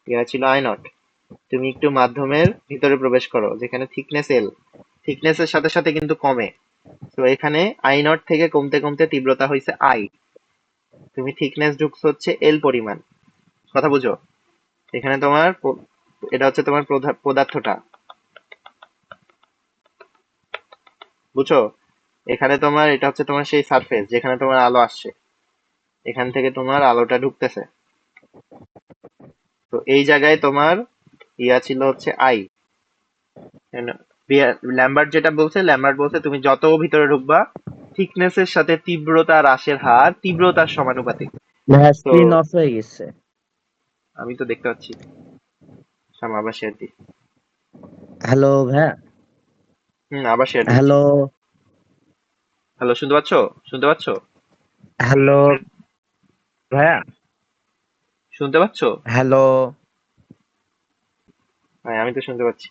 ইয়া ছিল আই নট, তুমি একটু মাধ্যমের ভিতরে প্রবেশ করো যেখানে থিকনেস এল, থিকনেসের সাথে সাথে কিন্তু কমে। তো এখানে আই নট থেকে কমতে কমতে তীব্রতা হয়েছে আই, তুমি থিকনেস ঢুকছো হচ্ছে এল পরিমাণ, কথা বুঝো। এখানে তোমার এটা হচ্ছে তোমার পদার্থটা, বুঝছো? এখানে তোমার এটা হচ্ছে তোমার সেই সারফেস যেখানে তোমার আলো আসছে, এখান থেকে তোমার আলোটা ঢুকতেছে। তো এই জায়গায় তোমার ইয়া ছিল হচ্ছে আই। ল্যাম্বার্ট যেটা বলছে, ল্যাম্বার্ট বলছে তুমি যত ভিতরে ঢুকবা থিকনেসের সাথে তীব্রতা হ্রাসের হার তীব্রতার সমানুপাতিক। ভাইয়া তো স্ক্রিন অফ হয়ে গেছে। আমি তো দেখতে পাচ্ছি, সামনে আবার শেয়ার দিই। হ্যালো ভাইয়া। আবার শেয়ার দিচ্ছি। হ্যালো। হ্যালো, শুনতে পাচ্ছো? শুনতে পাচ্ছো? হ্যালো ভাইয়া। শুনতে পাচ্ছো? হ্যালো। হ্যাঁ, আমি তো শুনতে পাচ্ছি।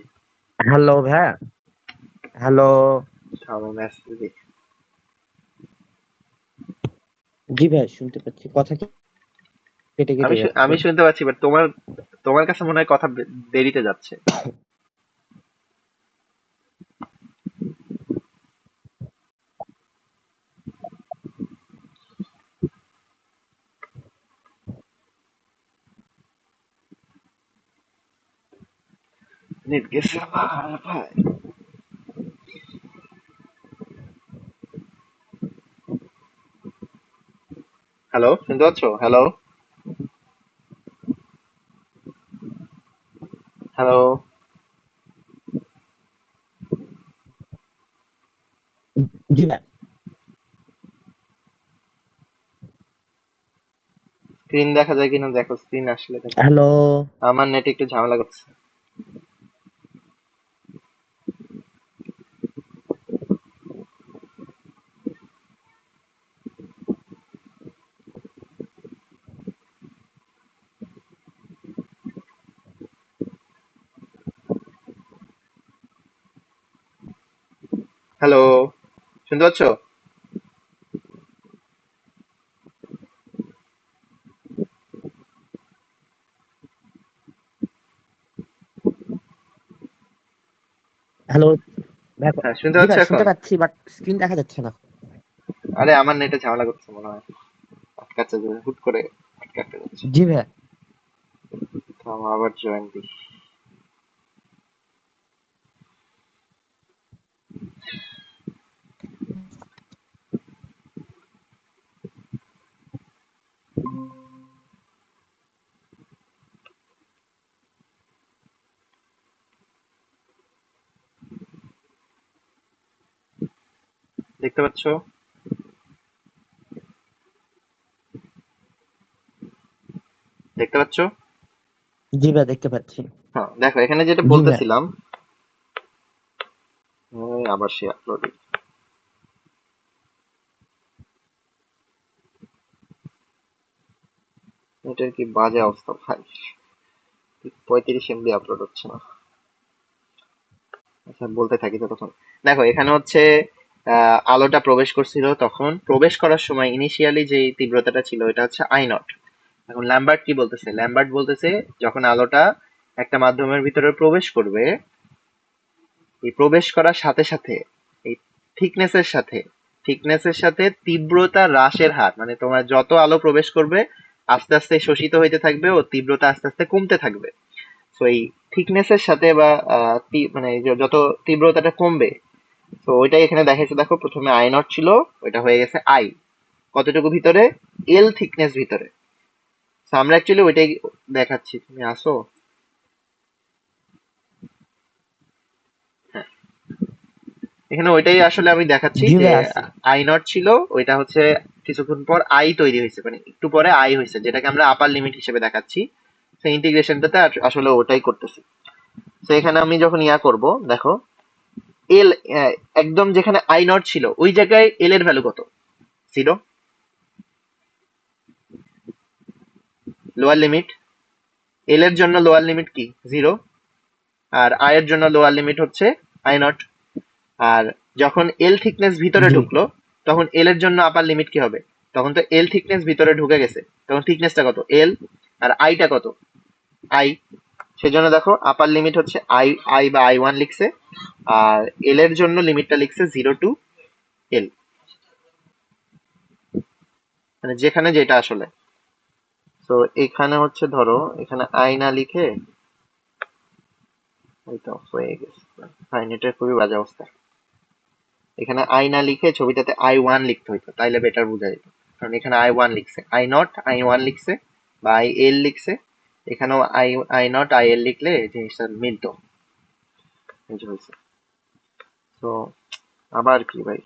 হ্যালো ভাইয়া। হ্যালো। আমার মেসেজ দেখি। জি ভাই, শুনতে পাচ্ছি, কথা কি কেটে কেটে যাচ্ছে। আমি শুনতে পাচ্ছি, বাট তোমার তোমার কাছে মনে হয় কথা দেরিতে যাচ্ছে। নেট গেছে আমার ভাই। হ্যালো, শুনতে পাচ্ছো? Hello, hello. জি ভাই। স্ক্রিন দেখা যায় কিনা দেখো, স্ক্রিন আসলে দেখো। হ্যালো। আমার নেট একটু ঝামেলা করছে। হ্যালো, শুনতে পাচ্ছো? হ্যালো ভাই। হ্যাঁ, শুনতে জি পাচ্ছ ভাই, শুনতে এখন? পাচ্ছি, বাট স্ক্রিন দেখা যাচ্ছে না। আরে আমার নেটে ঝামেলা করছে মনে হয়, আটকাচ্ছে যে হুট করে আটকাতে যাচ্ছে। জি ভাই। তো আমার আবার জয়েন দিই। দেখতে পাচ্ছো? দেখতে পাচ্ছো? জি ভাই, দেখতে পাচ্ছি। হ্যাঁ, দেখো এখানে যেটা জি ভাই। বলতেছিলাম। আবার সে আপলোড। এটার কি বাজে অবস্থা ভাই, 35 MB আপলোড হচ্ছে না। আচ্ছা, বলতে থাকি ততক্ষণ। দেখো এখানে হচ্ছে আলোটা প্রবেশ করছিল, তখন প্রবেশ করার সময় ইনিশিয়ালি যে তীব্রতাটা ছিল এটা হচ্ছে I0। এখন ল্যাম্বার্ট কি বলতেছে? ল্যাম্বার্ট বলতেছে যখন আলোটা একটা মাধ্যমের ভিতরে প্রবেশ করবে, এই প্রবেশ করার সাথে সাথে এই থিকনেসের সাথে থিকনেসের সাথে তীব্রতা হ্রাসের হার, মানে তোমার যত আলো প্রবেশ করবে আস্তে আস্তে শোষিত হইতে থাকবে ও তীব্রতা আস্তে আস্তে কমতে থাকবে। তো এই থিকনেসের সাথে বা মানে যত তীব্রতাটা কমবে, তো ওইটাই এখানে দেখাচ্ছে। দেখো প্রথমে I0 ছিল, ওইটা হয়ে গেছে I কতটুকু ভিতরে, L থিকনেস ভিতরে। তো আমরা অ্যাকচুয়ালি ওইটাই দেখাচ্ছি। তুমি আসো। হ্যাঁ, এখানে ওইটাই আসলে আমি দেখাচ্ছি জি যে ভাই, আছি। I0 ছিল, ওইটা হচ্ছে কিছুক্ষণ পর I তৈরি হয়েছে, মানে একটু পরে I হয়েছে, যেটাকে আমরা আপার লিমিট হিসেবে দেখাচ্ছি। তো ইন্টিগ্রেশনটাতে আসলে ওটাই করতেছি। তো এখানে আমি যখন ইয়া করব, দেখো এল, একদম যেখানে I0 ছিল ওই জায়গায় এল এর ভ্যালু কত? 0। লোয়ার লিমিট, এল এর জন্য লোয়ার লিমিট কি? 0। আর আই এর জন্য লোয়ার লিমিট হচ্ছে I0। আর যখন এল থিকনেস ভিতরে জি। ঢুকলো, তখন এল এর জন্য আপার লিমিট কি হবে? তখন তো এল থিকনেস ভিতরে ঢুকে গেছে, তখন থিকনেসটা কত? এল। আর আইটা কত? আই। সেজন্য দেখো আপার লিমিট হচ্ছে আই, আই বা I1 লিখছে। আর এল এর জন্য লিমিটটা লিখছে 0 to L, মানে যেখানে যেটা আসলে। তো এখানে হচ্ছে ধরো এখানে আই না লিখে, এই তো হয়ে গেছে। ফাইন, এটার খুবই বাজে অবস্থা। এখানে আই না লিখে ছবিটাতে I1 লিখতে হইতো, তাইলে বেটার বোঝা যেত। কারণ এখানে I1 লিখছে, I0 I1 লিখছে বা IL লিখছে। এখানেও I0 IL লিখলে জিনিসটা মিলতো। এই যে হয়েছে। তো আবার কি ভাই,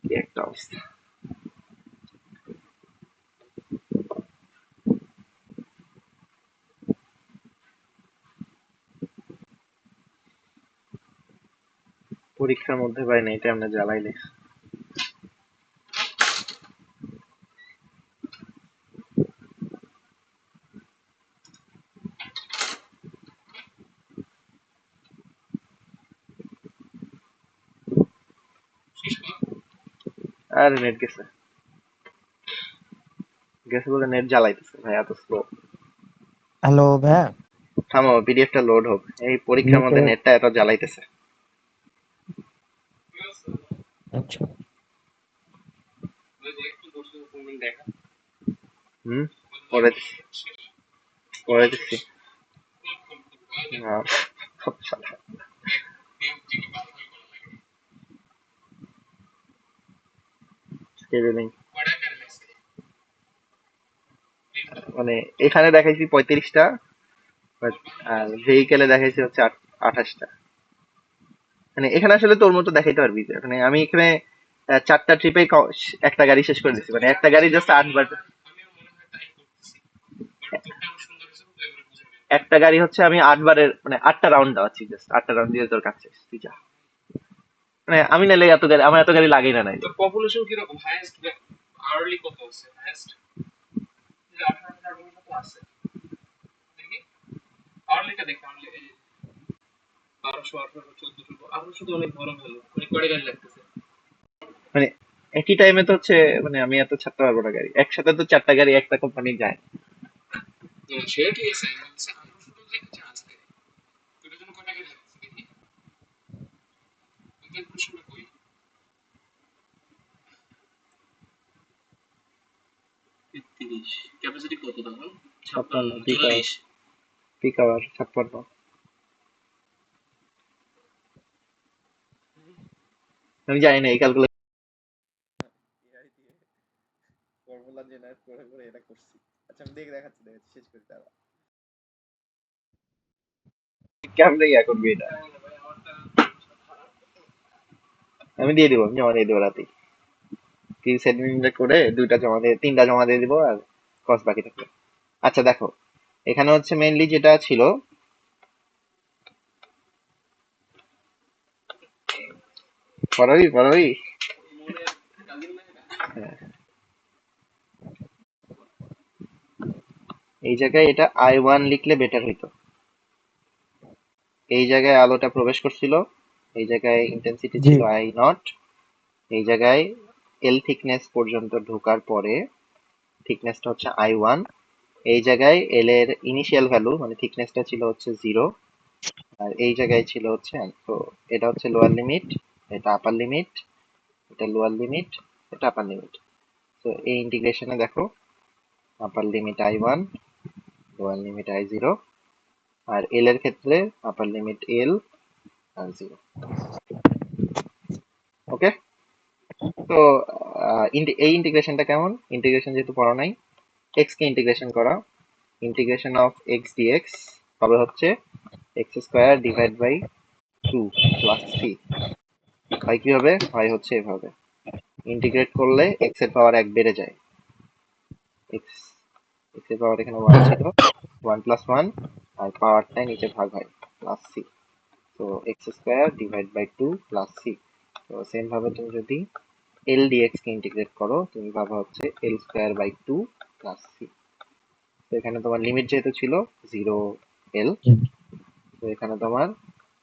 কি একটা অবস্থা। পরীক্ষার মধ্যে পাই না, এটা আমরা জ্বালাই লিখছি। আর নেট গেছে গেছে বলে নেট জ্বালাইতেছে ভাই, এত স্লো। হ্যালো ভাইয়া। থামো, পিডিএফটা লোড হোক। এই পরীক্ষার নেটে মধ্যে নেটটা এত জ্বালাইতেছে। আচ্ছা। হুম, পরে দিচ্ছি, পরে দিচ্ছি। হ্যাঁ, সব শালা। scheduling, মানে এখানে দেখাইছি 35টা, আর ভেহিকেলে দেখাইছি হচ্ছে 28টা। মানে এখানে আসলে তোর মতো দেখাইতে পারবি, মানে আমি এখানে 4টা ট্রিপে একটা গাড়ি শেষ করে দিচ্ছি, মানে একটা গাড়ি জাস্ট 8 বার। একটা গাড়ি হচ্ছে আমি 8 বারের, মানে 8টা রাউন্ড দেওয়াচ্ছি, জাস্ট 8টা রাউন্ড দিয়ে তোর কাজ শেষ, তুই যা। মানে আমি নাইলে এত গাড়ি, আমার এত গাড়ি লাগেই না। নাই তোর পপুলেশন কিরকম? হাইয়েস্ট আওয়ারলি কত আছে? হাইয়েস্ট 18,000 মতো আছে। দেখি আওয়ারলিটা দেখি। আওয়ারলি এই 1200, 1800, 1400, 1800 তো অনেক বড় ভ্যালু। মানে কয়টা গাড়ি লাগতেছে? মানে একই টাইমে তো হচ্ছে, মানে আমি এত ছাড়তে পারবো না গাড়ি একসাথে, তো 4টা গাড়ি একটা কোম্পানি যায়। সে ঠিক আছে, আমি বলছি 1800 তো লেখা আছে। তোর জন্য কয়টা গাড়ি লাগতেছে দেখি। ওই ক্যালকুলেশনটা কই? 33 ক্যাপাসিটি কত তখন? 56 56, পিক আওয়ার, 44। Peak hour 56। আমি জানি না এই ক্যালকুলেশন ফর্মুলা জেনারেট করে করে এটা করছি। আচ্ছা আমি দেখাচ্ছি শেষ করে দাঁড়া। কেমনে ইয়া করবি এটা? আমি দিয়ে দিব, আমি জমা দিয়ে দেবো রাতে। কি সেটমেন্ট করে 2টা জমা দিয়ে 3টা জমা দিয়ে দিব, আর কস বাকি থাকবে। আচ্ছা দেখো, এখানে হচ্ছে মেইনলি যেটা ছিল, পড়াবি পড়াবি। হ্যাঁ, এই জায়গায় এটা I1 লিখলে বেটার হইতো। এই জায়গায় আলোটা প্রবেশ করছিল, এই জায়গায় ইন্টেন্সিটি জি। ছিল I0, এই জায়গায় এল থিকনেস পর্যন্ত ঢোকার পরে থিকনেসটা হচ্ছে I1, এই জায়গায় এল এর ইনিশিয়াল ভ্যালু মানে থিকনেসটা ছিল হচ্ছে 0, আর এই জায়গায় ছিল হচ্ছে তো এটা হচ্ছে লোয়ার লিমিট, এটা আপার লিমিট, এটা লোয়ার লিমিট, এটা আপার লিমিট। তো এই ইন্টিগ্রেশনে দেখো, আপার limit I1, lower limit I0, আর এল এর ক্ষেত্রে আপার লিমিট এল আর 0। ওকে, তো এই ইন্টিগ্রেশনটা কেমন? ইন্টিগ্রেশন যেহেতু পড়া নাই, এক্স কে ইন্টিগ্রেশন করা, ইন্টিগ্রেশন অফ এক্স ডিএক্স হবে হচ্ছে X square divide by 2 plus 3। হয় কি হবে? হয় হচ্ছে এভাবে, ইন্টিগ্রেট করলে এক্স এর পাওয়ার 1 বেড়ে যায়। এক্স এক্স এর পাওয়ার এখানে 1 ছিল, 1 প্লাস 1, আর পাওয়ারটাই নিচে ভাগ হয়, প্লাস সি। তো X square divide by 2 plus C. তো সেম ভাবে তুমি যদি এল ডিএক্স কে ইন্টিগ্রেট করো, তুমি পাবা হচ্ছে এল স্কোয়ার বাই 2 প্লাস সি। তো এখানে তোমার লিমিট যেহেতু ছিল 0 এল, তো এখানে তোমার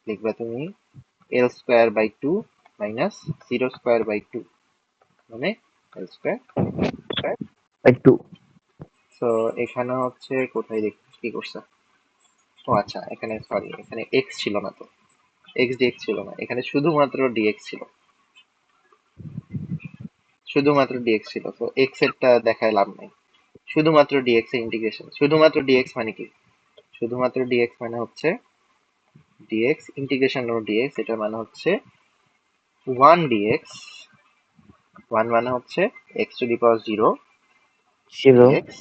লিখবে তুমি L square by 2 minus 0 square by 2, মানে এল স্কোয়ার। একটু তো এখানে হচ্ছে কোথায় কি করছে? ও আচ্ছা, এখানে সরি, এখানে এক্স ছিল না, তো এক্স ডিএক্স ছিল না, এখানে শুধুমাত্র ডিএক্স ছিল, শুধুমাত্র ডিএক্স ছিল। তো এক্স এরটা দেখায় লাভ নাই, শুধুমাত্র ডিএক্স এর ইন্টিগ্রেশন। শুধুমাত্র ডিএক্স মানে কি? শুধুমাত্র ডিএক্স মানে হচ্ছে ডিএক্স ইন্টিগ্রেশন ও ডিএক্স, এটা মানে হচ্ছে 1 ডিএক্স। 1 মানে হচ্ছে X to the power 0 zero D X.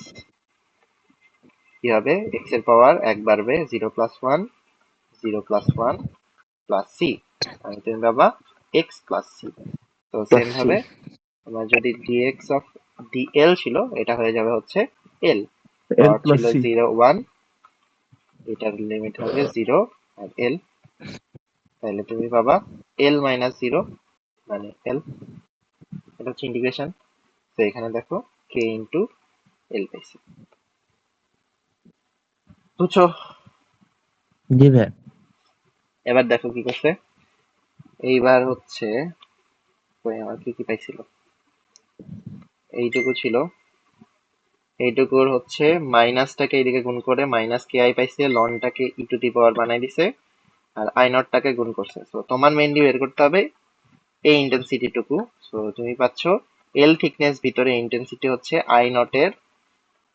কি হবে? এক্স এর পাওয়ার 1 বাড়বে, 0 প্লাস 1, 0 প্লাস 1 প্লাস সি, মানে তুমি পাবা এক্স প্লাস সি। তো প্লাস সেম সি। ভাবে তোমার যদি ডিএক্স অফ ডিএল ছিল, এটা হয়ে যাবে হচ্ছে এল। এল পাওয়ার প্লাস ছিল সি। 0 1, এটার লিমিট হবে 0 আর এল, তাহলে তুমি পাবা এল মাইনাস জিরো মানে এল, এটা হচ্ছে ইন্টিগ্রেশন। তো এখানে দেখো কে ইন্টু এল পাইছি, বুঝছো? জি ভাই। এবার দেখো কি করছে, এইবার হচ্ছে কই আমার কি কি পাইছিল, এইটুকু ছিল, এইটুকুর হচ্ছে মাইনাসটাকে এইদিকে গুণ করে মাইনাস কে আই পাইছে, লনটাকে ই টু দি পাওয়ার বানাই দিছে, আর আই নটটাকে গুণ করছে। তো তোমার মেইনলি বের করতে হবে এই ইন্টেন্সিটি টুকু। সো তুমি পাচ্ছ এল থিকনেস ভিতরে ইন্টেন্সিটি হচ্ছে আই নটের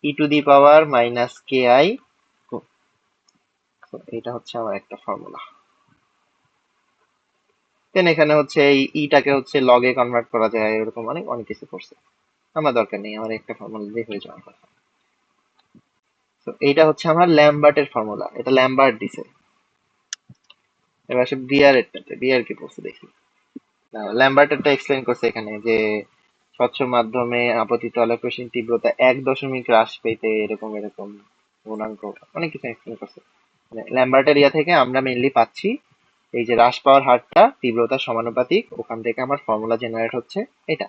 e to the power minus K I. এটা হচ্ছে আমার একটা ফর্মুলা। দেন এখানে হচ্ছে এই ইটাকে হচ্ছে লগে কনভার্ট করা যায়, এরকম অনেক অনেক কিছু করছে, আমার দরকার নেই, আমার একটা ফর্মুলা দিয়ে হয়ে যাওয়ার কথা। তো এইটা হচ্ছে আমার ল্যামবার্টের ফর্মুলা, এটা ল্যামবার্ট দিছে। এবার আসে বিয়ারেরটাতে, বিয়ার কি বলছে দেখি। ল্যামবার্টেরটা এক্সপ্লেন করছে এখানে যে স্বচ্ছ মাধ্যমে আপতিত আলোকরশ্মির তীব্রতা 1 দশমিক হ্রাস পেতে এরকম এরকম গুণাঙ্ক, অনেক কিছু এক্সপ্লেন করছে। মানে ল্যামবার্টের ইয়া থেকে আমরা মেইনলি পাচ্ছি এই যে হ্রাস পাওয়ার হারটা তীব্রতার সমানুপাতিক, ওখান থেকে আমার ফর্মুলা জেনারেট হচ্ছে এটা।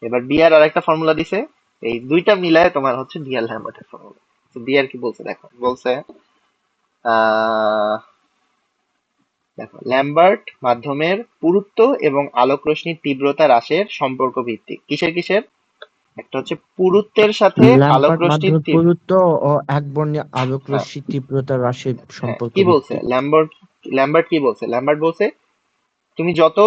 এবার বিয়ার আর একটা ফর্মুলা দিছে, এই দুইটা মিলায় তোমার হচ্ছে বিয়ার ল্যামবার্টের ফর্মুলা। তো বিয়ার কি বলছে দেখো, বলছে আহ দেখো ল্যামবার্ট মাধ্যমের পুরুত্ব এবং আলোক রশ্মির তীব্রতা হ্রাসের সম্পর্ক ভিত্তিক। কিসের কিসের? একটা হচ্ছে পুরুত্বের সাথে আলোক ল্যাম্পার্ট রশ্মির মাধ্যমে পুরুত্ব ও একবর্ণীয় আলোক হ্যাঁ রশ্মির তীব্রতা হ্রাসের হ্যাঁ সম্পর্ক কি বলছে ভিত্তিক। ল্যামবার্ট, ল্যামবার্ট কি বলছে, ল্যামবার্ট বলছে তুমি যত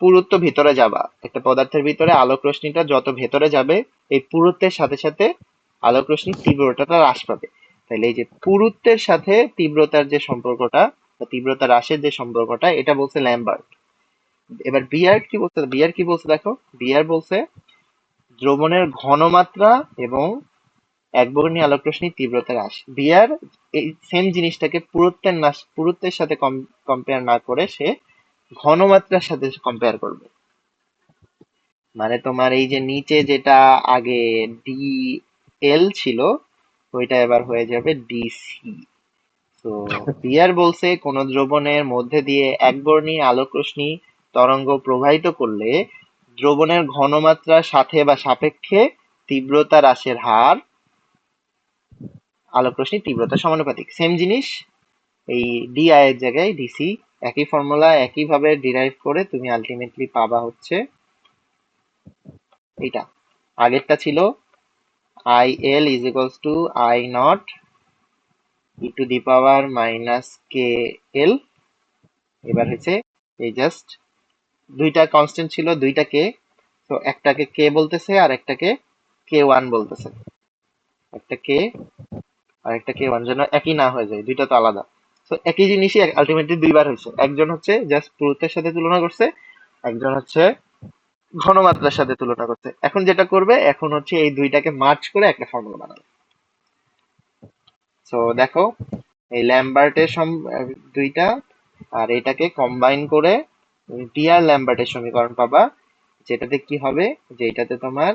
পুরুত্ব ভিতরে যাবা, একটা পদার্থের ভিতরে আলোক রশ্মিটা যত ভেতরে যাবে, এই পুরুত্বের সাথে সাথে আলোক রশ্মির তীব্রতাটা হ্রাস পাবে। তাহলে এই যে পুরুত্বের সাথে তীব্রতার যে সম্পর্কটা বা তীব্রতা হ্রাসের যে সম্পর্কটা, এটা বলছে ল্যামবার্ট। এবার বিয়ার কি বলছে, বিয়ার কি বলছে দেখো, বিয়ার বলছে দ্রবণের ঘনমাত্রা এবং একবর্ণীয় আলোক রশ্মির তীব্রতা হ্রাস। বিয়ার এই সেম জিনিসটাকে পুরুত্বের সাথে কম্পেয়ার না করে সে ঘনমাত্রার সাথে কম্পেয়ার করবে। মানে তোমার এই যে নিচে যেটা আগে ডি এল ছিল, ওইটা এবার হয়ে যাবে ডিসি। তো বিয়ার বলছে কোন দ্রবণের মধ্যে দিয়ে একবর্ণী আলোক রশ্মি তরঙ্গ প্রবাহিত করলে দ্রবণের ঘনমাত্রার সাথে বা সাপেক্ষে তীব্রতা হ্রাসের হার আলোক রশ্মির তীব্রতার সমানুপাতিক। সেম জিনিস এই ডিআই এর জায়গায় ডিসি, একই ফর্মুলা একইভাবে ডিরাইভ করে তুমি আলটিমেটলি পাবা হচ্ছে এইটা। আগেরটা ছিল I L is equals to I nought e to the power minus K L. এবার হচ্ছে এই জাস্ট দুইটা কনস্ট্যান্ট ছিল, দুইটা কে, তো একটাকে কে বলতেছে আর একটাকে কে ওয়ান বলতেছে। একটা কে আর একটা কে ওয়ান যেন একই না হয়ে যায়, দুইটা তো আলাদা। তো একই জিনিসই আলটিমেটলি দুইবার হয়েছে, একজন হচ্ছে জাস্ট পুরুত্বের সাথে তুলনা করছে, একজন হচ্ছে ঘনমাত্রার সাথে তুলনা করছে। এখন যেটা করবে, এখন হচ্ছে এই দুইটাকে মার্জ করে একটা ফর্মুলা বানাবে। সো দেখো এই ল্যামবার্টের দুইটা আর এটাকে কম্বাইন করে বিয়ার ল্যামবার্টের সমীকরণ পাবা, যেটাতে কি হবে, যে এটাতে তোমার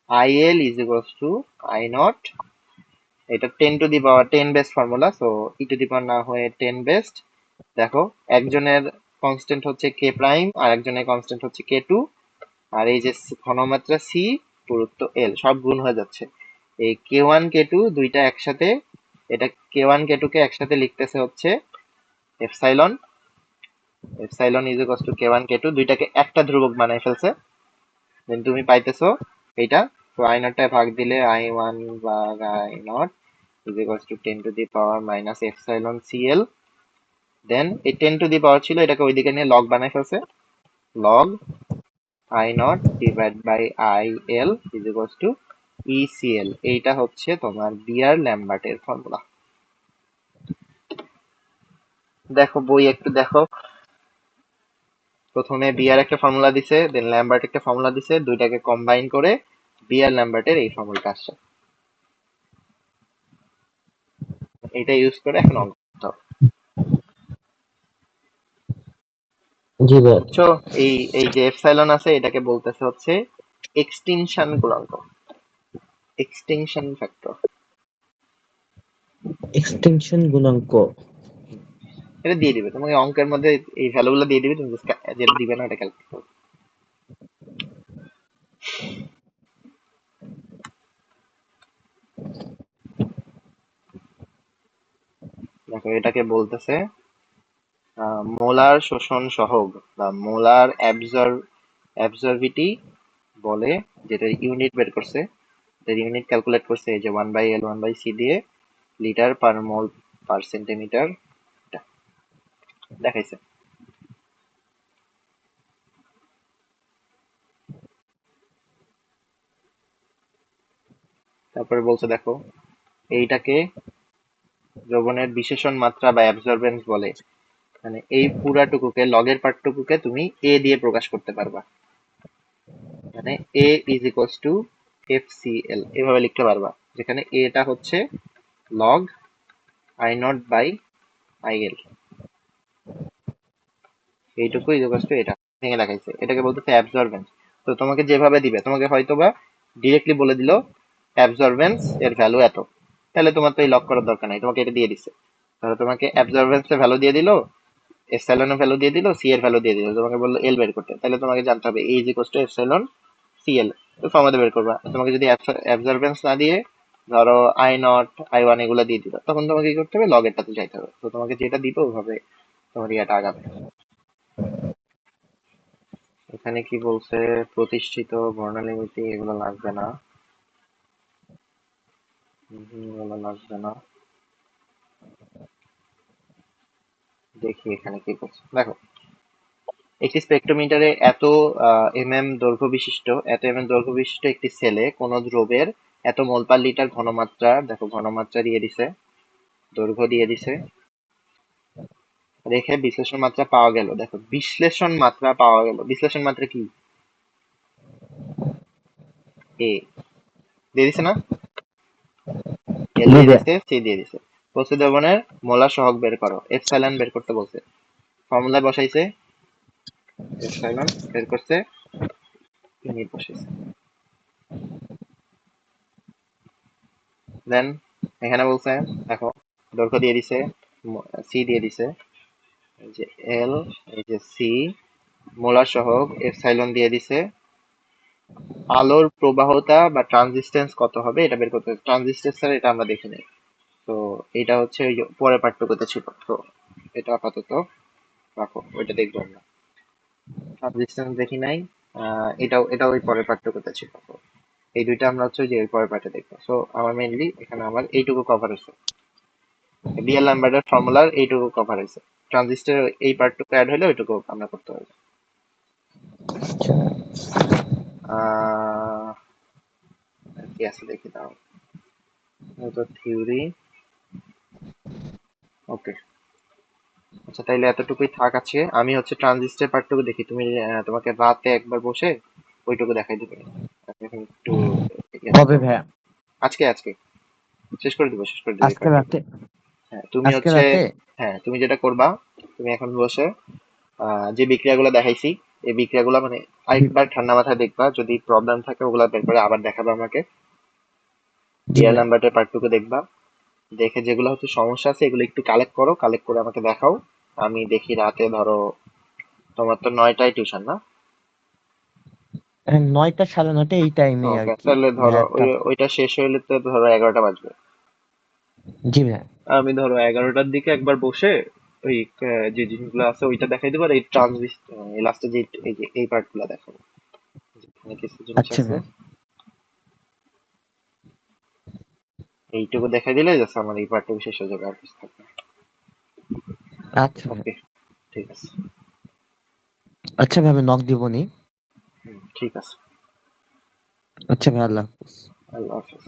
I L is equals to I nought, এটা 10 base formula, so e to the power না হয়ে 10 বেসড। দেখো একজনের কনস্ট্যান্ট হচ্ছে কে প্রাইম আর একজনের কনস্ট্যান্ট হচ্ছে কে টু, আর এই যে ঘনমাত্রা সি, পুরুত্ব এল, সব গুণ হয়ে যাচ্ছে। এই কে ওয়ান কে টু দুইটা একসাথে, এটা কে ওয়ান কে টু কে একসাথে লিখতেছে হচ্ছে epsilon, epsilon is equals to K one K two, দুইটাকে একটা ধ্রুবক বানাই ফেলছে। দেন তুমি পাইতেছো এইটা, তো আই নটটায় ভাগ দিলে আই ওয়ান ভাগ I not is equals to 10 to the power minus epsilon C L. Then এই 10 টু দি পাওয়ার ছিল, এটাকে ওইদিকে নিয়ে লগ বানাই ফেলছে, log I naught divide by I L is equals to ECL. এইটা হচ্ছে তোমার বিয়ার ল্যামবার্টের ফর্মুলা। দেখো বই একটু দেখো, প্রথমে বিয়ার একটা ফর্মুলা দিছে, দেন ল্যামবার্ট একটা ফর্মুলা দিছে, দুইটাকে কম্বাইন করে বিয়ার ল্যামবার্টের এই ফর্মুলাটা আসছে, এটা ইউজ করে এখন অঙ্ক করতে হবে। জি ভাই। বুঝছো? এই এই যে এপসাইলন আছে, এটাকে বলতেছে হচ্ছে এক্সটিনশন গুণাঙ্ক, এক্সটিংশন ফ্যাক্টর। এক্সটেনশন গুণাঙ্ক। এটা দিয়ে দিবে তোমাকে অঙ্কের মধ্যে, এই ভ্যালুগুলো দিয়ে দিবে, তুমি just যেটা দিবে না ওটা ক্যালকুলেট করবে। দেখো এটাকে বলতেছে মোলার শোষণ সহগ বা মোলার অ্যাবজর্বিটি বলে, যেটা ইউনিট বের করছে, এটার ইউনিট ক্যালকুলেট করছে এই যে 1/L 1/C দিয়ে, লিটার পার মোল পার সেন্টিমিটার দেখাইছে। তারপরে বলছে দেখো এইটাকে দ্রবণের বিশেষণ মাত্রা বা অ্যাবজর্বেন্স বলে, মানে এই পুরাটুকুকে লগের পার্টটুকুকে তুমি এ দিয়ে প্রকাশ করতে পারবা, মানে এ ইজ ইকুয়ালস টু FCL এভাবে লিখতে পারবা, যেখানে এটা হচ্ছে লগ I0/IL, এইটুকু ইজ ইকুয়ালস টু এটা ভেঙে দেখাইছে, এটাকে বলতেছে অ্যাবজর্বেন্স। তো তোমাকে যেভাবে দিবে, তোমাকে হয়তোবা ডিরেক্টলি বলে দিল অ্যাবজর্বেন্স এর ভ্যালু এত, তাহলে তোমার তো এই লক করার দরকার নাই, তোমাকে এটা দিয়ে দিচ্ছে। তাহলে তোমাকে অ্যাবজর্বেন্স এর ভ্যালু দিয়ে দিল, এপসাইলন এর ভ্যালু দিয়ে দিল, সি এর ভ্যালু দিয়ে দিল, তোমাকে বললো এল বের করতে, তাহলে তোমাকে জানতে হবে A is equals to epsilon CL, তো ফর্মুলা বের করবা। তোমাকে যদি অ্যাবজর্বেন্স না দিয়ে ধরো I0 I1 এগুলো দিয়ে দিল, তখন তোমাকে কি করতে হবে, লগেরটাতে যাইতে হবে। তো তোমাকে যেটা দিবে ওইভাবে তোমার ইয়াটা আগাবে। এখানে কি বলছে, প্রতিষ্ঠিত বর্ণালীমিতি এগুলো লাগবে না, এগুলো লাগবে না। দেখি এখানে কি বলছে, দেখো একটি স্পেকট্রোমিটারে এত এমএম দৈর্ঘ্য বিশিষ্ট একটি সেলে কোনো দ্রবের এত মোল পার লিটার ঘনমাত্রা, দেখো ঘনমাত্রা দিয়ে দিছে, দৈর্ঘ্য দিয়ে দিছে, রেখে বিশ্লেষণ মাত্রা পাওয়া গেল। দেখো বিশ্লেষণ মাত্রা পাওয়া গেল, বিশ্লেষণ মাত্রা কি, এ দিয়ে দিছে না, এল জি দিয়ে ভাইয়া। দিছে, সি দিয়ে দিছে। বস্তু দ্রবণের মোলার সহগ বের করো, এপসাইলন বের করতে বলছে, ফর্মুলায় বসাইছে, এপসাইলন বের করছে, ইউনিট বসাইছে। দেন এখানে বলছে দেখো দৈর্ঘ্য দিয়ে দিছে, সি দিয়ে দিছে, এই যে এল, এই যে সি, মোলার সহগ এপসাইলন দিয়ে দিছে, আলোর প্রবাহতা বা ট্রানজিস্টেন্স কত হবে এটা বের করতে হবে। ট্রানজিস্টেন্স স্যার এটা আমরা দেখি নাই, তো এটা হচ্ছে ওই যে পরের পাঠ্যক্রমে ছিল, তো এটা আপাতত রাখো, ওইটা দেখবো আমরা। ট্রানজিস্টেন্স দেখি নাই, এটা ওই পরের পাঠ্যক্রমে ছিল, তো এই দুইটা আমরা হচ্ছে ওই যে ওই পরের পাঠে দেখবো। সো আমার মেইনলি এখানে আমার এইটুকু কভার হয়েছে, বিএল ল্যাম্বার্টের ফর্মুলার এইটুকু কভার হয়েছে, ট্রানজিস্টর এই পার্টটুকু অ্যাড হলে ওইটুকু আমরা করতে পারবো। আহ আর কি আছে দেখি দাও, তো থিওরি, ওকে। আচ্ছা তাইলে এতটুকুই থাক আজকে, আমি হচ্ছে ট্রানজিস্টর পার্টটুকু দেখি, তুমি তোমাকে রাতে একবার বসে ওইটুকু দেখাই দিবে। আমি এখন একটু ইয়ে কবে থাকবো, ভাইয়া? আজকে আজকে শেষ করে দিব এই আজকে পার্টটুকু। রাতে? হ্যাঁ তুমি আজকে হচ্ছে, রাতে? হ্যাঁ তুমি যেটা করবা, তুমি এখন বসে যে বিক্রিয়াগুলো দেখাইছি, এই বিক্রিয়াগুলো মানে জি। আরেকবার ঠান্ডা মাথায় দেখবা, যদি প্রবলেম থাকে ওগুলা বের করে আবার দেখাবা আমাকে। জি বিয়ার ভাইয়া। নাম্বারটার পার্টটুকু দেখবা, দেখে যেগুলো হচ্ছে সমস্যা আছে এগুলো একটু কালেক্ট করো, কালেক্ট করে আমাকে দেখাও। আমি দেখি রাতে ধরো, তোমার তো 9টায় টিউশন না? 9টা 9:30 এই টাইমে আর ওকে, কি। তাহলে ধরো ভাইয়া ওইটা শেষ হইলে তো ধরো 11টা বাজবে। জি ভাইয়া। আমি ধরো 11টার দিকে একবার বসে ওই যে জিনিসগুলো আছে ওইটা দেখাই দেবো, আর এই ট্রানজিস্ট এই লাস্টে যে এই যে এই পার্ট গুলা দেখাবো, যেখানে কিছু জিনিস আচ্ছা আছে ভাইয়া। এইটুকু দেখাই দিলে জাস্ট আমার এই পার্টটুকু শেষ হয়ে যাবে, আর কিছু থাকবে না। আচ্ছা ভাইয়া। ওকে, ঠিক আছে। আচ্ছা ভাই, আমি নক দিবনি। ঠিক আছে। আচ্ছা ভাই, আল্লাহ হাফেজ। আল্লাহ হাফেজ।